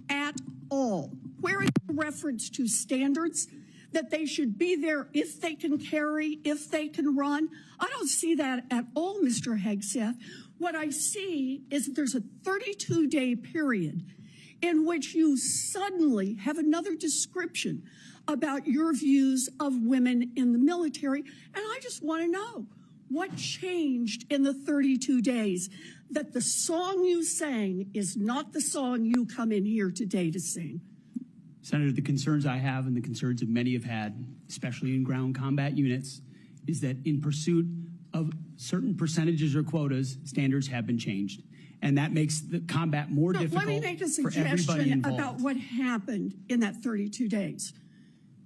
at all. Where is the reference to standards? That they should be there if they can carry, if they can run? I don't see that at all, Mr. Hegseth. What I see is that there's a 32-day period in which you suddenly have another description about your views of women in the military. And I just want to know what changed in the 32 days that the song you sang is not the song you come in here today to sing. Senator, the concerns I have and the concerns that many have had, especially in ground combat units, is that in pursuit of certain percentages or quotas, standards have been changed. And that makes the combat more difficult for everybody involved. Let me make a suggestion about what happened in that 32 days.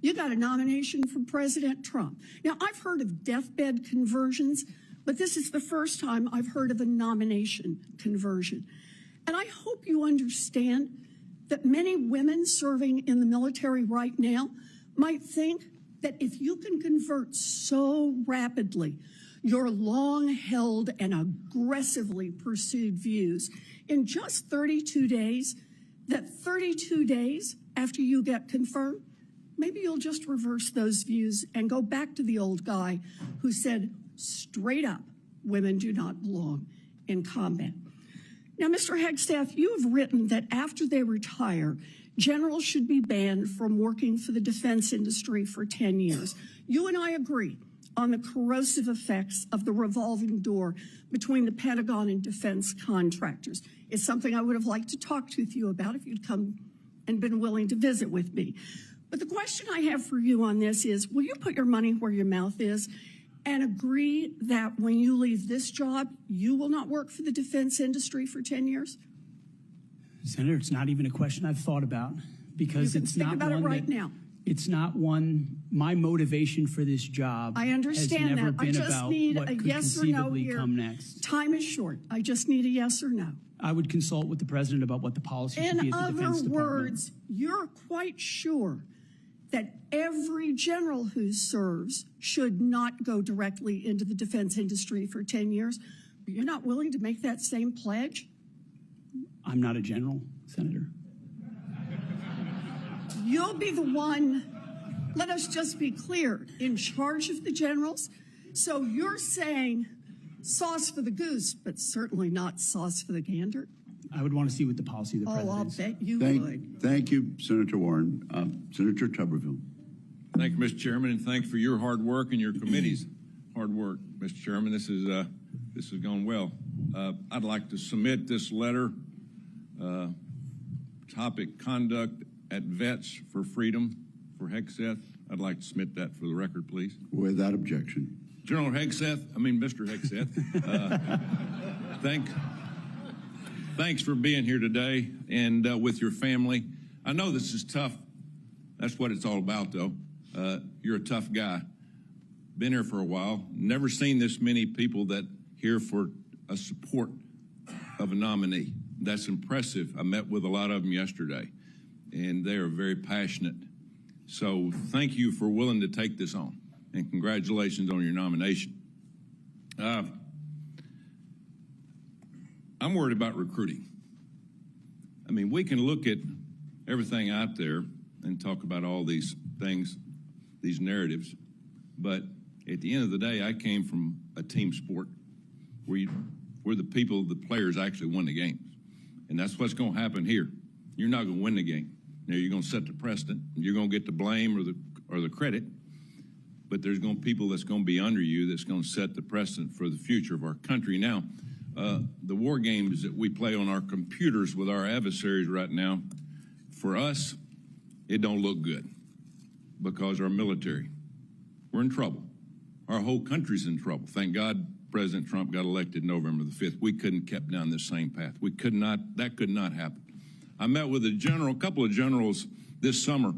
You got a nomination from President Trump. Now, I've heard of deathbed conversions, but this is the first time I've heard of a nomination conversion. And I hope you understand that many women serving in the military right now might think that if you can convert so rapidly your long-held and aggressively pursued views in just 32 days, that 32 days after you get confirmed, maybe you'll just reverse those views and go back to the old guy who said straight up, women do not belong in combat. Now, Mr. Hegseth, you have written that after they retire, generals should be banned from working for the defense industry for 10 years. You and I agree on the corrosive effects of the revolving door between the Pentagon and defense contractors. It's something I would have liked to talk with you about if you'd come and been willing to visit with me. But the question I have for you on this is, will you put your money where your mouth is and agree that when you leave this job, you will not work for the defense industry for 10 years? Senator, it's not even a question I've thought about because it's not about one it right now. It's not one. My motivation for this job I understand has never that. been I just about need what a could yes or no conceivably here. come next. Time is short. I just need a yes or no. I would consult with the president about what the policy should be In at the Defense other Department. words, you're quite sure that every general who serves should not go directly into the defense industry for 10 years. But you're not willing to make that same pledge? I'm not a general, Senator. You'll be the one, let us just be clear, in charge of the generals. So you're saying sauce for the goose, but certainly not sauce for the gander? I would want to see what the policy of the president is. I'll bet you would. Thank you, Senator Warren. Senator Tuberville. Thank you, Mr. Chairman, and thanks for your hard work and your committee's hard work, Mr. Chairman. This has gone well. I'd like to submit this letter, topic conduct at Vets for Freedom for Hegseth. I'd like to submit that for the record, please. Without objection. General Hegseth, Mr. Hegseth, thanks for being here today and with your family. I know this is tough. That's what it's all about, though. You're a tough guy. Been here for a while. Never seen this many people that here for a support of a nominee. That's impressive. I met with a lot of them yesterday, and they are very passionate. So thank you for willing to take this on, and congratulations on your nomination. I'm worried about recruiting. We can look at everything out there and talk about all these things, these narratives, but at the end of the day, I came from a team sport where the players actually won the games. And that's what's going to happen here. You're not going to win the game. Now, you're going to set the precedent. You're going to get the blame or the credit, but there's going to be people that's going to be under you that's going to set the precedent for the future of our country. Now, the war games that we play on our computers with our adversaries right now, for us, it don't look good because our military, we're in trouble. Our whole country's in trouble. Thank God President Trump got elected November the 5th. We couldn't kept down this same path. That could not happen. I met with a couple of generals this summer.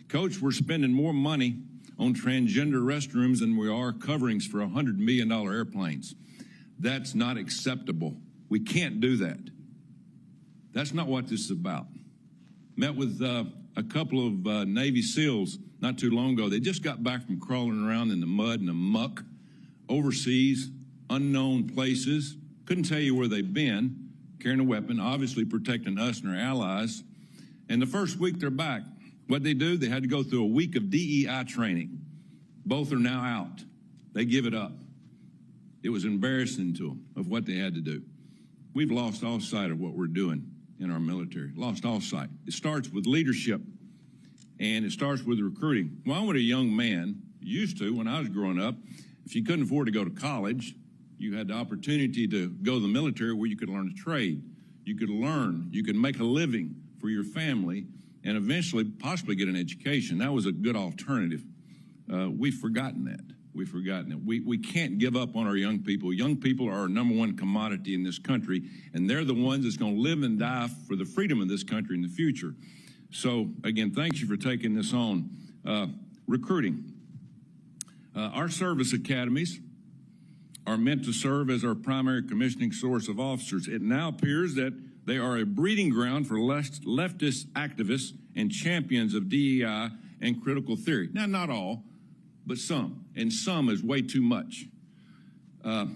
Coach, we're spending more money on transgender restrooms than we are coverings for $100 million airplanes. That's not acceptable. We can't do that. That's not what this is about. Met with a couple of Navy SEALs not too long ago. They just got back from crawling around in the mud and the muck overseas, unknown places. Couldn't tell you where they've been, carrying a weapon, obviously protecting us and our allies. And the first week they're back. What'd they do? They had to go through a week of DEI training. Both are now out. They give it up. It was embarrassing to them of what they had to do. We've lost all sight of what we're doing in our military, lost all sight. It starts with leadership, and it starts with recruiting. Well, I was a young man, used to, when I was growing up, if you couldn't afford to go to college, you had the opportunity to go to the military where you could learn a trade. You could learn, you could make a living for your family, and eventually possibly get an education. That was a good alternative. We've forgotten that. We've forgotten it. We can't give up on our young people. Young people are our number one commodity in this country, and they're the ones that's going to live and die for the freedom of this country in the future. So, again, thank you for taking this on. Recruiting. Our service academies are meant to serve as our primary commissioning source of officers. It now appears that they are a breeding ground for leftist activists and champions of DEI and critical theory. Now, not all, but some, and some is way too much. How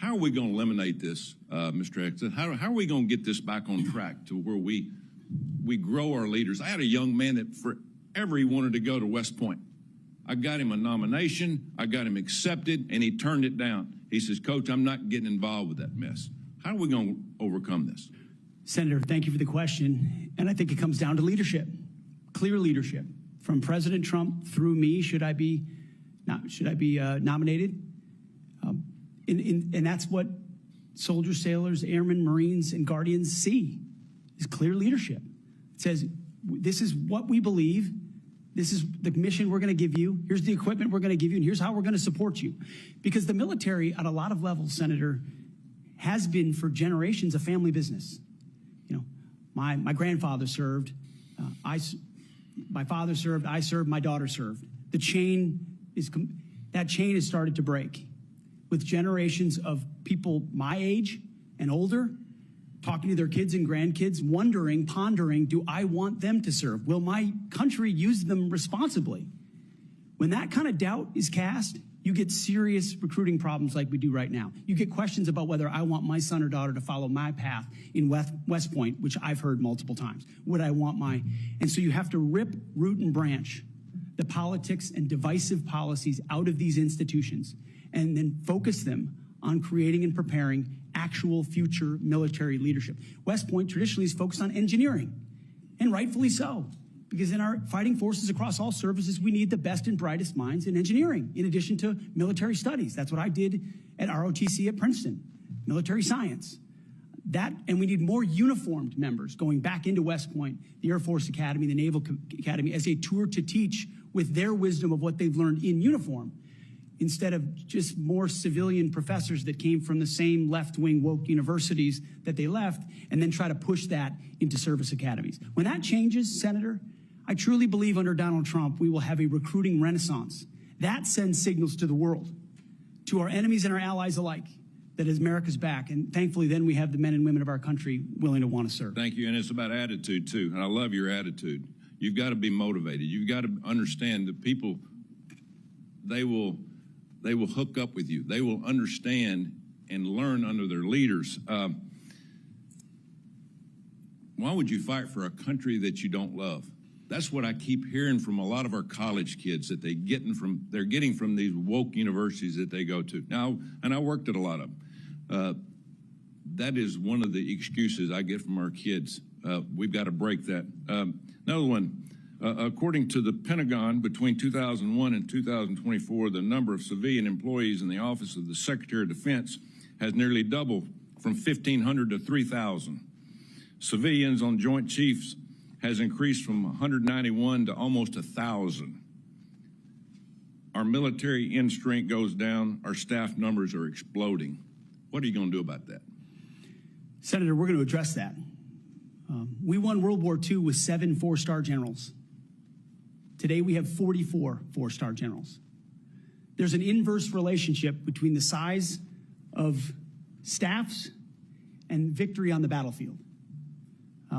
are we going to eliminate this, Mr. Hegseth? How are we going to get this back on track to where we grow our leaders? I had a young man that forever he wanted to go to West Point. I got him a nomination, I got him accepted, and he turned it down. He says, Coach, I'm not getting involved with that mess. How are we going to overcome this? Senator, thank you for the question. And I think it comes down to leadership, clear leadership. From President Trump through me, should I be nominated? And that's what soldiers, sailors, airmen, Marines, and Guardians see, is clear leadership. It says, this is what we believe. This is the mission we're going to give you. Here's the equipment we're going to give you, and here's how we're going to support you. Because the military, at a lot of levels, Senator, has been for generations a family business. You know, my grandfather served. My father served. I served. My daughter served. That chain has started to break, with generations of people my age and older talking to their kids and grandkids, wondering, pondering, do I want them to serve? Will my country use them responsibly? When that kind of doubt is cast, you get serious recruiting problems like we do right now. You get questions about whether I want my son or daughter to follow my path in West Point, which I've heard multiple times. Would I want and so you have to rip, root, and branch the politics and divisive policies out of these institutions and then focus them on creating and preparing actual future military leadership. West Point traditionally is focused on engineering, and rightfully so, because in our fighting forces across all services, we need the best and brightest minds in engineering, in addition to military studies. That's what I did at ROTC at Princeton, military science. And we need more uniformed members going back into West Point, the Air Force Academy, the Naval Academy, as a tour to teach with their wisdom of what they've learned in uniform. instead of just more civilian professors that came from the same left-wing woke universities that they left, and then try to push that into service academies. When that changes, Senator, I truly believe under Donald Trump, we will have a recruiting renaissance. That sends signals to the world, to our enemies and our allies alike, that America's back. And thankfully, then we have the men and women of our country willing to want to serve. Thank you. And it's about attitude, too. And I love your attitude. You've got to be motivated. You've got to understand that people, they will hook up with you. They will understand and learn under their leaders. Why would you fight for a country that you don't love? That's what I keep hearing from a lot of our college kids that they're getting from these woke universities that they go to. Now, and I worked at a lot of them. That is one of the excuses I get from our kids. We've got to break that. Another one, according to the Pentagon, between 2001 and 2024, the number of civilian employees in the Office of the Secretary of Defense has nearly doubled from 1,500 to 3,000. Civilians on Joint Chiefs has increased from 191 to almost 1,000. Our military end strength goes down. Our staff numbers are exploding. What are you going to do about that? Senator, we're going to address that. We won World War II with 7 4-star generals. Today we have 44 4-star generals. There's an inverse relationship between the size of staffs and victory on the battlefield.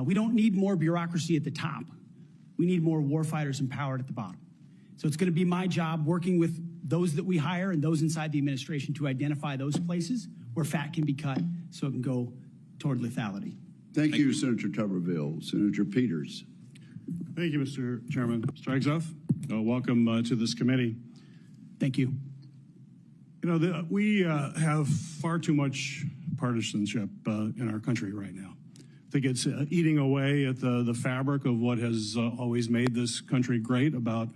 We don't need more bureaucracy at the top. We need more warfighters empowered at the bottom. So it's going to be my job working with those that we hire and those inside the administration to identify those places where fat can be cut so it can go toward lethality. Thank you, Senator Tuberville. Senator Peters. Thank you, Mr. Chairman. Mr. Hegseth, welcome to this committee. Thank you. You know, we have far too much partisanship in our country right now. I think it's eating away at the fabric of what has always made this country great, about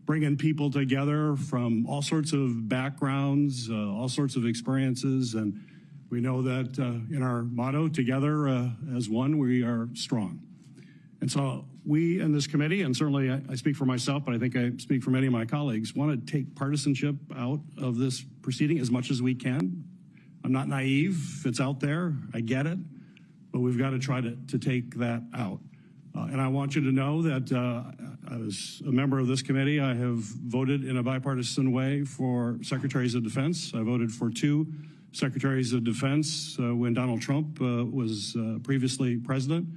bringing people together from all sorts of backgrounds, all sorts of experiences. And we know that in our motto, together as one, we are strong. And so we in this committee, and certainly I speak for myself, but I think I speak for many of my colleagues, want to take partisanship out of this proceeding as much as we can. I'm not naive. It's out there. I get it. But we've got to try to take that out. And I want you to know that as a member of this committee, I have voted in a bipartisan way for secretaries of defense. I voted for 2 secretaries of defense when Donald Trump was previously president.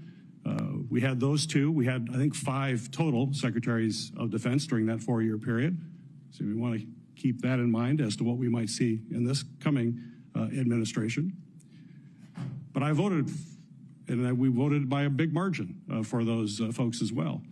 We had those 2. We had, I think, 5 total secretaries of defense during that 4-year period. So we want to keep that in mind as to what we might see in this coming administration. But I voted, and we voted by a big margin for those folks as well.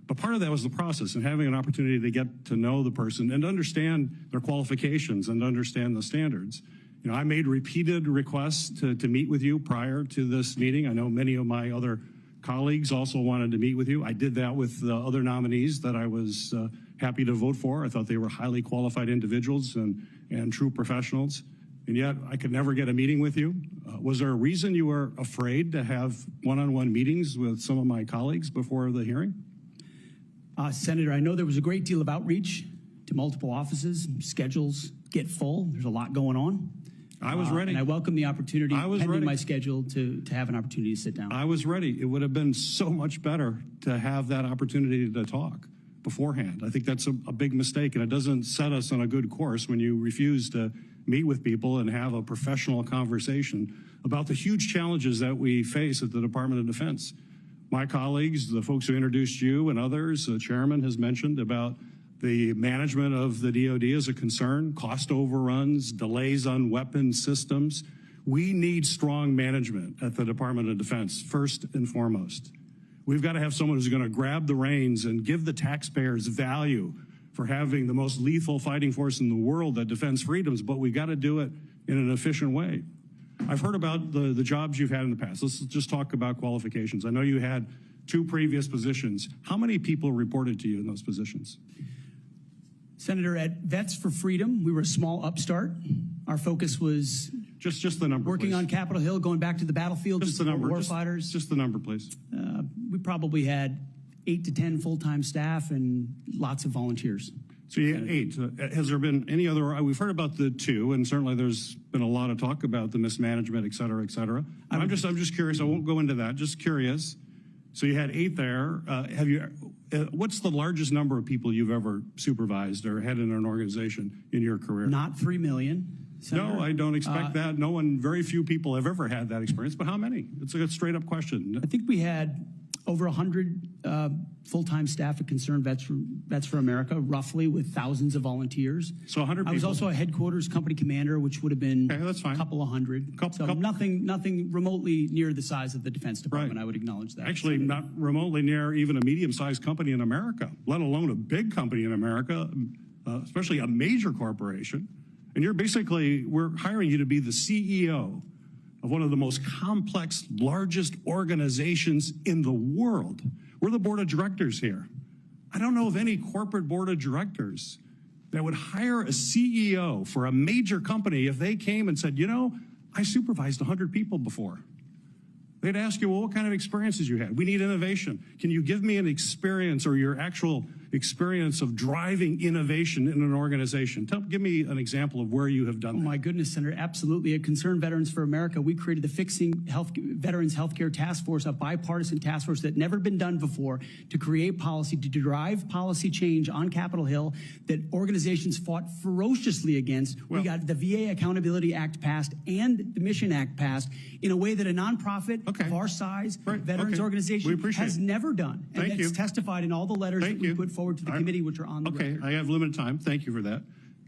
But part of that was the process and having an opportunity to get to know the person and understand their qualifications and understand the standards. You know, I made repeated requests to meet with you prior to this meeting. I know many of my other colleagues also wanted to meet with you. I did that with the other nominees that I was happy to vote for. I thought they were highly qualified individuals and true professionals. And yet I could never get a meeting with you. Was there a reason you were afraid to have one-on-one meetings with some of my colleagues before the hearing? Senator, I know there was a great deal of outreach to multiple offices. Schedules get full. There's a lot going on. I was ready. And I welcome the opportunity, pending my schedule, to have an opportunity to sit down. I was ready. It would have been so much better to have that opportunity to talk beforehand. I think that's a big mistake, and it doesn't set us on a good course when you refuse to meet with people and have a professional conversation about the huge challenges that we face at the Department of Defense. My colleagues, the folks who introduced you and others, the chairman has mentioned about the management of the DoD is a concern, cost overruns, delays on weapon systems. We need strong management at the Department of Defense, first and foremost. We've got to have someone who's going to grab the reins and give the taxpayers value for having the most lethal fighting force in the world that defends freedoms, but we've got to do it in an efficient way. I've heard about the jobs you've had in the past. Let's just talk about qualifications. I know you had 2 previous positions. How many people reported to you in those positions? Senator, at Vets for Freedom, we were a small upstart. Our focus was just the number, working please. on Capitol Hill, going back to the battlefield, just the number, warfighters. Just the number, please. We probably had 8 to 10 full-time staff and lots of volunteers. So you had 8. Has there been any other? We've heard about the 2, and certainly there's been a lot of talk about the mismanagement, et cetera, et cetera. I'm just curious. I won't go into that. Just curious. So you had 8 there. Have you? What's the largest number of people you've ever supervised or had in an organization in your career? Not 3 million. Senator. No, I don't expect that. No one, very few people have ever had that experience. But how many? It's a straight up question. I think we had over 100 full-time staff at Concerned Vets for America, roughly, with thousands of volunteers. So 100 people. I was also a headquarters company commander, which would have been that's fine. a couple of hundred. Nothing remotely near the size of the Defense Department. Right. I would acknowledge that. Actually, not remotely near even a medium-sized company in America, let alone a big company in America, especially a major corporation. And we're hiring you to be the CEO of one of the most complex, largest organizations in the world. We're the board of directors here. I don't know of any corporate board of directors that would hire a CEO for a major company if they came and said, I supervised 100 people before. They'd ask you, well, what kind of experiences you had? We need innovation. Can you give me an experience or your actual experience of driving innovation in an organization? Give me an example of where you have done that. Oh, my goodness, Senator, absolutely. At Concerned Veterans for America, we created the Fixing Veterans Healthcare Task Force, a bipartisan task force that had never been done before, to create policy, to drive policy change on Capitol Hill that organizations fought ferociously against. We got the VA Accountability Act passed and the Mission Act passed in a way that a nonprofit of our size, veterans organization, has never done. And it's testified in all the letters that we put forward to the committee, which are on the record. I have limited time. Thank you for that.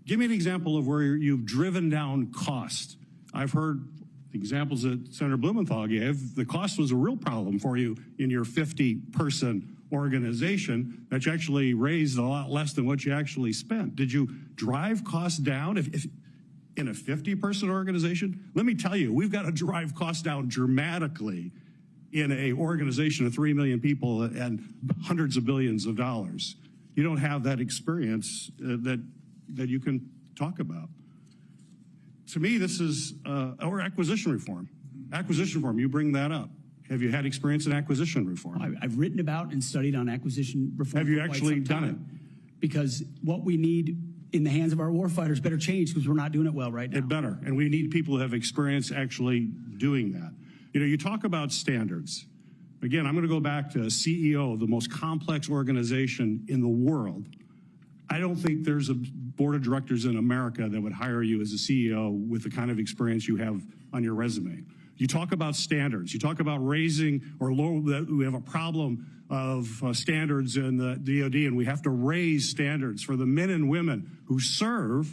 Give me an example of where you've driven down cost. I've heard the examples that Senator Blumenthal gave. The cost was a real problem for you in your 50-person organization that you actually raised a lot less than what you actually spent. Did you drive costs down? If in a 50-person organization, let me tell you, we've got to drive costs down dramatically in an organization of 3 million people and hundreds of billions of dollars. You don't have that experience that you can talk about. To me, this is or acquisition reform. Acquisition reform, you bring that up. Have you had experience in acquisition reform? I've written about and studied on acquisition reform. Have you actually done it? Because what we need in the hands of our warfighters better change because we're not doing it well right now. It better, and we need people who have experience actually doing that. You talk about standards. Again, I'm going to go back to CEO of the most complex organization in the world. I don't think there's a board of directors in America that would hire you as a CEO with the kind of experience you have on your resume. You talk about standards. You talk about raising or lower, we have a problem of standards in the DOD, and we have to raise standards for the men and women who serve.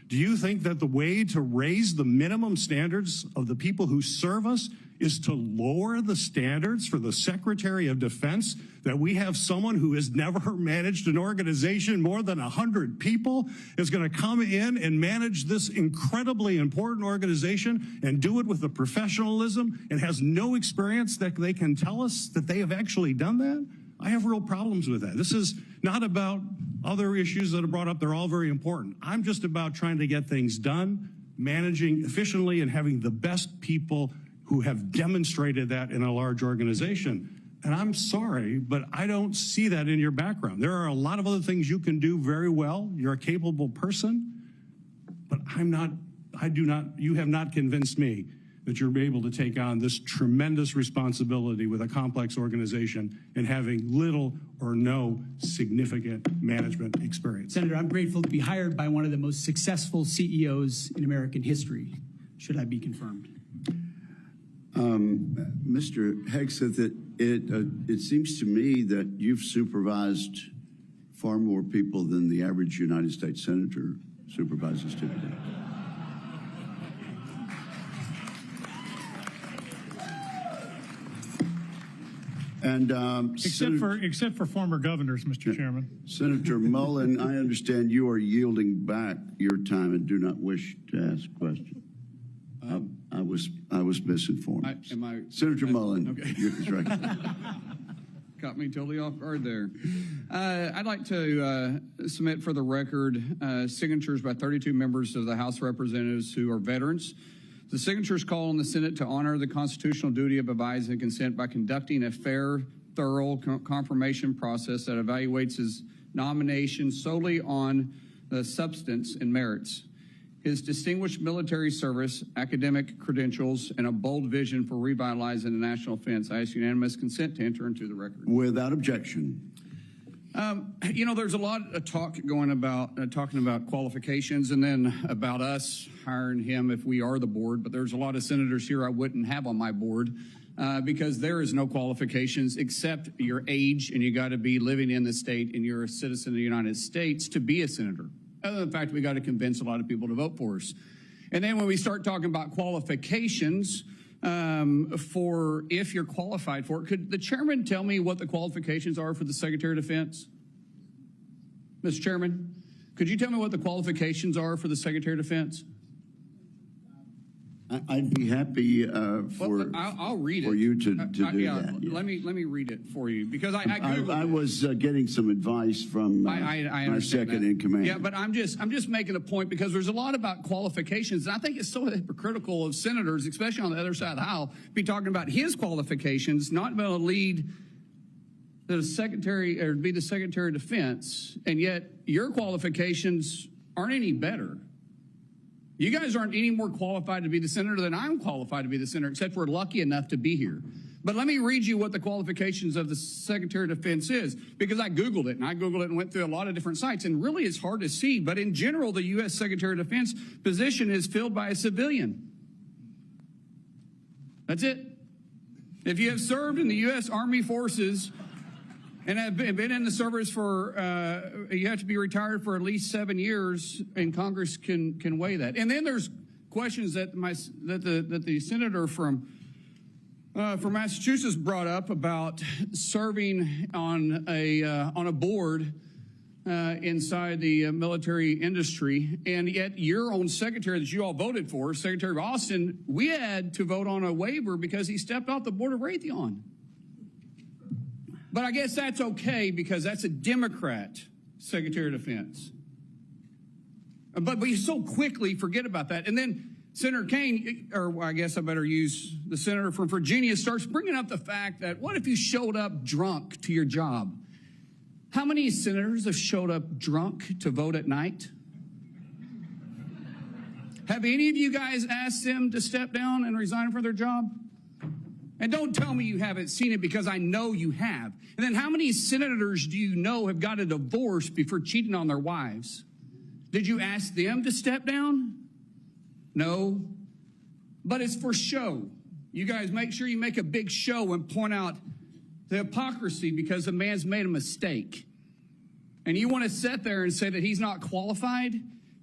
Do you think that the way to raise the minimum standards of the people who serve us is to lower the standards for the Secretary of Defense, that we have someone who has never managed an organization more than 100 people is going to come in and manage this incredibly important organization and do it with the professionalism and has no experience that they can tell us that they have actually done that? I have real problems with that. This is not about other issues that are brought up. They're all very important. I'm just about trying to get things done, managing efficiently, and having the best people who have demonstrated that in a large organization. And I'm sorry, but I don't see that in your background. There are a lot of other things you can do very well. You're a capable person, but you have not convinced me that you're able to take on this tremendous responsibility with a complex organization and having little or no significant management experience. Senator, I'm grateful to be hired by one of the most successful CEOs in American history, should I be confirmed. Mr. Hegseth, it seems to me that you've supervised far more people than the average United States Senator supervises typically. And except for former governors, Mr. Chairman. Senator Mullen, I understand you are yielding back your time and do not wish to ask questions. I was misinformed. Senator Mullen, okay. That's right. Caught me totally off guard there. I'd like to submit for the record signatures by 32 members of the House of Representatives who are veterans. The signatures call on the Senate to honor the constitutional duty of advise and consent by conducting a fair, thorough confirmation process that evaluates his nomination solely on the substance and merits. His distinguished military service, academic credentials, and a bold vision for revitalizing the national defense. I ask unanimous consent to enter into the record. Without objection. There's a lot of talk going about talking about qualifications and then about us hiring him if we are the board. But there's a lot of senators here I wouldn't have on my board because there is no qualifications except your age, and you got to be living in the state and you're a citizen of the United States to be a senator. Other than the fact we got to convince a lot of people to vote for us. And then when we start talking about qualifications for if you're qualified for it, could the chairman tell me what the qualifications are for the Secretary of Defense? Mr. Chairman, could you tell me what the qualifications are for the Secretary of Defense? I'd be happy I'll read for it. you to do that. Yeah. Let me read it for you because I Googled I was getting some advice from my second in command. Yeah, but I'm just making a point because there's a lot about qualifications, and I think it's so hypocritical of senators, especially on the other side of the aisle, be talking about his qualifications, not being able to lead the secretary or be the Secretary of Defense, and yet your qualifications aren't any better. You guys aren't any more qualified to be the senator than I'm qualified to be the senator, except we're lucky enough to be here. But let me read you what the qualifications of the Secretary of Defense is, because I Googled it, and went through a lot of different sites, and really it's hard to see. But in general, the U.S. Secretary of Defense position is filled by a civilian. That's it. If you have served in the U.S. Army Forces and have been in the service for, you have to be retired for at least 7 years, and Congress can weigh that. And then there's questions that the senator from Massachusetts brought up about serving on a board inside the military industry, and yet your own secretary that you all voted for, Secretary of Austin, we had to vote on a waiver because he stepped off the board of Raytheon. But I guess that's okay because that's a Democrat Secretary of Defense. But we so quickly forget about that. And then Senator Kaine, or I guess I better use the senator from Virginia, starts bringing up the fact that what if you showed up drunk to your job? How many senators have showed up drunk to vote at night? Have any of you guys asked them to step down and resign from their job? And don't tell me you haven't seen it, because I know you have. And then how many senators do you know have got a divorce before cheating on their wives? Did you ask them to step down? No. But it's for show. You guys make sure you make a big show and point out the hypocrisy because the man's made a mistake. And you want to sit there and say that he's not qualified?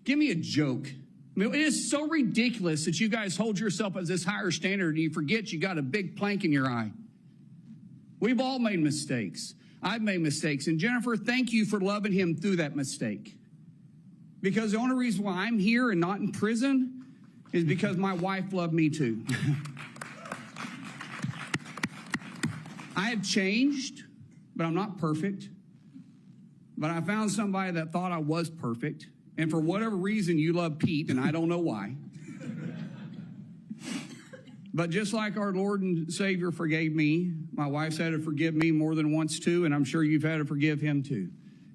Give me a joke. I mean, it is so ridiculous that you guys hold yourself as this higher standard and you forget you got a big plank in your eye. We've all made mistakes. I've made mistakes. And Jennifer, thank you for loving him through that mistake. Because the only reason why I'm here and not in prison is because my wife loved me too. I have changed, but I'm not perfect. But I found somebody that thought I was perfect. And for whatever reason, you love Pete, and I don't know why. But just like our Lord and Savior forgave me, my wife's had to forgive me more than once too, and I'm sure you've had to forgive him too.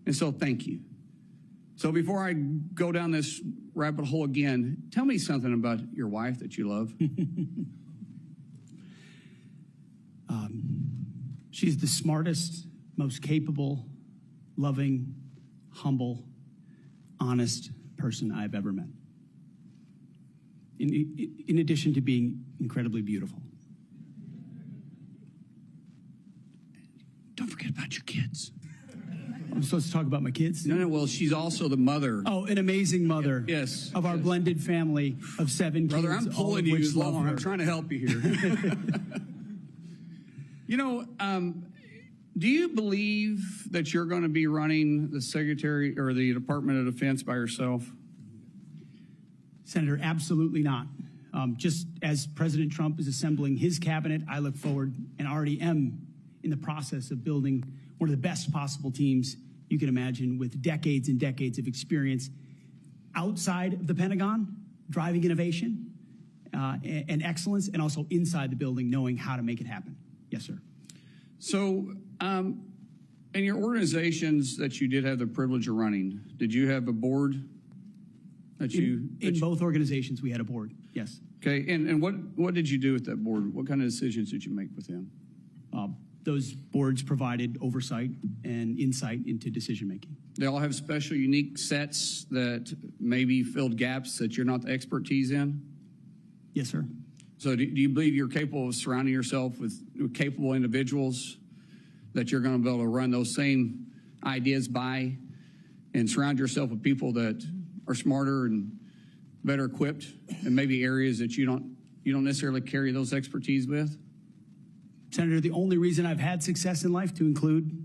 And so thank you. So before I go down this rabbit hole again, tell me something about your wife that you love. She's the smartest, most capable, loving, humble, honest person I've ever met. In addition to being incredibly beautiful. Don't forget about your kids. I'm supposed to talk about my kids? No, well, she's also the mother. Oh, an amazing mother. Yes. Of our blended family of 7 kids. Brother, I'm pulling you along. I'm trying to help you here. You know, do you believe that you're going to be running the Secretary or the Department of Defense by yourself? Senator, absolutely not. Just as President Trump is assembling his cabinet, I look forward and already am in the process of building one of the best possible teams you can imagine, with decades and decades of experience outside of the Pentagon, driving innovation and excellence, and also inside the building, knowing how to make it happen. Yes, sir. So In your organizations that you did have the privilege of running, did you have a board that you... In both organizations, we had a board, yes. Okay, and what did you do with that board? What kind of decisions did you make with them? Those boards provided oversight and insight into decision-making. They all have special, unique sets that maybe filled gaps that you're not the expertise in? Yes, sir. So do you believe you're capable of surrounding yourself with capable individuals that you're going to be able to run those same ideas by, and surround yourself with people that are smarter and better equipped in maybe areas that you don't necessarily carry those expertise with? Senator, the only reason I've had success in life, to include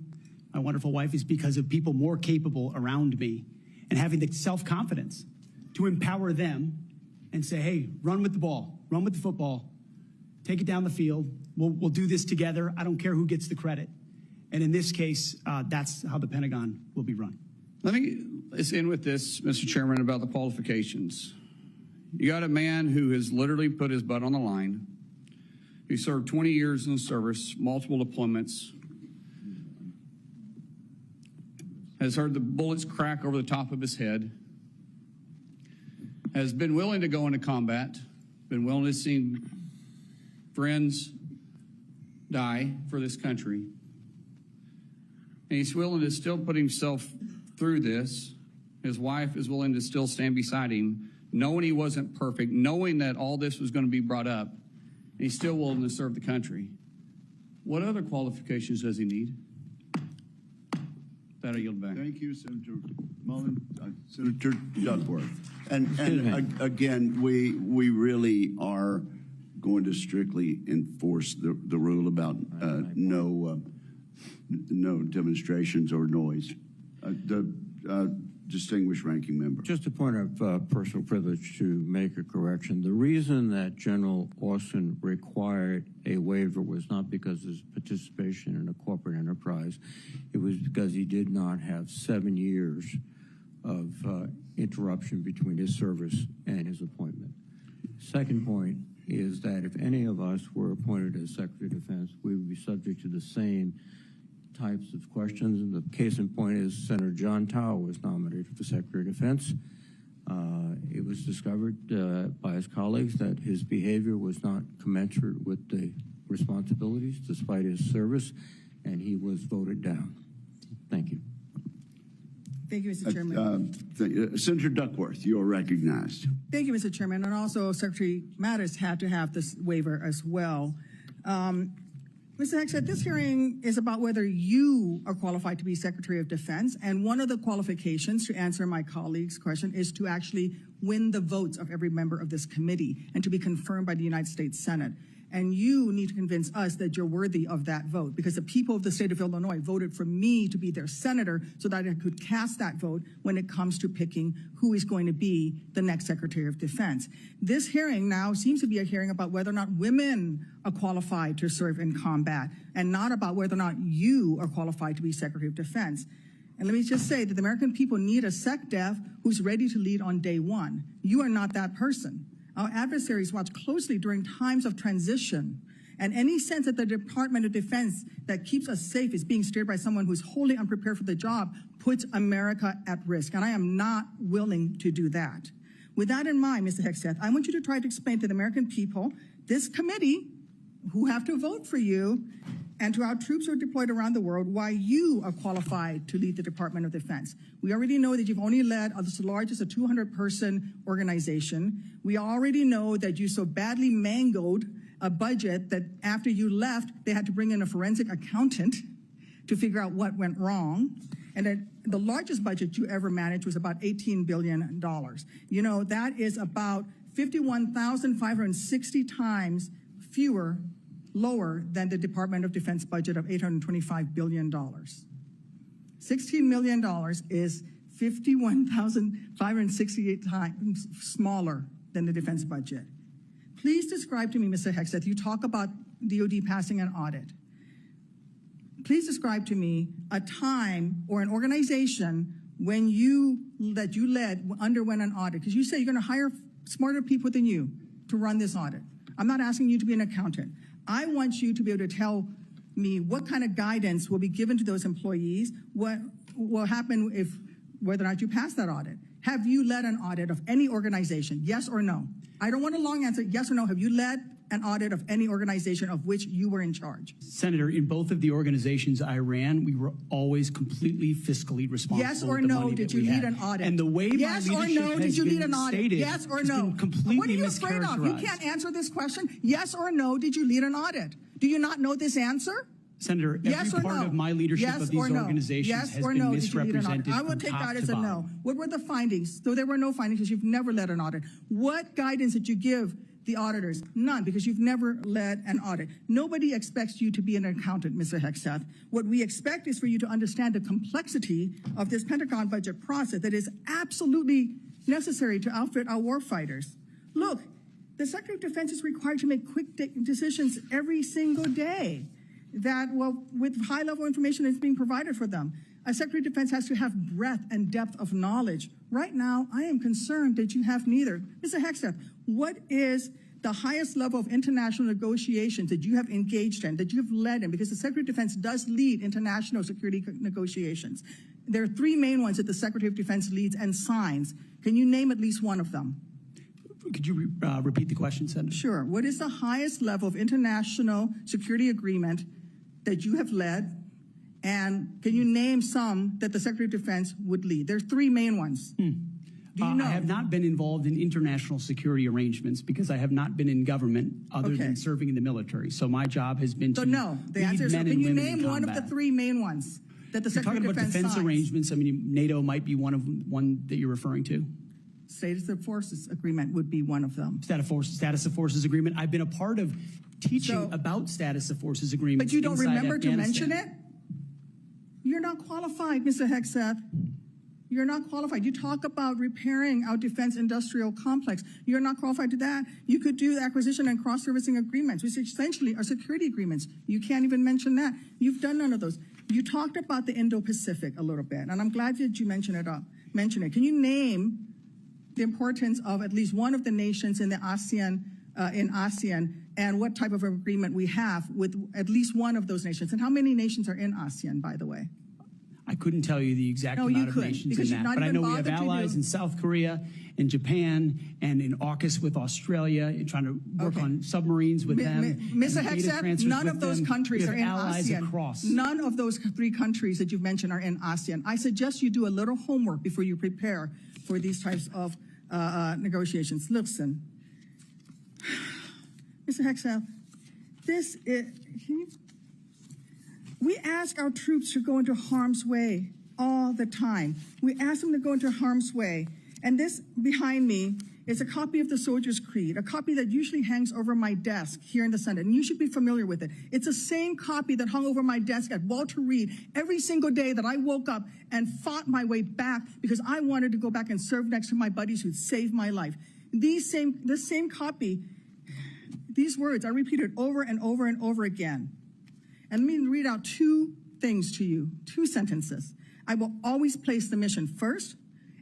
my wonderful wife, is because of people more capable around me and having the self-confidence to empower them and say, hey, run with the ball, run with the football, take it down the field. We'll do this together. I don't care who gets the credit. And in this case, that's how the Pentagon will be run. Let's end with this, Mr. Chairman, about the qualifications. You got a man who has literally put his butt on the line. He served 20 years in the service, multiple deployments, has heard the bullets crack over the top of his head, has been willing to go into combat, been willing to see friends die for this country. And he's willing to still put himself through this. His wife is willing to still stand beside him, knowing he wasn't perfect, knowing that all this was going to be brought up. And he's still willing to serve the country. What other qualifications does he need? That I yield back. Thank you, Senator Mullen. Senator Duckworth. And again, we really are going to strictly enforce the rule about no demonstrations or noise. Distinguished ranking member. Just a point of personal privilege to make a correction. The reason that General Austin required a waiver was not because of his participation in a corporate enterprise. It was because he did not have 7 years of interruption between his service and his appointment. Second point is that if any of us were appointed as Secretary of Defense, we would be subject to the same types of questions. And the case in point is Senator John Tower was nominated for Secretary of Defense. It was discovered by his colleagues that his behavior was not commensurate with the responsibilities despite his service, and he was voted down. Thank you. Thank you, Mr. Chairman. Senator Duckworth, you are recognized. Thank you, Mr. Chairman. And also, Secretary Mattis had to have this waiver as well. Mr. Hegseth, this hearing is about whether you are qualified to be Secretary of Defense, and one of the qualifications, to answer my colleague's question, is to actually win the votes of every member of this committee and to be confirmed by the United States Senate. And you need to convince us that you're worthy of that vote, because the people of the state of Illinois voted for me to be their senator so that I could cast that vote when it comes to picking who is going to be the next Secretary of Defense. This hearing now seems to be a hearing about whether or not women are qualified to serve in combat, and not about whether or not you are qualified to be Secretary of Defense. And let me just say that the American people need a SecDef who's ready to lead on day one. You are not that person. Our adversaries watch closely during times of transition, and any sense that the Department of Defense that keeps us safe is being steered by someone who's wholly unprepared for the job puts America at risk, and I am not willing to do that. With that in mind, Mr. Hegseth, I want you to try to explain to the American people, this committee, who have to vote for you, and to our troops who are deployed around the world, why you are qualified to lead the Department of Defense. We already know that you've only led as large as a 200-person organization. We already know that you so badly mangled a budget that after you left, they had to bring in a forensic accountant to figure out what went wrong. And that the largest budget you ever managed was about $18 billion. You know, that is about 51,560 times lower than the Department of Defense budget of $825 billion. $16 million is 51,568 times smaller than the defense budget. Please describe to me, Mr. Hegseth, you talk about DOD passing an audit. Please describe to me a time or an organization when that you led underwent an audit, because you say you're going to hire smarter people than you to run this audit. I'm not asking you to be an accountant. I want you to be able to tell me what kind of guidance will be given to those employees, what will happen whether or not you pass that audit. Have you led an audit of any organization? Yes or no? I don't want a long answer. Yes or no? Have you led an audit of any organization of which you were in charge? Senator, in both of the organizations I ran, we were always completely fiscally responsible. Yes or with the no? money Did that you we lead had. an audit? And the way yes my or leadership no? has Did you lead been an audit? stated Yes or has no? been completely What are you afraid of? You mischaracterized. can't answer this question. Yes or no? Did you lead an audit? Do you not know this answer? Senator, every yes or part no? of my leadership yes of these or no? organizations yes has or been no? Did you lead an audit? misrepresented I will from take top that to as a bottom. no. What were the findings? Though there were no findings because you've never led an audit. What guidance did you give the auditors? None, because you've never led an audit. Nobody expects you to be an accountant, Mr. Hegseth. What we expect is for you to understand the complexity of this Pentagon budget process that is absolutely necessary to outfit our warfighters. Look, the Secretary of Defense is required to make quick decisions every single day with high-level information that's being provided for them. A Secretary of Defense has to have breadth and depth of knowledge. Right now, I am concerned that you have neither. Mr. Hegseth, what is the highest level of international negotiations that you have engaged in, that you have led in? Because the Secretary of Defense does lead international security negotiations. There are three main ones that the Secretary of Defense leads and signs. Can you name at least one of them? Could you repeat the question, Senator? Sure. What is the highest level of international security agreement that you have led? And can you name some that the Secretary of Defense would lead? There's three main ones. Do you know? I have not been involved in international security arrangements because I have not been in government other than serving in the military. So my job has been to no. The answer is, men can and you women name in one of the combat. three main ones that the Secretary of You're talking Defense about defense signs? arrangements. I mean, NATO might be one that you're referring to. Status of Forces Agreement would be one of them. Status of Forces Agreement. I've been a part of teaching about Status of Forces Agreements. But you don't inside remember to mention Afghanistan. it? You're not qualified, Mr. Hegseth. You're not qualified. You talk about repairing our defense industrial complex. You're not qualified to that. You could do acquisition and cross-servicing agreements, which essentially are security agreements. You can't even mention that. You've done none of those. You talked about the Indo-Pacific a little bit, and I'm glad that you mentioned it. Can you name the importance of at least one of the nations in the ASEAN, and what type of agreement we have with at least one of those nations? And how many nations are in ASEAN, by the way? I couldn't tell you the exact amount of nations in that, but I know we have allies in South Korea, in Japan, and in AUKUS with Australia, and trying to work on submarines with them. Mr. and data Hegseth, transfers none with of those them. countries We are have in allies ASEAN. across. None of those three countries that you've mentioned are in ASEAN. I suggest you do a little homework before you prepare for these types of negotiations. Listen, Mr. Hegseth, we ask our troops to go into harm's way all the time. We ask them to go into harm's way. And this behind me is a copy of the Soldier's Creed, a copy that usually hangs over my desk here in the Senate, and you should be familiar with it. It's the same copy that hung over my desk at Walter Reed every single day that I woke up and fought my way back because I wanted to go back and serve next to my buddies who saved my life. This same copy, these words are repeated over and over and over again. And let me read out two things to you, two sentences. I will always place the mission first,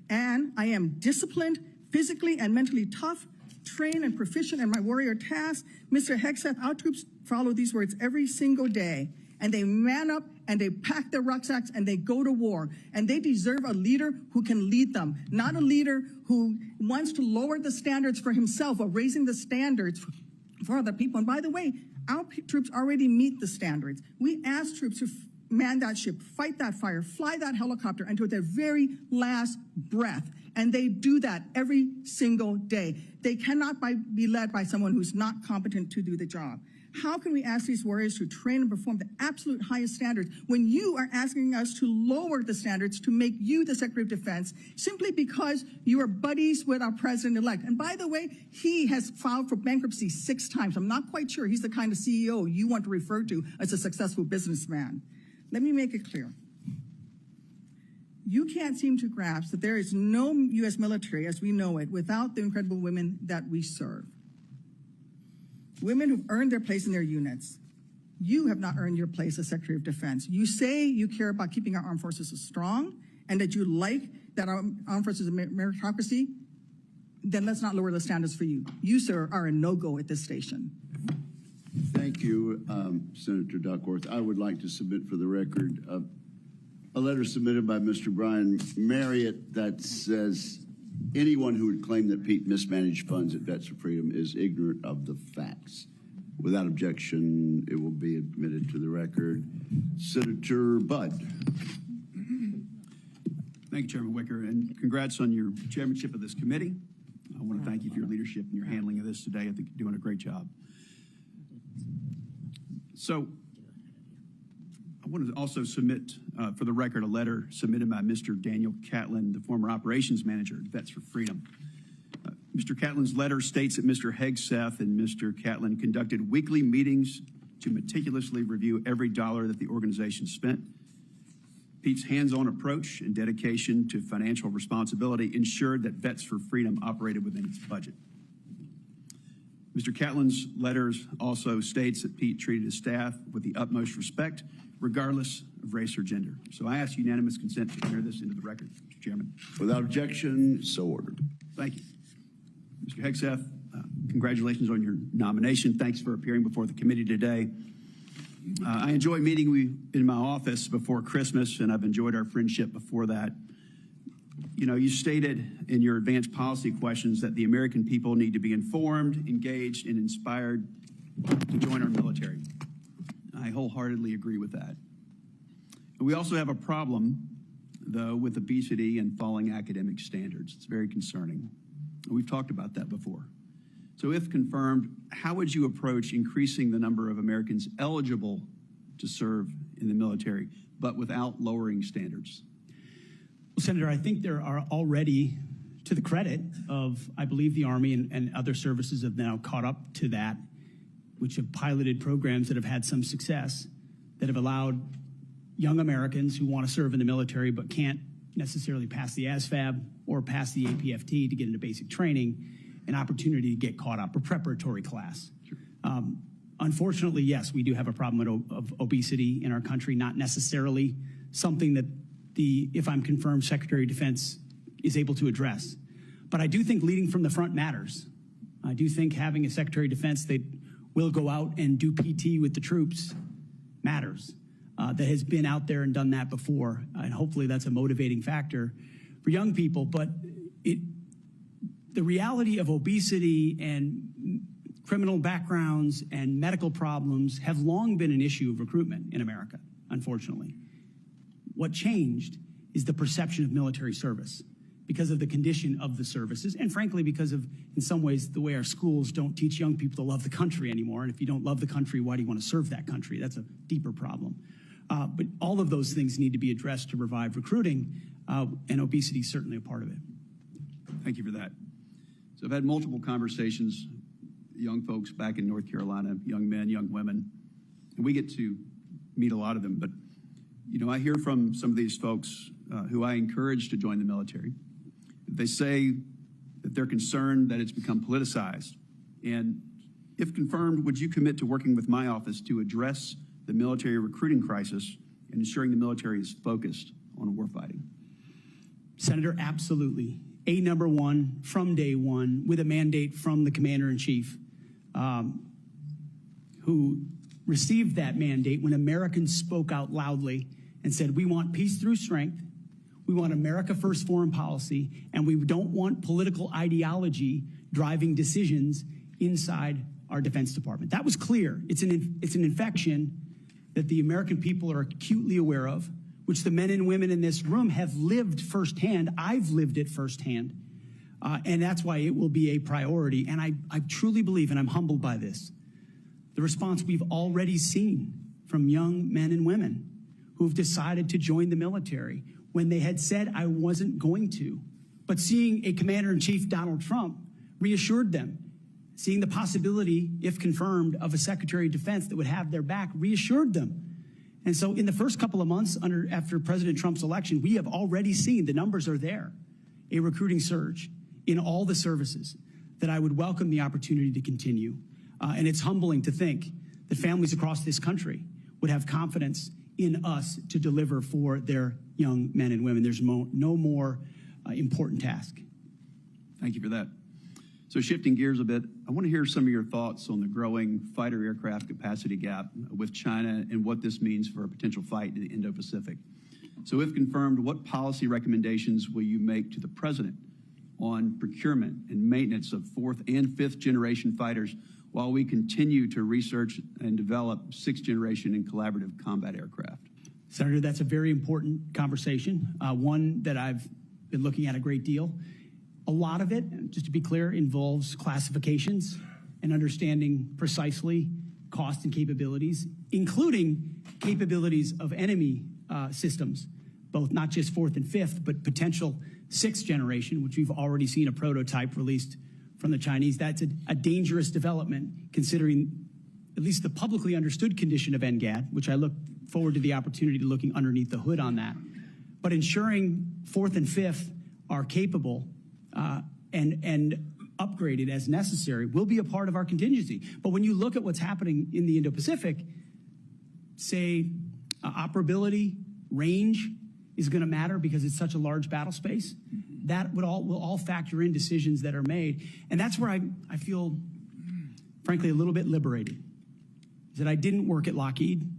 and I am disciplined, physically and mentally tough, trained and proficient in my warrior tasks. Mr. Hegseth, our troops follow these words every single day, and they man up and they pack their rucksacks and they go to war. And they deserve a leader who can lead them, not a leader who wants to lower the standards for himself or raising the standards for other people. And by the way, our troops already meet the standards. We ask troops to man that ship, fight that fire, fly that helicopter until their very last breath. And they do that every single day. They cannot be led by someone who's not competent to do the job. How can we ask these warriors to train and perform the absolute highest standards when you are asking us to lower the standards to make you the Secretary of Defense simply because you are buddies with our president-elect? And by the way, he has filed for bankruptcy 6 times. I'm not quite sure he's the kind of CEO you want to refer to as a successful businessman. Let me make it clear. You can't seem to grasp that there is no U.S. military as we know it without the incredible women that we serve. Women who've earned their place in their units. You have not earned your place as Secretary of Defense. You say you care about keeping our armed forces strong and that you like that our armed forces are meritocracy, then let's not lower the standards for you. You, sir, are a no-go at this station. Thank you, Senator Duckworth. I would like to submit for the record a letter submitted by Mr. Brian Marriott that says anyone who would claim that Pete mismanaged funds at Vets for Freedom is ignorant of the facts. Without objection, it will be admitted to the record. Senator Budd. Thank you, Chairman Wicker, and congrats on your chairmanship of this committee. I want to thank you for your leadership and your handling of this today. I think you're doing a great job. So I want to also submit for the record a letter submitted by Mr. Daniel Catlin, the former operations manager at Vets for Freedom. Mr. Catlin's letter states that Mr. Hegseth and Mr. Catlin conducted weekly meetings to meticulously review every dollar that the organization spent. Pete's hands-on approach and dedication to financial responsibility ensured that Vets for Freedom operated within its budget. Mr. Catlin's letters also states that Pete treated his staff with the utmost respect, regardless of race or gender. So I ask unanimous consent to enter this into the record, Mr. Chairman. Without objection, so ordered. Thank you. Mr. Hegseth, congratulations on your nomination. Thanks for appearing before the committee today. I enjoy meeting you in my office before Christmas, and I've enjoyed our friendship before that. You know, you stated in your advanced policy questions that the American people need to be informed, engaged, and inspired to join our military. I wholeheartedly agree with that. We also have a problem, though, with obesity and falling academic standards. It's very concerning. We've talked about that before. So if confirmed, how would you approach increasing the number of Americans eligible to serve in the military, but without lowering standards? Well, Senator, I think there are already, to the credit of, I believe, the Army and other services have now caught up to that, which have piloted programs that have had some success, that have allowed young Americans who want to serve in the military but can't necessarily pass the ASVAB or pass the APFT to get into basic training, an opportunity to get caught up, a preparatory class. Sure. Unfortunately, yes, we do have a problem of obesity in our country, not necessarily something that if I'm confirmed, Secretary of Defense is able to address. But I do think leading from the front matters. I do think having a Secretary of Defense that will go out and do PT with the troops matters, that has been out there and done that before. And hopefully that's a motivating factor for young people. But the reality of obesity and criminal backgrounds and medical problems have long been an issue of recruitment in America, unfortunately. What changed is the perception of military service because of the condition of the services, and frankly, because of, in some ways, the way our schools don't teach young people to love the country anymore. And if you don't love the country, why do you want to serve that country? That's a deeper problem. But all of those things need to be addressed to revive recruiting, and obesity is certainly a part of it. Thank you for that. So I've had multiple conversations with young folks back in North Carolina, young men, young women, and we get to meet a lot of them. But, you know, I hear from some of these folks who I encourage to join the military. They say that they're concerned that it's become politicized. And if confirmed, would you commit to working with my office to address the military recruiting crisis and ensuring the military is focused on warfighting? Senator, absolutely. Number one, from day one, with a mandate from the Commander-in-Chief, who received that mandate when Americans spoke out loudly and said, we want peace through strength, we want America first foreign policy, and we don't want political ideology driving decisions inside our Defense Department. That was clear. It's an infection that the American people are acutely aware of, which the men and women in this room have lived firsthand. I've lived it firsthand. And that's why it will be a priority. And I truly believe, and I'm humbled by this, the response we've already seen from young men and women who've decided to join the military when they had said I wasn't going to. But seeing a Commander-in-Chief, Donald Trump, reassured them. Seeing the possibility, if confirmed, of a Secretary of Defense that would have their back reassured them. And so in the first couple of months after President Trump's election, we have already seen, the numbers are there, a recruiting surge in all the services that I would welcome the opportunity to continue. And it's humbling to think that families across this country would have confidence in us to deliver for their young men and women. There's no more important task. Thank you for that. So shifting gears a bit, I want to hear some of your thoughts on the growing fighter aircraft capacity gap with China and what this means for a potential fight in the Indo-Pacific. So if confirmed, what policy recommendations will you make to the President on procurement and maintenance of 4th and 5th generation fighters while we continue to research and develop 6th generation and collaborative combat aircraft? Senator, that's a very important conversation, one that I've been looking at a great deal. A lot of it, just to be clear, involves classifications and understanding precisely cost and capabilities, including capabilities of enemy systems, both not just 4th and 5th, but potential 6th generation, which we've already seen a prototype released from the Chinese. That's a dangerous development, considering at least the publicly understood condition of NGAD, which I look forward to the opportunity to looking underneath the hood on that. But ensuring 4th and 5th are capable and upgraded as necessary will be a part of our contingency. But when you look at what's happening in the Indo-Pacific, say operability, range is going to matter because it's such a large battle space. That will all factor in decisions that are made. And that's where I feel, frankly, a little bit liberated, is that I didn't work at Lockheed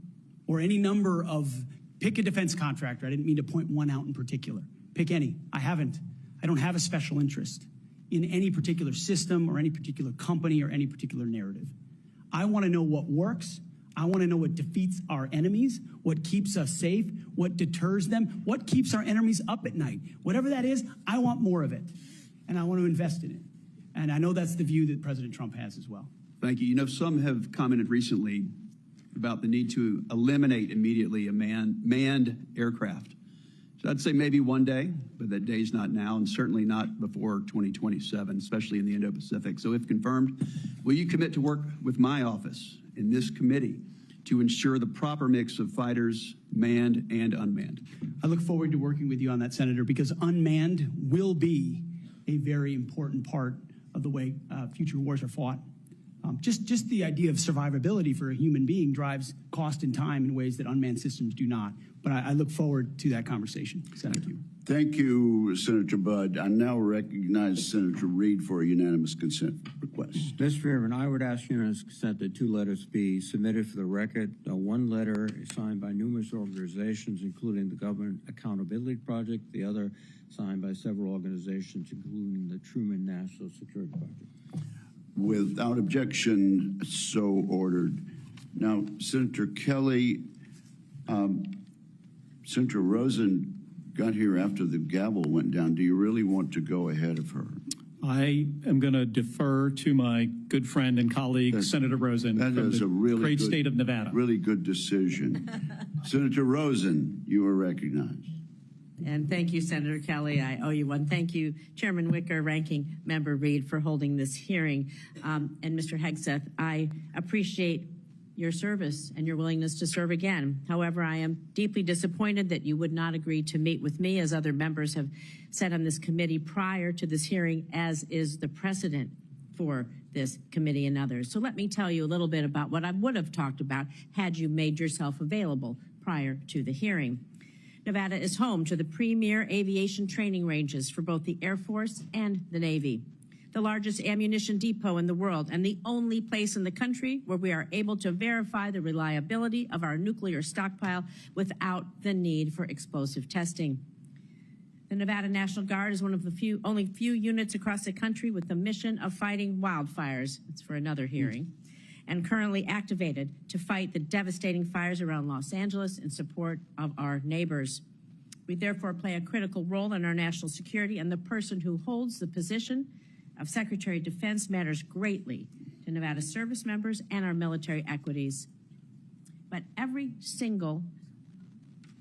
or any number of, pick a defense contractor. I didn't mean to point one out in particular. Pick any. I don't have a special interest in any particular system or any particular company or any particular narrative. I want to know what works. I want to know what defeats our enemies, what keeps us safe, what deters them, what keeps our enemies up at night. Whatever that is, I want more of it, and I want to invest in it. And I know that's the view that President Trump has as well. Thank you. You know, some have commented recently about the need to eliminate immediately a manned aircraft. So I'd say maybe one day, but that day's not now, and certainly not before 2027, especially in the Indo-Pacific. So if confirmed, will you commit to work with my office in this committee to ensure the proper mix of fighters, manned and unmanned? I look forward to working with you on that, Senator, because unmanned will be a very important part of the way future wars are fought. Just the idea of survivability for a human being drives cost and time in ways that unmanned systems do not. But I look forward to that conversation. Thank you. Thank you, Senator Budd. I now recognize Senator Reid for a unanimous consent request. Mr. Chairman, I would ask unanimous consent that 2 letters be submitted for the record. One letter is signed by numerous organizations, including the Government Accountability Project, the other signed by several organizations, including the Truman National Security Project. Without objection, so ordered. Now, Senator Kelly, Senator Rosen got here after the gavel went down. Do you really want to go ahead of her? I am going to defer to my good friend and colleague, Senator Rosen, that from is the a really great good, state of Nevada. Really good decision. Senator Rosen, you are recognized. And thank you, Senator Kelly. I owe you one. Thank you, Chairman Wicker, Ranking Member Reid, for holding this hearing. And Mr. Hegseth, I appreciate your service and your willingness to serve again. However, I am deeply disappointed that you would not agree to meet with me, as other members have said on this committee prior to this hearing, as is the precedent for this committee and others. So let me tell you a little bit about what I would have talked about had you made yourself available prior to the hearing. Nevada is home to the premier aviation training ranges for both the Air Force and the Navy, the largest ammunition depot in the world, and the only place in the country where we are able to verify the reliability of our nuclear stockpile without the need for explosive testing. The Nevada National Guard is one of the only few units across the country with the mission of fighting wildfires. It's for another hearing. And currently activated to fight the devastating fires around Los Angeles in support of our neighbors. We therefore play a critical role in our national security, and the person who holds the position of Secretary of Defense matters greatly to Nevada service members and our military equities. But every single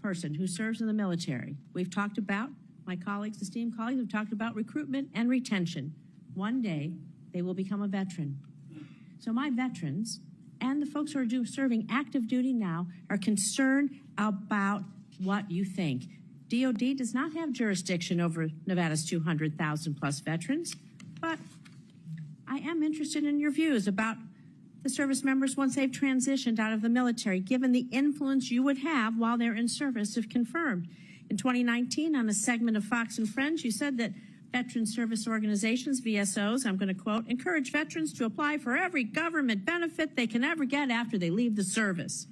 person who serves in the military, we've talked about, my colleagues, esteemed colleagues, have talked about recruitment and retention. One day, they will become a veteran. So my veterans and the folks who are serving active duty now are concerned about what you think. DOD does not have jurisdiction over Nevada's 200,000 plus veterans, but I am interested in your views about the service members once they've transitioned out of the military, given the influence you would have while they're in service if confirmed. In 2019, on a segment of Fox and Friends, you said that Veteran Service Organizations, VSOs, I'm going to quote, encourage veterans to apply for every government benefit they can ever get after they leave the service.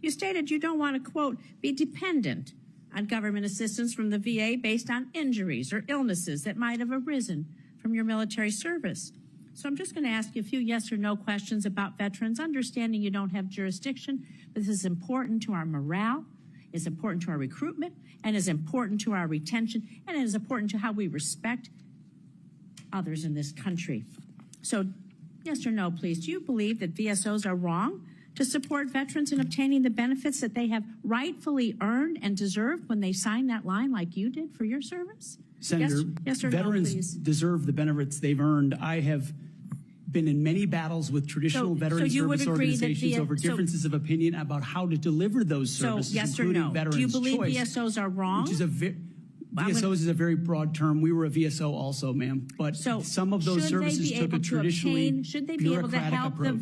You stated you don't want to, quote, be dependent on government assistance from the VA based on injuries or illnesses that might have arisen from your military service. So I'm just going to ask you a few yes or no questions about veterans, understanding you don't have jurisdiction. This is important to our morale, is important to our recruitment, and is important to our retention, and it is important to how we respect others in this country. So yes or no, please. Do you believe that VSOs are wrong to support veterans in obtaining the benefits that they have rightfully earned and deserved when they signed that line like you did for your service? Senator, yes or veterans no, please. deserve the benefits they've earned. I have been in many battles with traditional veteran service organizations over differences of opinion about how to deliver those services, yes including or no. Veterans Do you believe Choice, VSOs are wrong? Which is VSOs is a very broad term. We were a VSO also, ma'am. But some of those services took a traditionally should they be able to help approach.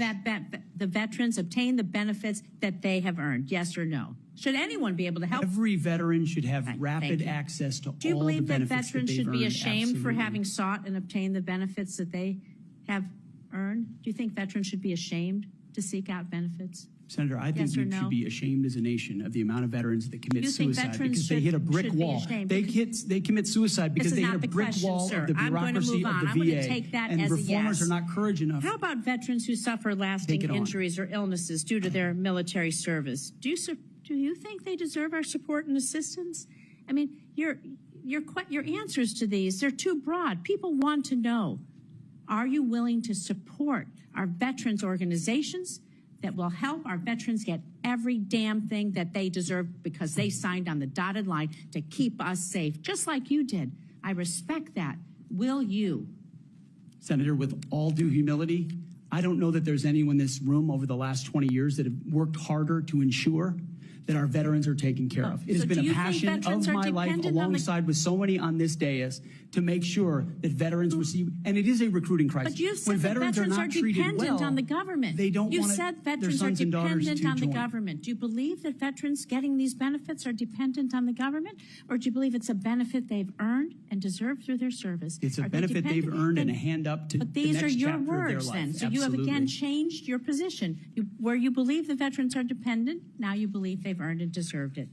the veterans obtain the benefits that they have earned? Yes or no? Should anyone be able to help? Every veteran should have rapid access to all the benefits that they've earned. Do you believe that veterans should be ashamed for Absolutely. having sought and obtained the benefits that they have earned? Do you think veterans should be ashamed to seek out benefits? Senator, I think Yes or we no? should be ashamed as a nation of the amount of veterans that commit You think suicide veterans because they hit a brick should be wall. ashamed? They commit suicide because This they is hit a not the brick question, wall sir. of the I'm going to bureaucracy move of on. the I'm going VA, to take that and as a reformers yes. are not courage enough. How about veterans who suffer lasting Take it on. injuries or illnesses due to their military service? Do you think they deserve our support and assistance? I mean, your answers to these, they're too broad. People want to know, are you willing to support our veterans organizations that will help our veterans get every damn thing that they deserve because they signed on the dotted line to keep us safe, just like you did? I respect that. Will you? Senator, with all due humility, I don't know that there's anyone in this room over the last 20 years that have worked harder to ensure that our veterans are taken care of. It has been a passion of my life, alongside with so many on this dais, to make sure that veterans receive, and it is a recruiting crisis. But you when said that veterans veterans are are not treated dependent well, on the government. they don't You want said their veterans are sons and daughters dependent to on the join. government. Do you believe that veterans getting these benefits are dependent on the government, or do you believe it's a benefit they've earned and deserved through their service? It's a Are they benefit they've dependent? earned and a hand up to But the these are next your chapter of their words life. then. So you have Absolutely. again changed your position. Where you believe the veterans are dependent, now you believe they've earned and deserved it.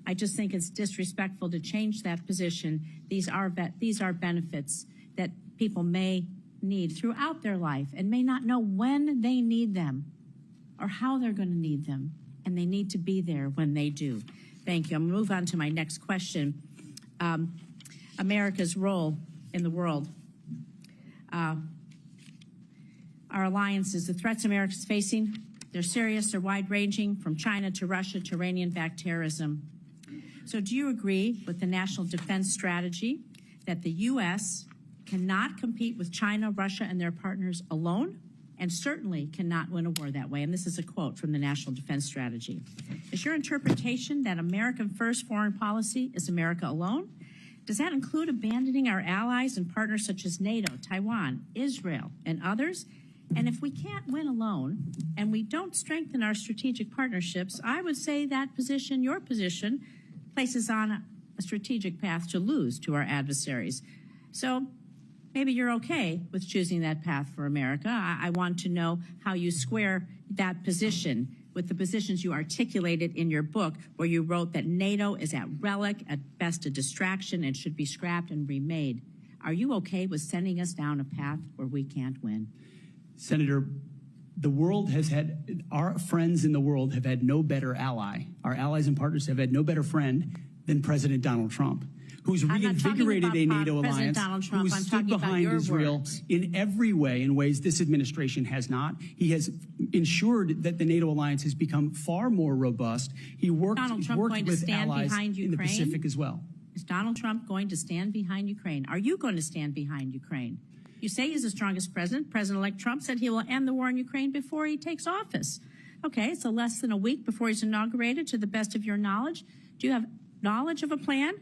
I just think it's disrespectful to change that position. These are benefits that people may need throughout their life and may not know when they need them or how they're going to need them, and they need to be there when they do. Thank you. I'm going to move on to my next question. America's role in the world. Our alliances, the threats America's facing, they're serious, they're wide-ranging, from China to Russia to Iranian-backed terrorism. So do you agree with the National Defense Strategy that the U.S. cannot compete with China, Russia, and their partners alone, and certainly cannot win a war that way? And this is a quote from the National Defense Strategy. Is your interpretation that American first foreign policy is America alone? Does that include abandoning our allies and partners such as NATO, Taiwan, Israel, and others? And if we can't win alone and we don't strengthen our strategic partnerships, I would say that position, your position, places on a strategic path to lose to our adversaries. So maybe you're okay with choosing that path for America. I want to know how you square that position with the positions you articulated in your book, where you wrote that NATO is at relic, at best a distraction, and should be scrapped and remade. Are you okay with sending us down a path where we can't win? Senator, the world has had, our friends in the world have had no better ally. Our allies and partners have had no better friend than President Donald Trump, who's reinvigorated a NATO alliance, who's stood behind Israel in every way, in ways this administration has not. He has ensured that the NATO alliance has become far more robust. He's worked with allies in the Pacific as well. Is Donald Trump going to stand behind Ukraine? Are you going to stand behind Ukraine? You say he's the strongest president. President-elect Trump said he will end the war in Ukraine before he takes office. Okay, so less than a week before he's inaugurated, to the best of your knowledge. Do you have knowledge of a plan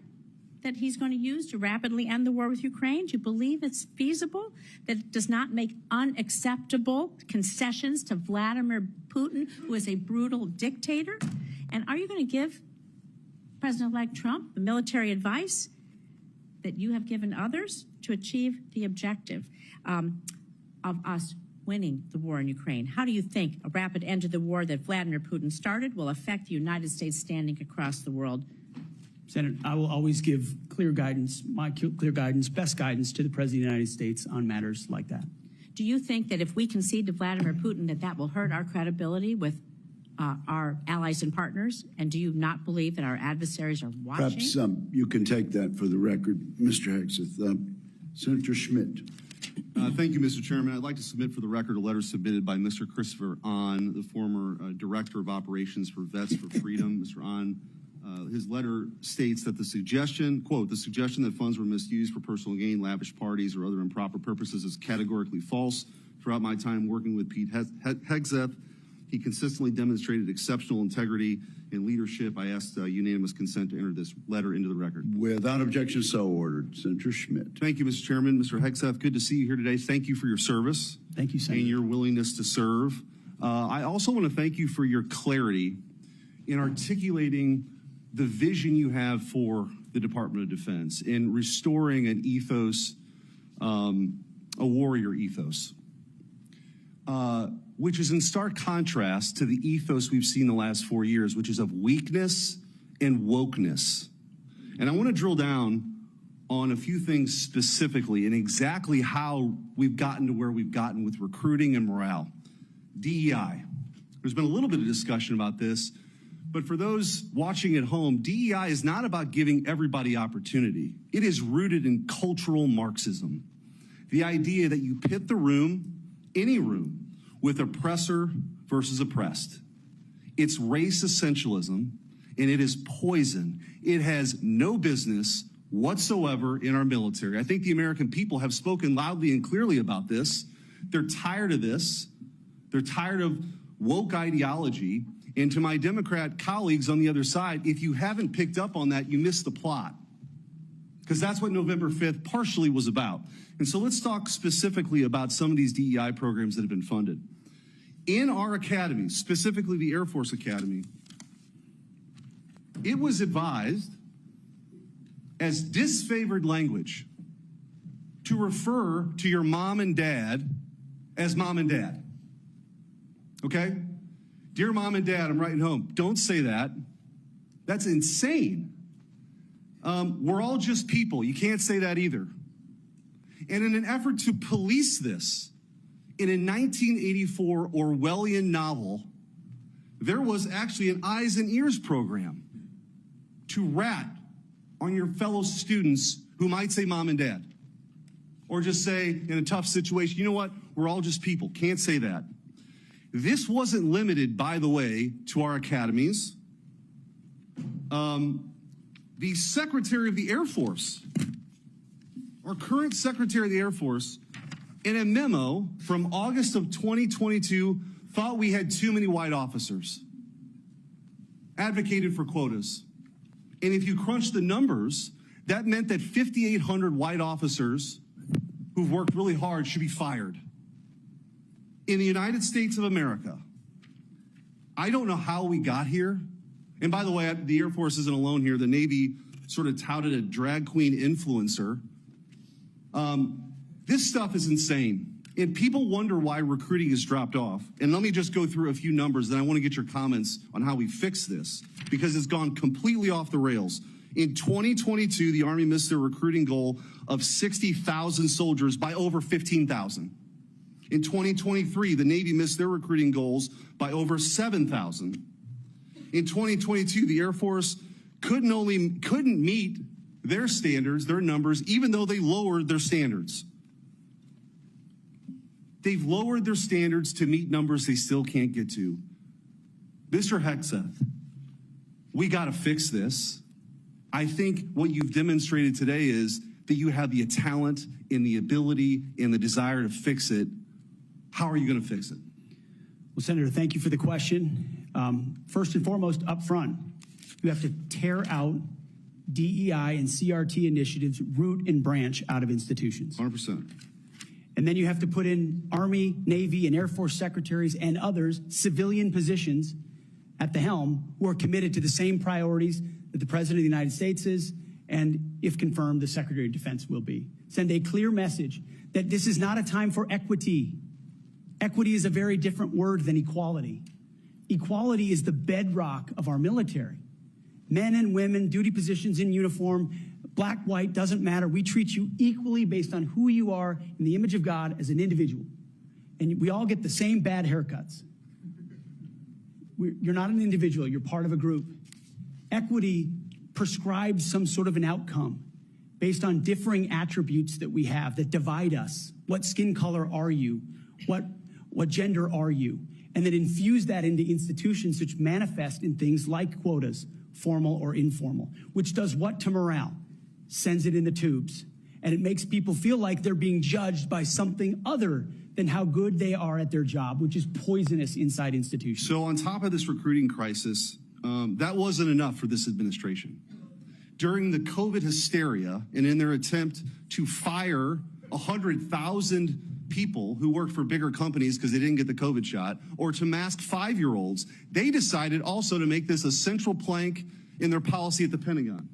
that he's going to use to rapidly end the war with Ukraine? Do you believe it's feasible, that it does not make unacceptable concessions to Vladimir Putin, who is a brutal dictator? And are you going to give President-elect Trump the military advice that you have given others to achieve the objective of us winning the war in Ukraine? How do you think a rapid end to the war that Vladimir Putin started will affect the United States standing across the world? Senator, I will always give clear guidance, best guidance to the President of the United States on matters like that. Do you think that if we concede to Vladimir Putin that will hurt our credibility with our allies and partners? And do you not believe that our adversaries are watching? Perhaps you can take that for the record, Mr. Hegseth. Senator Schmidt. Thank you, Mr. Chairman. I'd like to submit for the record a letter submitted by Mr. Christopher Ahn, the former Director of Operations for Vets for Freedom. Mr. Ahn, his letter states that the suggestion, quote, the suggestion that funds were misused for personal gain, lavish parties, or other improper purposes is categorically false. Throughout my time working with Pete Hegseth, he consistently demonstrated exceptional integrity and leadership. I asked unanimous consent to enter this letter into the record. Without objection, so ordered. Senator Schmidt. Thank you, Mr. Chairman. Mr. Hegseth, good to see you here today. Thank you for your service. Thank you, Senator. And your willingness to serve. I also want to thank you for your clarity in articulating the vision you have for the Department of Defense in restoring an ethos, a warrior ethos, which is in stark contrast to the ethos we've seen the last 4 years, which is of weakness and wokeness. And I want to drill down on a few things specifically and exactly how we've gotten to where we've gotten with recruiting and morale. DEI. There's been a little bit of discussion about this, but for those watching at home, DEI is not about giving everybody opportunity. It is rooted in cultural Marxism. The idea that you pit the room, any room, with oppressor versus oppressed. It's race essentialism, and it is poison. It has no business whatsoever in our military. I think the American people have spoken loudly and clearly about this. They're tired of this. They're tired of woke ideology. And to my Democrat colleagues on the other side, if you haven't picked up on that, you missed the plot. Because that's what November 5th partially was about. And so let's talk specifically about some of these DEI programs that have been funded. In our academy, specifically the Air Force Academy, it was advised as disfavored language to refer to your mom and dad as mom and dad. Okay? Dear mom and dad, I'm writing home. Don't say that. That's insane. We're all just people. You can't say that either. And in an effort to police this, in a 1984 Orwellian novel, there was actually an eyes and ears program to rat on your fellow students who might say mom and dad. Or just say, in a tough situation, you know what? We're all just people. Can't say that. This wasn't limited, by the way, to our academies. The Secretary of the Air Force, our current Secretary of the Air Force, in a memo from August of 2022, thought we had too many white officers, advocated for quotas. And if you crunch the numbers, that meant that 5,800 white officers who've worked really hard should be fired. In the United States of America, I don't know how we got here. And by the way, the Air Force isn't alone here. The Navy sort of touted a drag queen influencer. This stuff is insane. And people wonder why recruiting has dropped off. And let me just go through a few numbers, then I want to get your comments on how we fix this, because it's gone completely off the rails. In 2022, the Army missed their recruiting goal of 60,000 soldiers by over 15,000. In 2023, the Navy missed their recruiting goals by over 7,000. In 2022, the Air Force couldn't meet their standards, their numbers, even though they lowered their standards. They've lowered their standards to meet numbers they still can't get to. Mr. Hegseth, we got to fix this. I think what you've demonstrated today is that you have the talent and the ability and the desire to fix it. How are you going to fix it? Well, Senator, thank you for the question. First and foremost, up front, you have to tear out DEI and CRT initiatives, root and branch out of institutions. 100%. And then you have to put in Army, Navy, and Air Force secretaries and others, civilian positions at the helm, who are committed to the same priorities that the President of the United States is and if confirmed, the Secretary of Defense will be. Send a clear message that this is not a time for equity. Equity is a very different word than equality. Equality is the bedrock of our military. Men and women, duty positions in uniform, black, white, doesn't matter. We treat you equally based on who you are in the image of God as an individual. And we all get the same bad haircuts. You're not an individual, you're part of a group. Equity prescribes some sort of an outcome based on differing attributes that we have that divide us. What skin color are you? What gender are you? And then infuse that into institutions which manifest in things like quotas, formal or informal, which does what to morale? Sends it in the tubes. And it makes people feel like they're being judged by something other than how good they are at their job, which is poisonous inside institutions. So on top of this recruiting crisis, that wasn't enough for this administration. During the COVID hysteria and in their attempt to fire 100,000 people who worked for bigger companies because they didn't get the COVID shot, or to mask 5-year-olds, they decided also to make this a central plank in their policy at the Pentagon.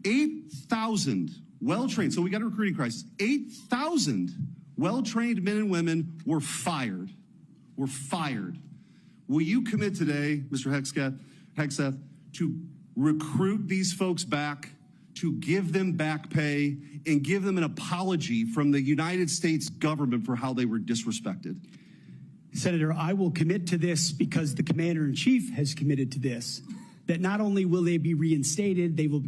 8,000 well-trained, so we got a recruiting crisis, 8,000 well-trained men and women were fired. Will you commit today, Mr. Hegseth, to recruit these folks back, to give them back pay, and give them an apology from the United States government for how they were disrespected? Senator, I will commit to this because the Commander-in-Chief has committed to this, that not only will they be reinstated, they will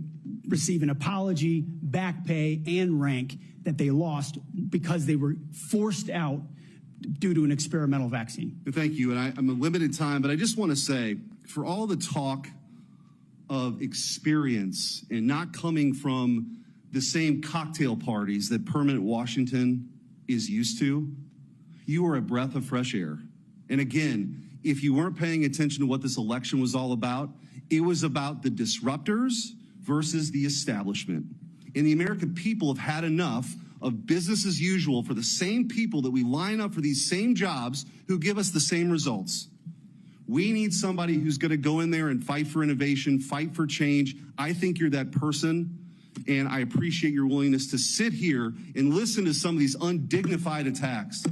receive an apology, back pay, and rank that they lost because they were forced out due to an experimental vaccine. Thank you, and I'm a limited time, but I just want to say, for all the talk of experience and not coming from the same cocktail parties that permanent Washington is used to, you are a breath of fresh air. And again, if you weren't paying attention to what this election was all about, it was about the disruptors versus the establishment. And the American people have had enough of business as usual for the same people that we line up for these same jobs who give us the same results. We need somebody who's going to go in there and fight for innovation, fight for change. I think you're that person, and I appreciate your willingness to sit here and listen to some of these undignified attacks.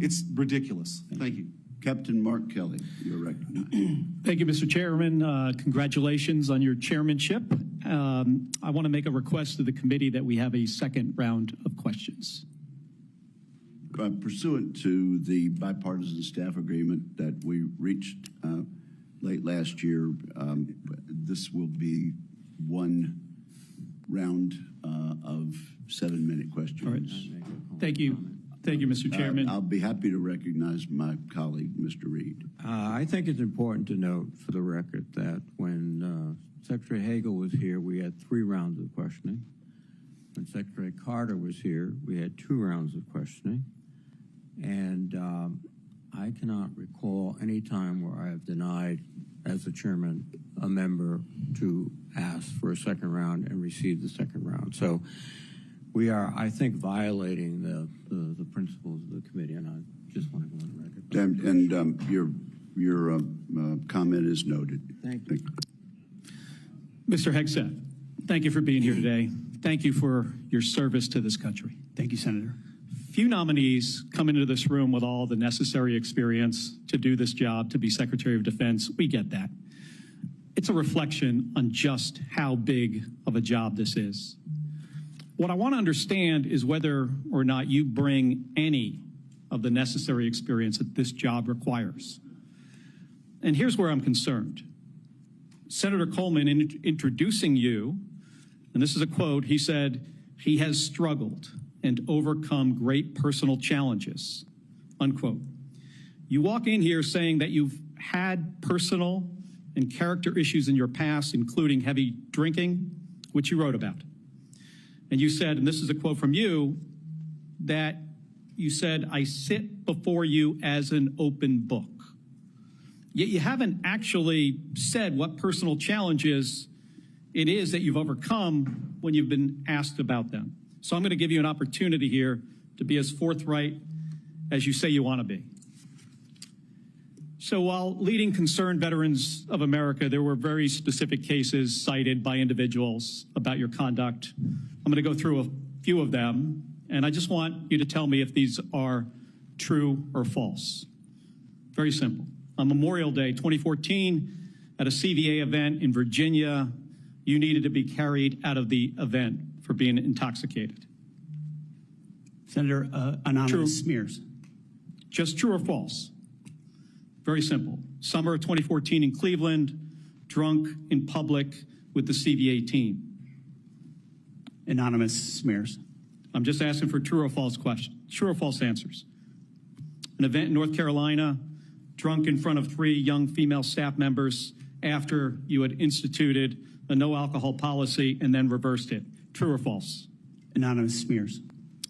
It's ridiculous. Thank you. Captain Mark Kelly, you're recognized. Thank you, Mr. Chairman. Congratulations on your chairmanship. I want to make a request to the committee that we have a second round of questions. Pursuant to the bipartisan staff agreement that we reached late last year, this will be one round of 7-minute questions. All right. Thank you. Thank you, Mr. Chairman. I'll be happy to recognize my colleague, Mr. Reed. I think it's important to note for the record that when Secretary Hagel was here, we had 3 rounds of questioning. When Secretary Carter was here, we had 2 rounds of questioning. And I cannot recall any time where I have denied, as the chairman, a member to ask for a second round and receive the second round. So we are, I think, violating the principles of the committee, and I just want to go on the record. And your comment is noted. Thank you. Mr. Hegseth, thank you for being here today. Thank you for your service to this country. Thank you, Senator. Few nominees come into this room with all the necessary experience to do this job, to be Secretary of Defense. We get that. It's a reflection on just how big of a job this is. What I want to understand is whether or not you bring any of the necessary experience that this job requires. And here's where I'm concerned. Senator Coleman, in introducing you, and this is a quote, he said, "He has struggled and overcome great personal challenges," unquote. You walk in here saying that you've had personal and character issues in your past, including heavy drinking, which you wrote about. And you said, and this is a quote from you, that you said, "I sit before you as an open book." Yet you haven't actually said what personal challenges it is that you've overcome when you've been asked about them. So I'm going to give you an opportunity here to be as forthright as you say you want to be. So while leading Concerned Veterans of America, there were very specific cases cited by individuals about your conduct. I'm going to go through a few of them, and I just want you to tell me if these are true or false. Very simple. On Memorial Day 2014, at a CVA event in Virginia, you needed to be carried out of the event for being intoxicated. Senator, anonymous True. smears. Just true or false? Very simple. Summer of 2014 in Cleveland, drunk in public with the CVA team. Anonymous smears. I'm just asking for true or false questions. True or false answers. An event in North Carolina, drunk in front of 3 young female staff members after you had instituted a no alcohol policy and then reversed it. True or false? Anonymous smears.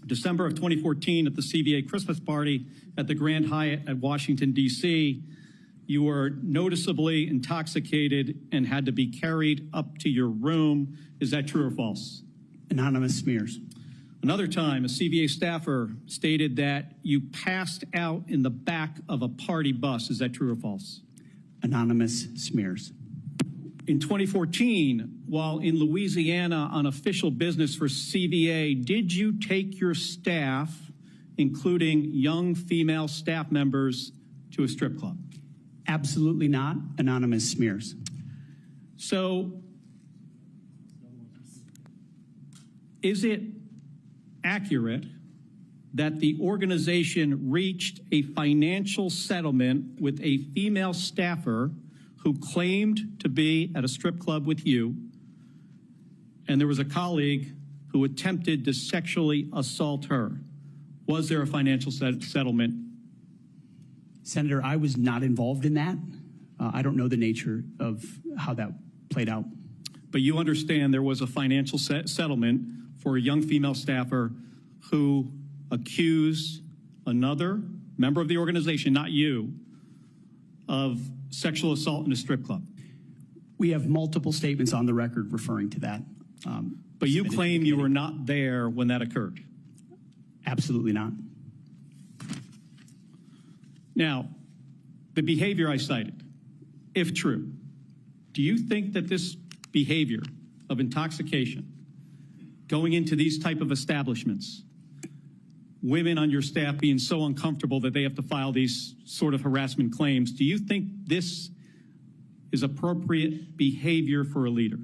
December of 2014 at the CVA Christmas party at the Grand Hyatt at Washington, D.C., you were noticeably intoxicated and had to be carried up to your room. Is that true or false? Anonymous smears. Another time, a CVA staffer stated that you passed out in the back of a party bus. Is that true or false? Anonymous smears. In 2014, while in Louisiana on official business for CVA, did you take your staff, including young female staff members, to a strip club? Absolutely not. Anonymous smears. So, is it accurate that the organization reached a financial settlement with a female staffer who claimed to be at a strip club with you, and there was a colleague who attempted to sexually assault her? Was there a financial settlement? Senator, I was not involved in that. I don't know the nature of how that played out. But you understand there was a financial settlement for a young female staffer who accused another member of the organization, not you, of sexual assault in a strip club. We have multiple statements on the record referring to that. But you claim you were not there when that occurred. Absolutely not. Now, the behavior I cited, if true, do you think that this behavior of intoxication, going into these type of establishments, women on your staff being so uncomfortable that they have to file these sort of harassment claims, do you think this is appropriate behavior for a leader?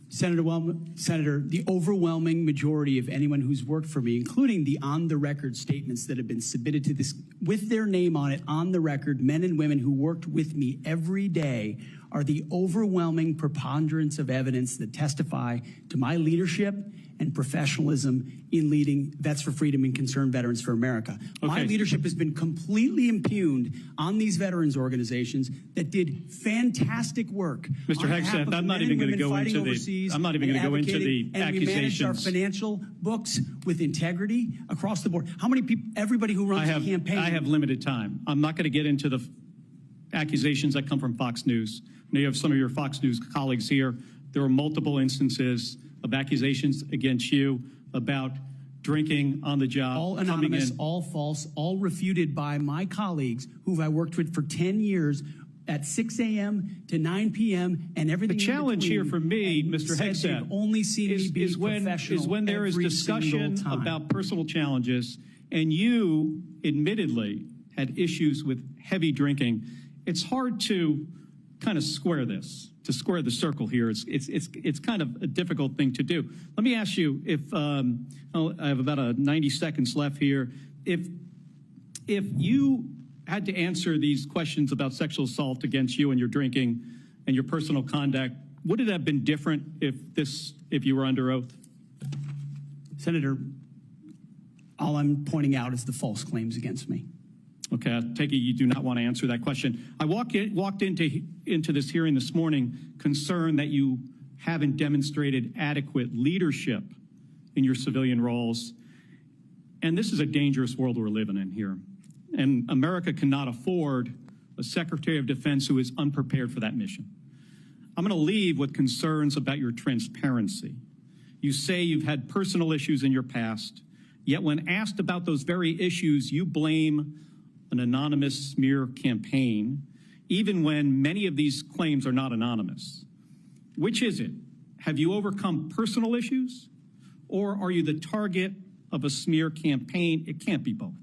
Senator, the overwhelming majority of anyone who's worked for me, including the on-the-record statements that have been submitted to this with their name on it on the record, men and women who worked with me every day, are the overwhelming preponderance of evidence that testify to my leadership and professionalism in leading Vets for Freedom and Concerned Veterans for America. Okay. My leadership has been completely impugned on these veterans organizations that did fantastic work. Mr. Hegseth, I'm not even going to go into the accusations. And we managed our financial books with integrity across the board. How many people, everybody who runs a campaign. I have limited time. I'm not going to get into the accusations that come from Fox News. I know you have some of your Fox News colleagues here. There were multiple instances of accusations against you about drinking on the job. All anonymous, all false, all refuted by my colleagues who I worked with for 10 years at 6 a.m. to 9 p.m. and everything. The challenge here for me, Mr. Hegseth, only seen me be professional is when there is discussion about personal challenges and you admittedly had issues with heavy drinking. It's hard to kind of square this. To square the circle here, it's kind of a difficult thing to do. Let me ask you, if I have about 90 seconds left here, if you had to answer these questions about sexual assault against you and your drinking and your personal conduct, would it have been different if you were under oath? Senator, all I'm pointing out is the false claims against me. Okay, I take it you do not want to answer that question. I walked into this hearing this morning concerned that you haven't demonstrated adequate leadership in your civilian roles. And this is a dangerous world we're living in here. And America cannot afford a Secretary of Defense who is unprepared for that mission. I'm going to leave with concerns about your transparency. You say you've had personal issues in your past, yet when asked about those very issues, you blame an anonymous smear campaign, even when many of these claims are not anonymous? Which is it? Have you overcome personal issues, or are you the target of a smear campaign? It can't be both.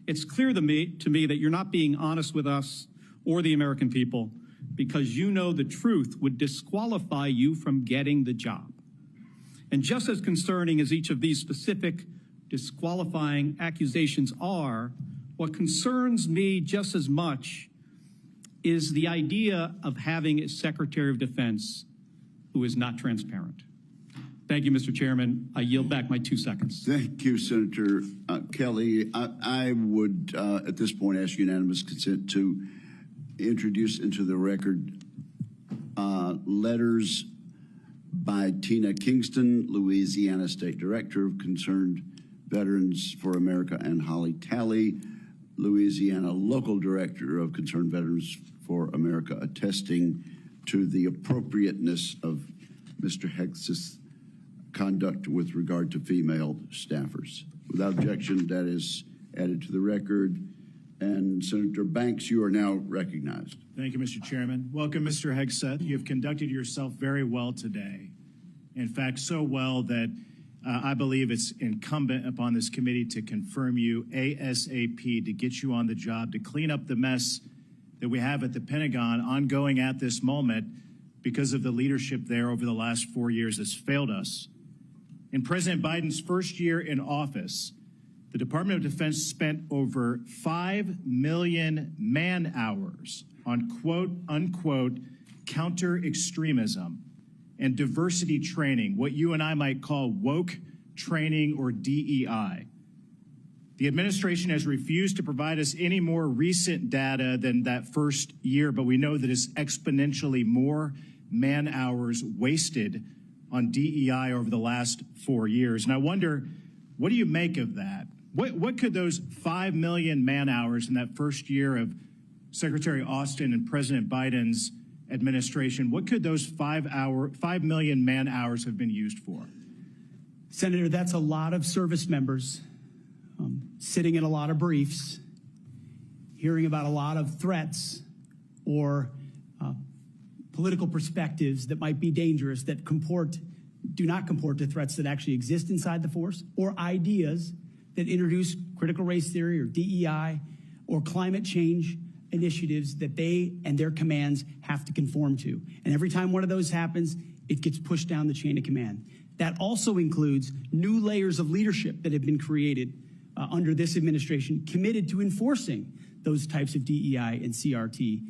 It's clear to me that you're not being honest with us or the American people, because you know the truth would disqualify you from getting the job. And just as concerning as each of these specific disqualifying accusations are, what concerns me just as much is the idea of having a Secretary of Defense who is not transparent. Thank you, Mr. Chairman. I yield back my 2 seconds. Thank you, Senator Kelly. I would, at this point, ask unanimous consent to introduce into the record letters by Tina Kingston, Louisiana State Director of Concerned Veterans for America, and Holly Talley, Louisiana Local Director of Concerned Veterans for America, attesting to the appropriateness of Mr. Hegseth's conduct with regard to female staffers. Without objection, that is added to the record. And Senator Banks, you are now recognized. Thank you, Mr. Chairman. Welcome, Mr. Hegseth. You have conducted yourself very well today. In fact, so well that I believe it's incumbent upon this committee to confirm you ASAP to get you on the job to clean up the mess that we have at the Pentagon ongoing at this moment because of the leadership there over the last 4 years that's failed us. In President Biden's first year in office, the Department of Defense spent over 5 million man-hours on quote-unquote counter-extremism and diversity training, what you and I might call woke training or DEI. The administration has refused to provide us any more recent data than that first year, but we know that it's exponentially more man-hours wasted on DEI over the last 4 years. And I wonder, what do you make of that? What could those 5 million man-hours in that first year of Secretary Austin and President Biden's administration, what could those 5 million man-hours have been used for? Senator, that's a lot of service members sitting in a lot of briefs, hearing about a lot of threats or political perspectives that might be dangerous, that do not comport to threats that actually exist inside the force, or ideas that introduce critical race theory or DEI or climate change initiatives that they and their commands have to conform to. And every time one of those happens, it gets pushed down the chain of command. That also includes new layers of leadership that have been created under this administration, committed to enforcing those types of DEI and CRT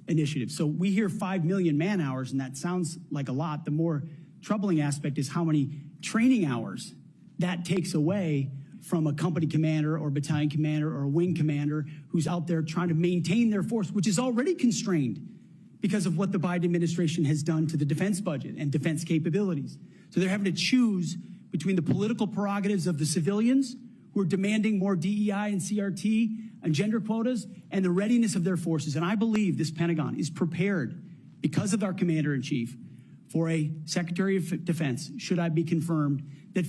initiatives. So we hear 5 million man-hours, and that sounds like a lot. The more troubling aspect is how many training hours that takes away from a company commander or battalion commander or a wing commander who's out there trying to maintain their force, which is already constrained because of what the Biden administration has done to the defense budget and defense capabilities. So they're having to choose between the political prerogatives of the civilians who are demanding more DEI and CRT and gender quotas and the readiness of their forces. And I believe this Pentagon is prepared because of our commander-in-chief for a Secretary of Defense, should I be confirmed, that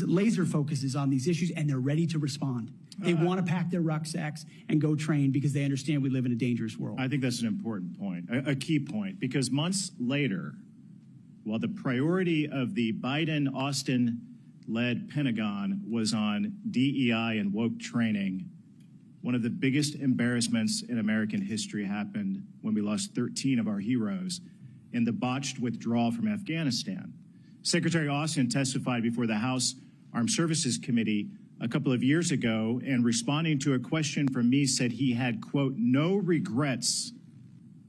laser focuses on these issues, and they're ready to respond. They want to pack their rucksacks and go train because they understand we live in a dangerous world. I think that's an important point, a key point, because months later, while the priority of the Biden-Austin-led Pentagon was on DEI and woke training, one of the biggest embarrassments in American history happened when we lost 13 of our heroes in the botched withdrawal from Afghanistan. Secretary Austin testified before the House Armed Services Committee a couple of years ago, and responding to a question from me said he had, quote, no regrets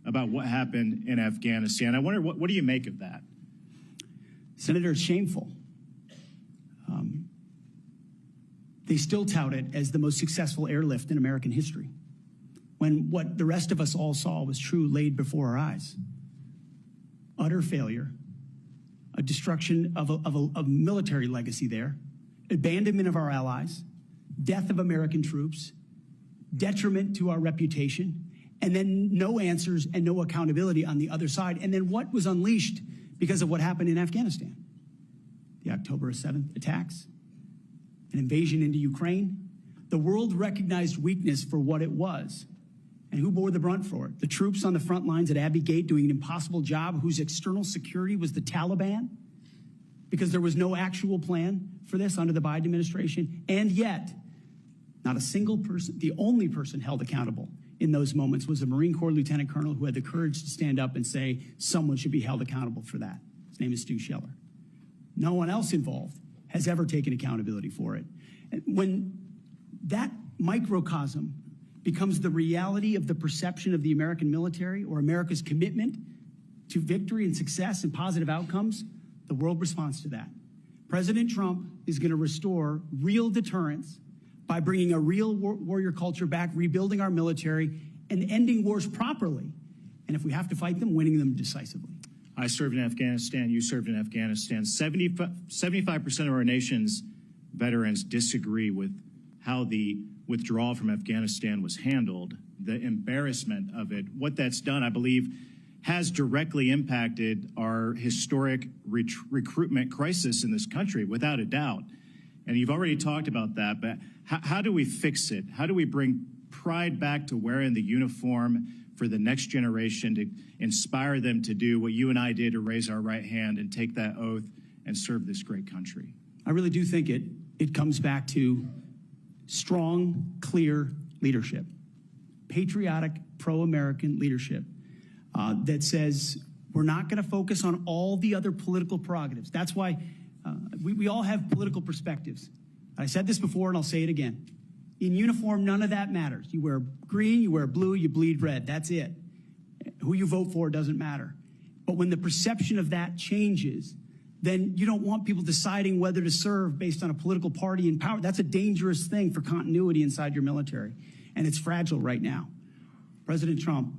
about what happened in Afghanistan. I wonder, what do you make of that? Senator, it's shameful. They still tout it as the most successful airlift in American history, when what the rest of us all saw was true laid before our eyes. Utter failure, a destruction of a military legacy there, abandonment of our allies, death of American troops, detriment to our reputation, and then no answers and no accountability on the other side. And then what was unleashed because of what happened in Afghanistan? The October 7th attacks, an invasion into Ukraine, The world recognized weakness for what it was. And who bore the brunt for it? The troops on the front lines at Abbey Gate doing an impossible job, whose external security was the Taliban, because there was no actual plan for this under the Biden administration. And yet, not a single person, the only person held accountable in those moments was a Marine Corps lieutenant colonel who had the courage to stand up and say someone should be held accountable for that. His name is Stu Scheller. No one else involved has ever taken accountability for it. And when that microcosm becomes the reality of the perception of the American military or America's commitment to victory and success and positive outcomes, the world responds to that. President Trump is going to restore real deterrence by bringing a real warrior culture back, rebuilding our military, and ending wars properly. And if we have to fight them, winning them decisively. I served in Afghanistan. You served in Afghanistan. 75% of our nation's veterans disagree with how the withdrawal from Afghanistan was handled, the embarrassment of it. What that's done, I believe, has directly impacted our historic recruitment crisis in this country, without a doubt. And you've already talked about that, but how do we fix it? How do we bring pride back to wearing the uniform for the next generation, to inspire them to do what you and I did, to raise our right hand and take that oath and serve this great country? I really do think it comes back to strong, clear leadership, patriotic, pro-American leadership that says we're not going to focus on all the other political prerogatives. That's why we all have political perspectives. I said this before and I'll say it again. In uniform, none of that matters. You wear green, you wear blue, you bleed red. That's it. Who you vote for doesn't matter. But when the perception of that changes, then you don't want people deciding whether to serve based on a political party in power. That's a dangerous thing for continuity inside your military. And it's fragile right now. President Trump,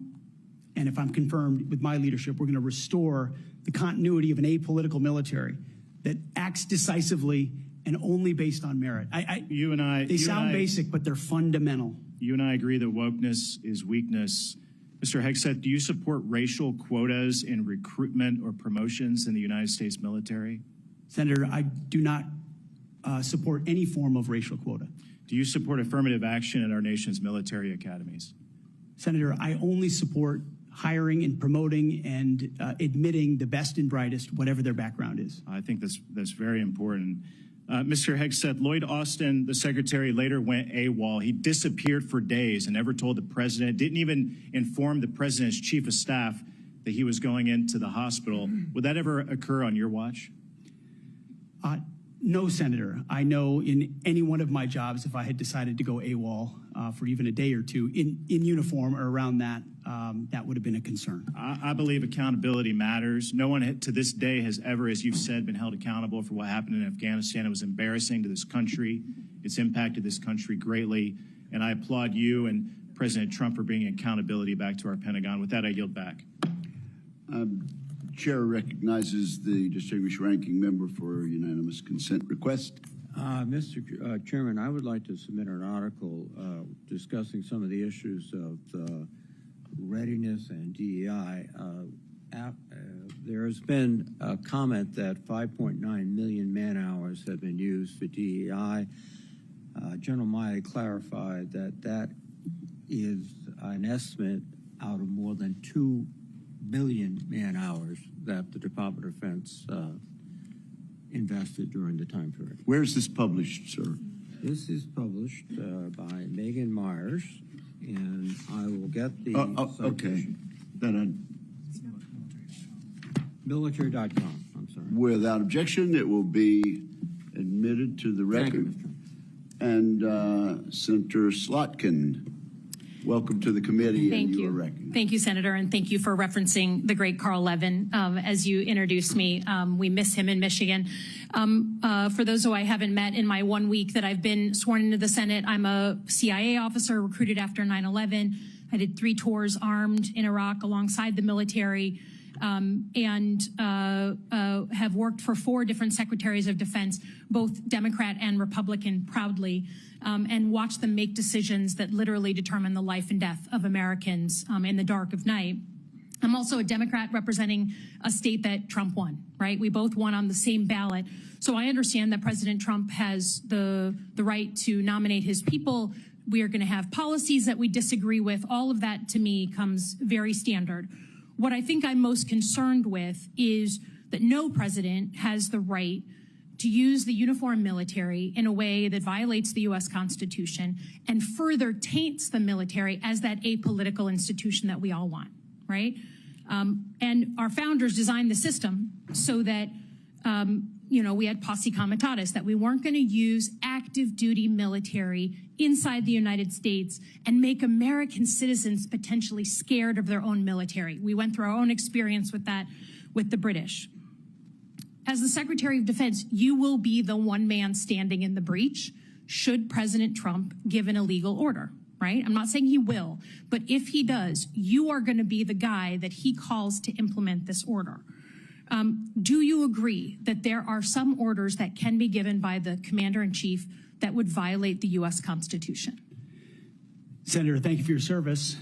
and if I'm confirmed with my leadership, we're going to restore the continuity of an apolitical military that acts decisively and only based on merit. They sound basic, but they're fundamental. You and I agree that wokeness is weakness. Mr. Hegseth, do you support racial quotas in recruitment or promotions in the United States military? Senator, I do not support any form of racial quota. Do you support affirmative action in our nation's military academies? Senator, I only support hiring and promoting and admitting the best and brightest, whatever their background is. I think that's very important. Mr. Hegseth, Lloyd Austin, the secretary, later went AWOL. He disappeared for days and never told the president, didn't even inform the president's chief of staff that he was going into the hospital. Would that ever occur on your watch? No, Senator. I know in any one of my jobs, if I had decided to go AWOL for even a day or two in uniform or around that, that would have been a concern. I believe accountability matters. No one to this day has ever, as you've said, been held accountable for what happened in Afghanistan. It was embarrassing to this country. It's impacted this country greatly. And I applaud you and President Trump for bringing accountability back to our Pentagon. With that, I yield back. Chair recognizes the distinguished ranking member for a unanimous consent request. Mr. Chairman, I would like to submit an article discussing some of the issues of readiness and DEI. There has been a comment that 5.9 million man-hours have been used for DEI. General Milley clarified that that is an estimate out of more than 2 billion man-hours that the Department of Defense invested during the time period. Where is this published, sir? This is published by Megan Myers, and I will get the okay. Then military.com. I'm sorry. Without objection, it will be admitted to the record. Thank you, Mr. And Senator Slotkin, welcome to the committee. Thank and you. Are recognized. Thank you, Senator, and thank you for referencing the great Carl Levin as you introduced me. We miss him in Michigan. For those who I haven't met in my 1 week that I've been sworn into the Senate, I'm a CIA officer recruited after 9/11. I did 3 tours armed in Iraq alongside the military, and have worked for 4 different secretaries of defense, both Democrat and Republican, proudly, and watched them make decisions that literally determine the life and death of Americans in the dark of night. I'm also a Democrat representing a state that Trump won, right? We both won on the same ballot. So I understand that President Trump has the right to nominate his people. We are going to have policies that we disagree with. All of that, to me, comes very standard. What I think I'm most concerned with is that no president has the right to use the uniformed military in a way that violates the U.S. Constitution and further taints the military as that apolitical institution that we all want, right? And our founders designed the system so that, we had posse comitatus, that we weren't going to use active duty military inside the United States and make American citizens potentially scared of their own military. We went through our own experience with that with the British. As the Secretary of Defense, you will be the one man standing in the breach should President Trump give an illegal order, right? I'm not saying he will, but if he does, you are going to be the guy that he calls to implement this order. Do you agree that there are some orders that can be given by the Commander-in-Chief that would violate the U.S. Constitution? Senator, thank you for your service.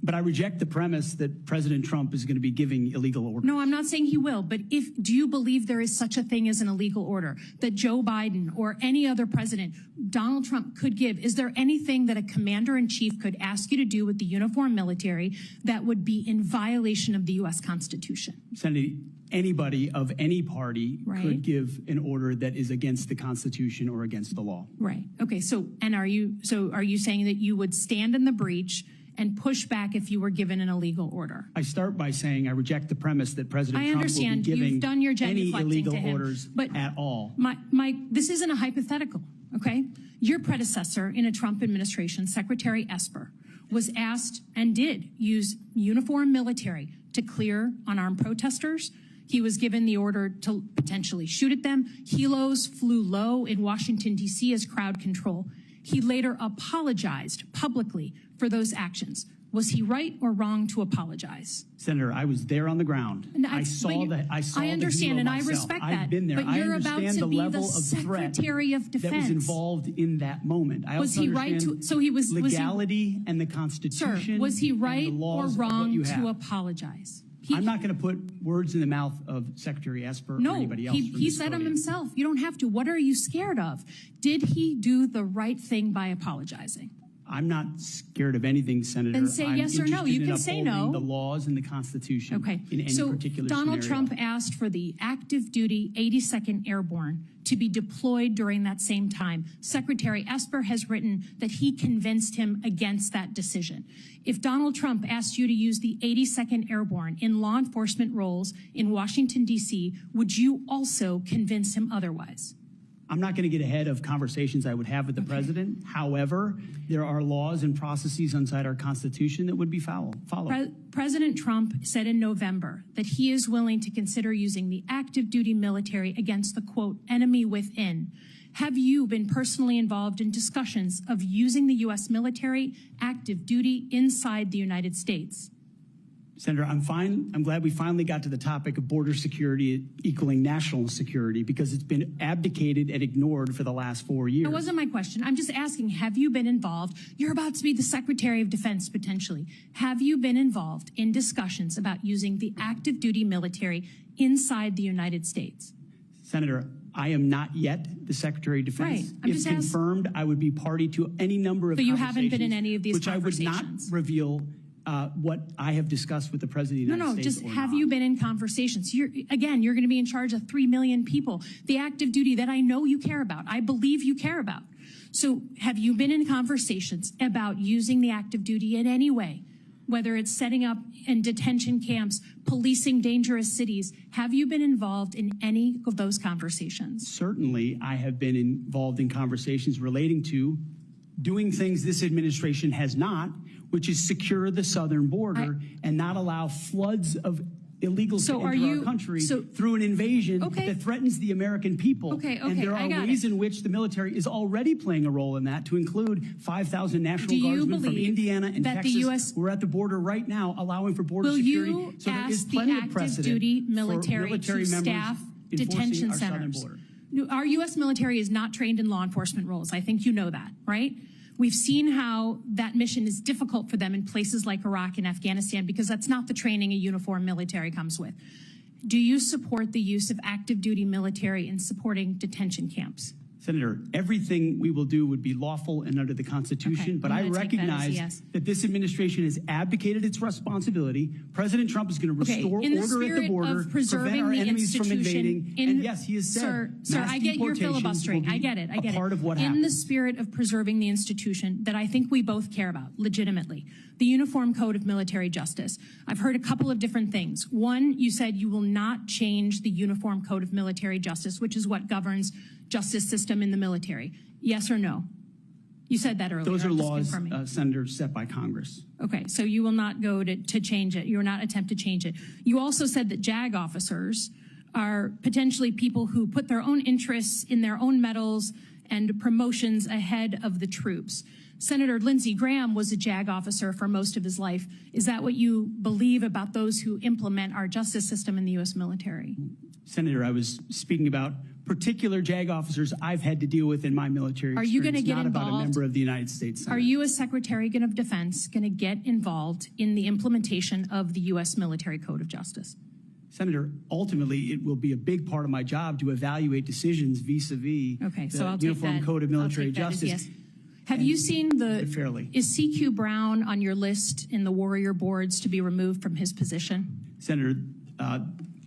But I reject the premise that President Trump is going to be giving illegal orders. No, I'm not saying he will, but do you believe there is such a thing as an illegal order that Joe Biden or any other president, Donald Trump, could give? Is there anything that a commander-in-chief could ask you to do with the uniformed military that would be in violation of the U.S. Constitution? Senator, anybody of any party could give an order that is against the Constitution or against the law. Right. Okay. So are you saying that you would stand in the breach and push back if you were given an illegal order? I start by saying I reject the premise that President Trump will be giving you've done your any illegal to him, orders at all. This isn't a hypothetical, okay? Your predecessor in a Trump administration, Secretary Esper, was asked and did use uniformed military to clear unarmed protesters. He was given the order to potentially shoot at them. Helos flew low in Washington, D.C. as crowd control. He later apologized publicly for those actions. Was he right or wrong to apologize? Senator, I was there on the ground. I understand, and I respect that. I've been there. But you're I about understand to the be level the of threat Secretary of Defense that was involved in that moment. I was also he right understand to? So he was legality and the Constitution. Sir, was he right and the or laws wrong of what you to have. apologize? I'm not going to put words in the mouth of Secretary Esper or anybody else. He said them himself. You don't have to. What are you scared of? Did he do the right thing by apologizing? I'm not scared of anything, Senator. Then say yes or no. You can say no. The laws and the Constitution. Okay. In any particular Donald scenario. Trump asked for the active duty 82nd Airborne to be deployed during that same time. Secretary Esper has written that he convinced him against that decision. If Donald Trump asked you to use the 82nd Airborne in law enforcement roles in Washington, D.C., would you also convince him otherwise? I'm not going to get ahead of conversations I would have with the president. However, there are laws and processes inside our Constitution that would be followed. President Trump said in November that he is willing to consider using the active duty military against the, quote, enemy within. Have you been personally involved in discussions of using the U.S. military active duty inside the United States? Senator, I'm glad we finally got to the topic of border security equaling national security because it's been abdicated and ignored for the last 4 years. That wasn't my question. I'm just asking, have you been involved? You're about to be the Secretary of Defense, potentially. Have you been involved in discussions about using the active duty military inside the United States? Senator, I am not yet the Secretary of Defense. Right. If confirmed, I would be party to any number of conversations. But you haven't been in any of these conversations? Which I would not reveal what I have discussed with the President of the United States. No, just have you been in conversations? You're going to be in charge of 3 million people. The active duty that I know you care about, I believe you care about. So have you been in conversations about using the active duty in any way? Whether it's setting up in detention camps, policing dangerous cities, have you been involved in any of those conversations? Certainly, I have been involved in conversations relating to doing things this administration has not, which is secure the southern border and not allow floods of illegals to enter our country through an invasion that threatens the American people. And there are ways in which the military is already playing a role in that, to include 5,000 National Guardsmen from Indiana and Texas. We're at the border right now allowing for border security. Will you so there is ask plenty the of active precedent duty for military to staff detention our southern centers? border. Our U.S. military is not trained in law enforcement roles. I think you know that, right? We've seen how that mission is difficult for them in places like Iraq and Afghanistan because that's not the training a uniformed military comes with. Do you support the use of active duty military in supporting detention camps? Senator, everything we will do would be lawful and under the Constitution, Okay, but I'm I gonna take that as a recognize yes. that this administration has abdicated its responsibility. President Trump is going to Okay, restore in the order at the spirit border, of preserving prevent our the enemies from institution, invading, and yes, he has said Sir, mass I get your deportations will filibustering. be I get it. I get a part it. of what In happens. the spirit of preserving the institution that I think we both care about, legitimately, the Uniform Code of Military Justice. I've heard a couple of different things. One, you said you will not change the Uniform Code of Military Justice, which is what governs justice system in the military. Yes or no? You said that earlier. Those are I'm just laws, confirming. Senator, set by Congress. Okay, so you will not go to change it. You will not attempt to change it. You also said that JAG officers are potentially people who put their own interests in their own medals and promotions ahead of the troops. Senator Lindsey Graham was a JAG officer for most of his life. Is that what you believe about those who implement our justice system in the U.S. military? Senator, I was speaking about particular JAG officers I've had to deal with in my military Are you going to experience, get not involved? about a member of the United States Senate. Are you, as Secretary of Defense, going to get involved in the implementation of the U.S. Military Code of Justice? Senator, ultimately, it will be a big part of my job to evaluate decisions vis-a-vis Okay, so the I'll take Uniform that. Code of I'll Military take that as Justice. yes. Have you seen fairly. Is CQ Brown on your list in the Warrior boards to be removed from his position? Senator,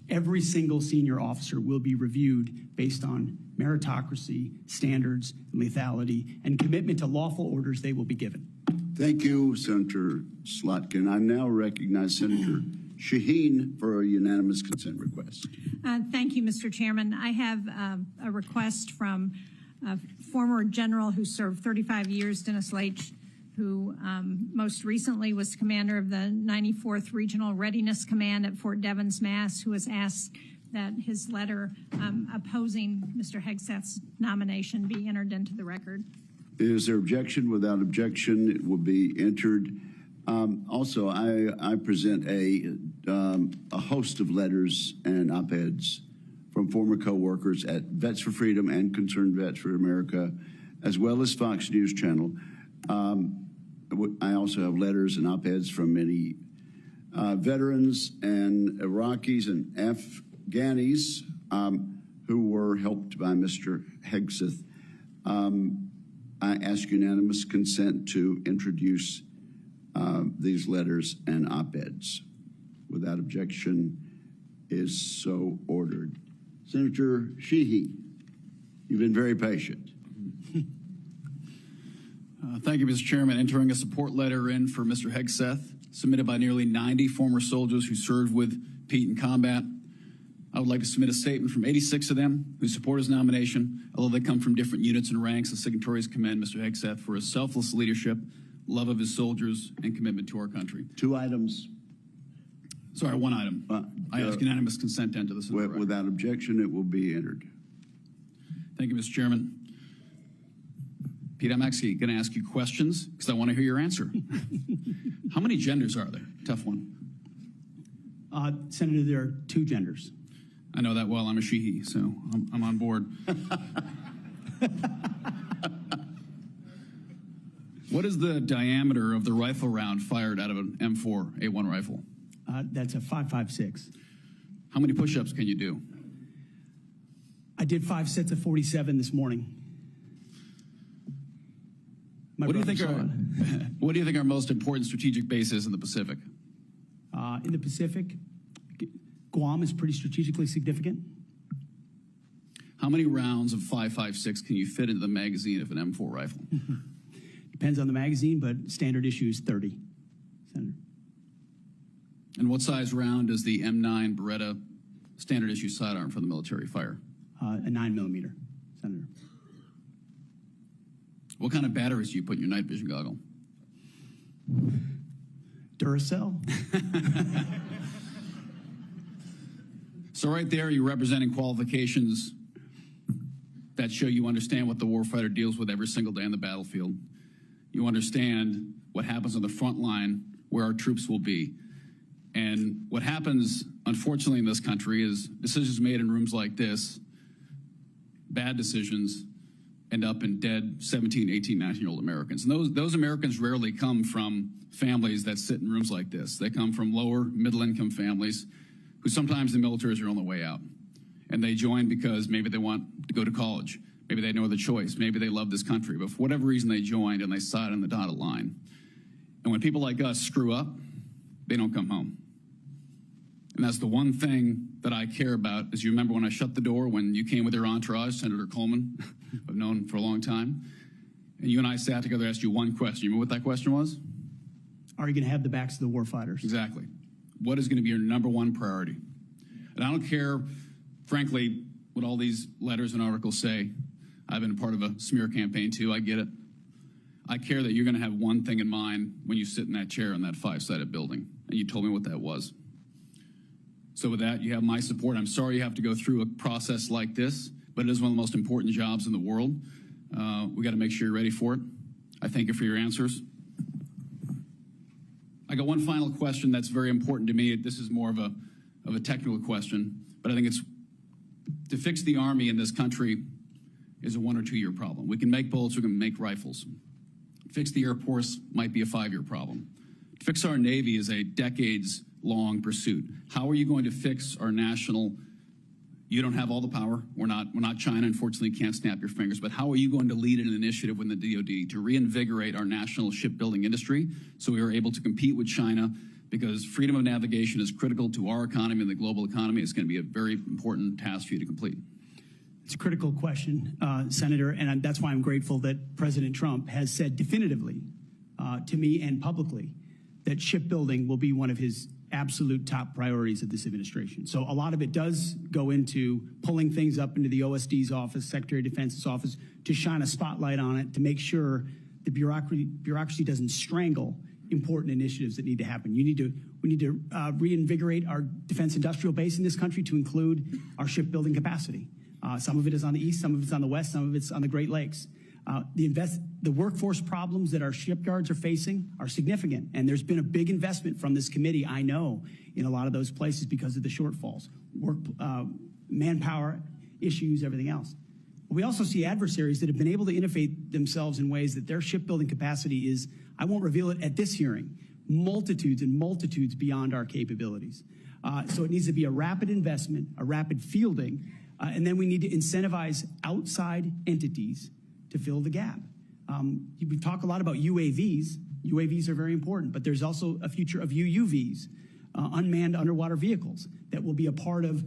every single senior officer will be reviewed based on meritocracy, standards, lethality, and commitment to lawful orders they will be given. Thank you, Senator Slotkin. I now recognize Senator Shaheen for a unanimous consent request. Thank you, Mr. Chairman. I have a request from a former general who served 35 years, Dennis Leitch, who most recently was commander of the 94th Regional Readiness Command at Fort Devens, Mass., who has asked that his letter opposing Mr. Hegseth's nomination be entered into the record. Is there objection? Without objection, it will be entered. Also, I present a host of letters and op-eds from former co-workers at Vets for Freedom and Concerned Vets for America, as well as Fox News Channel. I also have letters and op-eds from many veterans and Iraqis and Afghanis who were helped by Mr. Hegseth. I ask unanimous consent to introduce these letters and op-eds. Without objection, is so ordered. Senator Sheehy, you've been very patient. Thank you, Mr. Chairman. Entering a support letter in for Mr. Hegseth, submitted by nearly 90 former soldiers who served with Pete in combat. I would like to submit a statement from 86 of them who support his nomination, although they come from different units and ranks. The signatories commend Mr. Hegseth for his selfless leadership, love of his soldiers, and commitment to our country. 2 items. Sorry, 1 item. I ask unanimous consent to enter this. Without objection, it will be entered. Thank you, Mr. Chairman. Pete, I'm actually going to ask you questions because I want to hear your answer. How many genders are there? Tough one. Senator, there are 2 genders. I know that well. I'm a she-he, so I'm on board. What is the diameter of the rifle round fired out of an M4A1 rifle? That's a 5.56. How many push-ups can you do? I did 5 sets of 47 this morning. What do you think our most important strategic base is in the Pacific? In the Pacific, Guam is pretty strategically significant. How many rounds of 5.56 can you fit into the magazine of an M4 rifle? Depends on the magazine, but standard issue is 30, Senator. And what size round does the M9 Beretta standard issue sidearm for the military fire? A 9mm, Senator. What kind of batteries do you put in your night vision goggle? Duracell. So right there, you're representing qualifications that show you understand what the warfighter deals with every single day on the battlefield. You understand what happens on the front line where our troops will be. And what happens, unfortunately, in this country is decisions made in rooms like this, bad decisions, end up in dead 17, 18, 19-year-old Americans. And those Americans rarely come from families that sit in rooms like this. They come from lower middle-income families who sometimes the militaries are on the way out. And they join because maybe they want to go to college. Maybe they have no other choice. Maybe they love this country. But for whatever reason, they joined and they sat on the dotted line. And when people like us screw up, they don't come home. And that's the one thing that I care about. As you remember when I shut the door, when you came with your entourage, Senator Coleman, I've known for a long time, and you and I sat together and asked you one question. You remember what that question was? Are you going to have the backs of the warfighters? Exactly. What is going to be your number one priority? And I don't care, frankly, what all these letters and articles say. I've been a part of a smear campaign too. I get it. I care that you're going to have one thing in mind when you sit in that chair in that 5-sided building. And you told me what that was. So with that, you have my support. I'm sorry you have to go through a process like this, but it is one of the most important jobs in the world. We got to make sure you're ready for it. I thank you for your answers. I got one final question that's very important to me. This is more of a technical question, but I think it's to fix the Army in this country is a 1 or 2 year problem. We can make bullets, we can make rifles. Fix the Air Force might be a 5-year problem. To fix our Navy is a decades-long pursuit. How are you going to fix our national? You don't have all the power. We're not China. Unfortunately, you can't snap your fingers. But how are you going to lead an initiative with the DoD to reinvigorate our national shipbuilding industry so we are able to compete with China? Because freedom of navigation is critical to our economy and the global economy. It's going to be a very important task for you to complete. It's a critical question, Senator, and that's why I'm grateful that President Trump has said definitively to me and publicly that shipbuilding will be one of his absolute top priorities of this administration. So a lot of it does go into pulling things up into the OSD's office, Secretary of Defense's office, to shine a spotlight on it, to make sure the bureaucracy doesn't strangle important initiatives that need to happen. We need to reinvigorate our defense industrial base in this country to include our shipbuilding capacity. Some of it is on the east, some of it's on the west, some of it's on the Great Lakes. The workforce problems that our shipyards are facing are significant, and there's been a big investment from this committee, I know, in a lot of those places because of the shortfalls, manpower issues, everything else. We also see adversaries that have been able to innovate themselves in ways that their shipbuilding capacity is, I won't reveal it at this hearing, multitudes and multitudes beyond our capabilities. So it needs to be a rapid investment, a rapid fielding, and then we need to incentivize outside entities to fill the gap. We talk a lot about UAVs. UAVs are very important, but there's also a future of UUVs, unmanned underwater vehicles, that will be a part of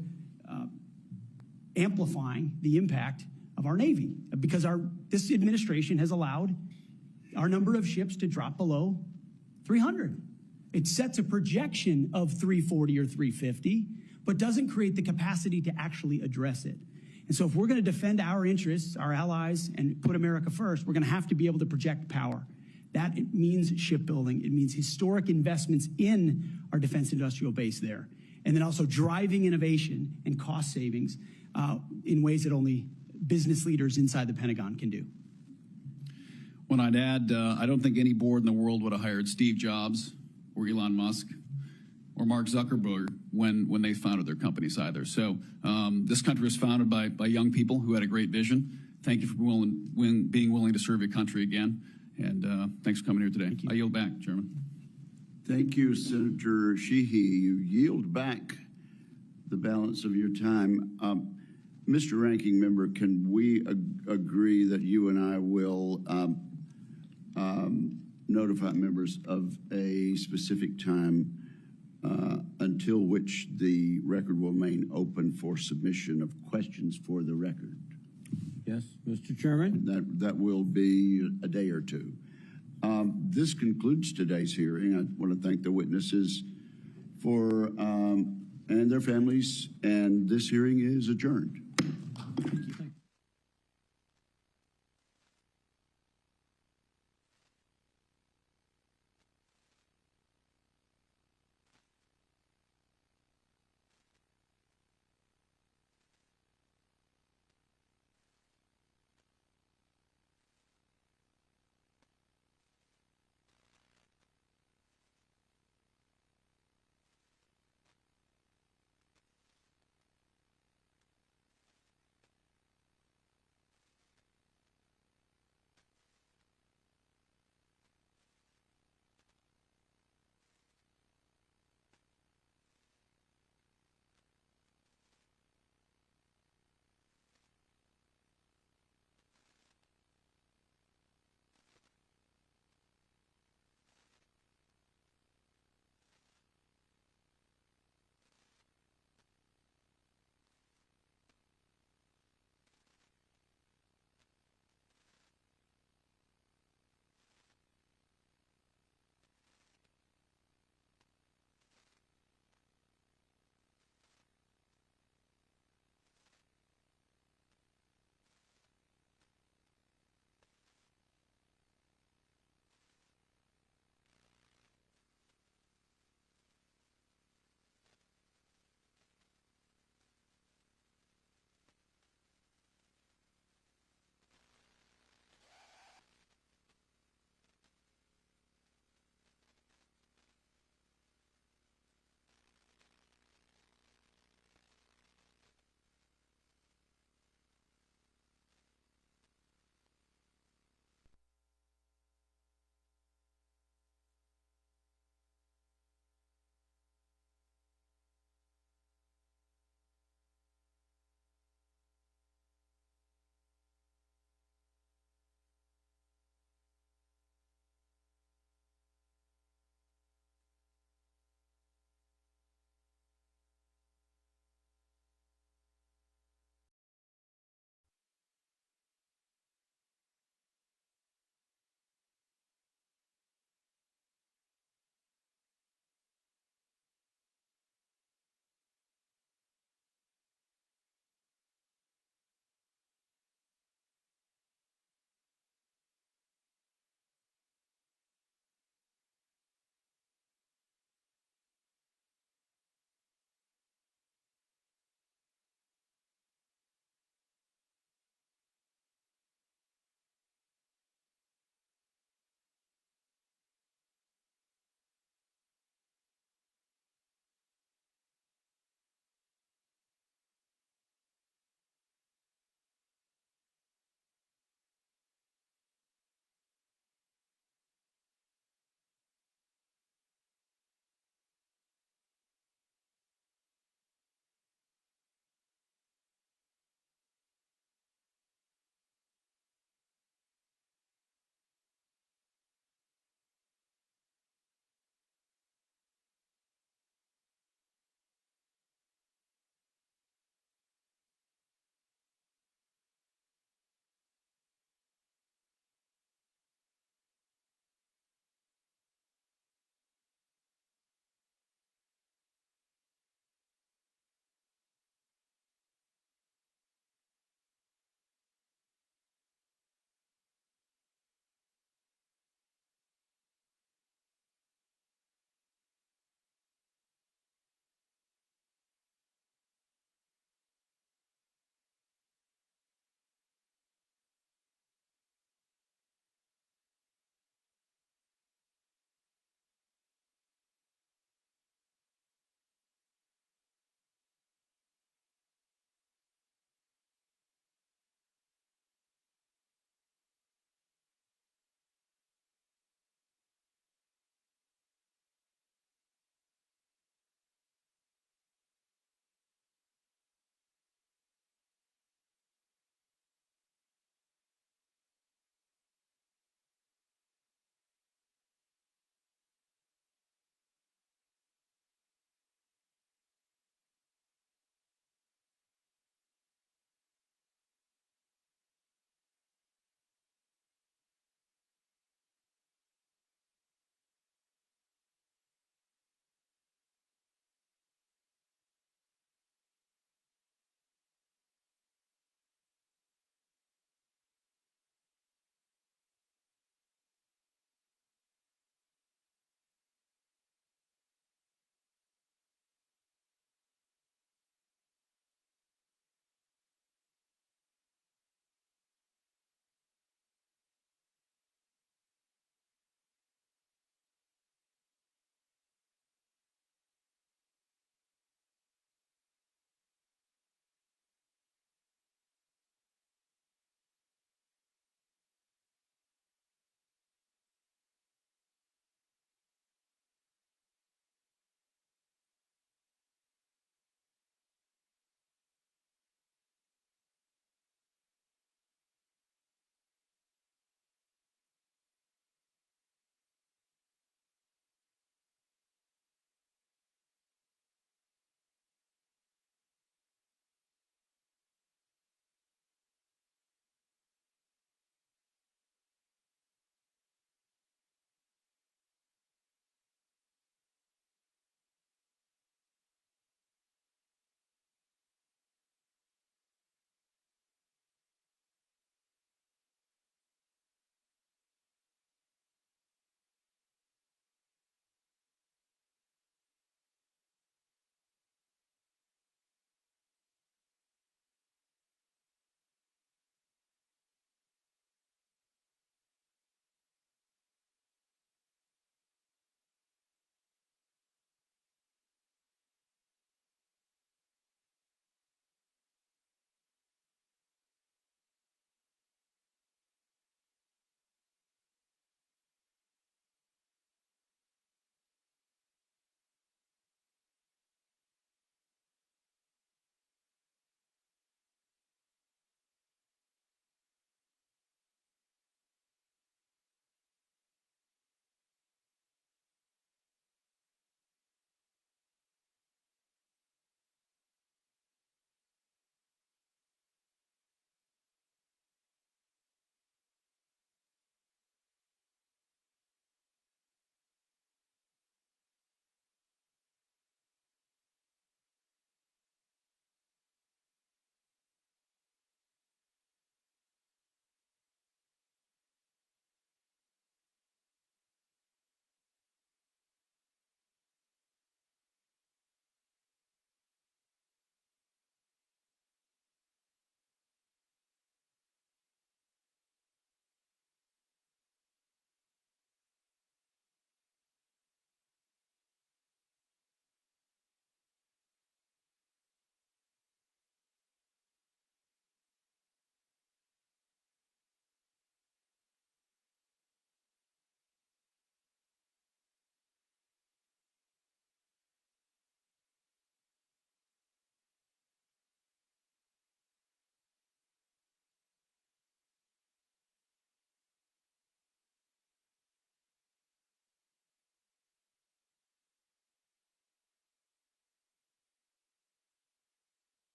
amplifying the impact of our Navy, because this administration has allowed our number of ships to drop below 300. It sets a projection of 340 or 350, but doesn't create the capacity to actually address it. And so if we're going to defend our interests, our allies, and put America first, we're going to have to be able to project power. That it means shipbuilding. It means historic investments in our defense industrial base there. And then also driving innovation and cost savings in ways that only business leaders inside the Pentagon can do. When I'd add, I don't think any board in the world would have hired Steve Jobs or Elon Musk or Mark Zuckerberg when they founded their companies either. So this country was founded by young people who had a great vision. Thank you for being willing to serve your country again. And thanks for coming here today. I yield back, Chairman. Thank you, Senator Sheehy. You yield back the balance of your time. Mr. Ranking Member, can we agree that you and I will notify members of a specific time until which the record will remain open for submission of questions for the record? Yes, Mr. Chairman. That will be a day or two. This concludes today's hearing. I want to thank the witnesses and their families, and this hearing is adjourned. Thank you.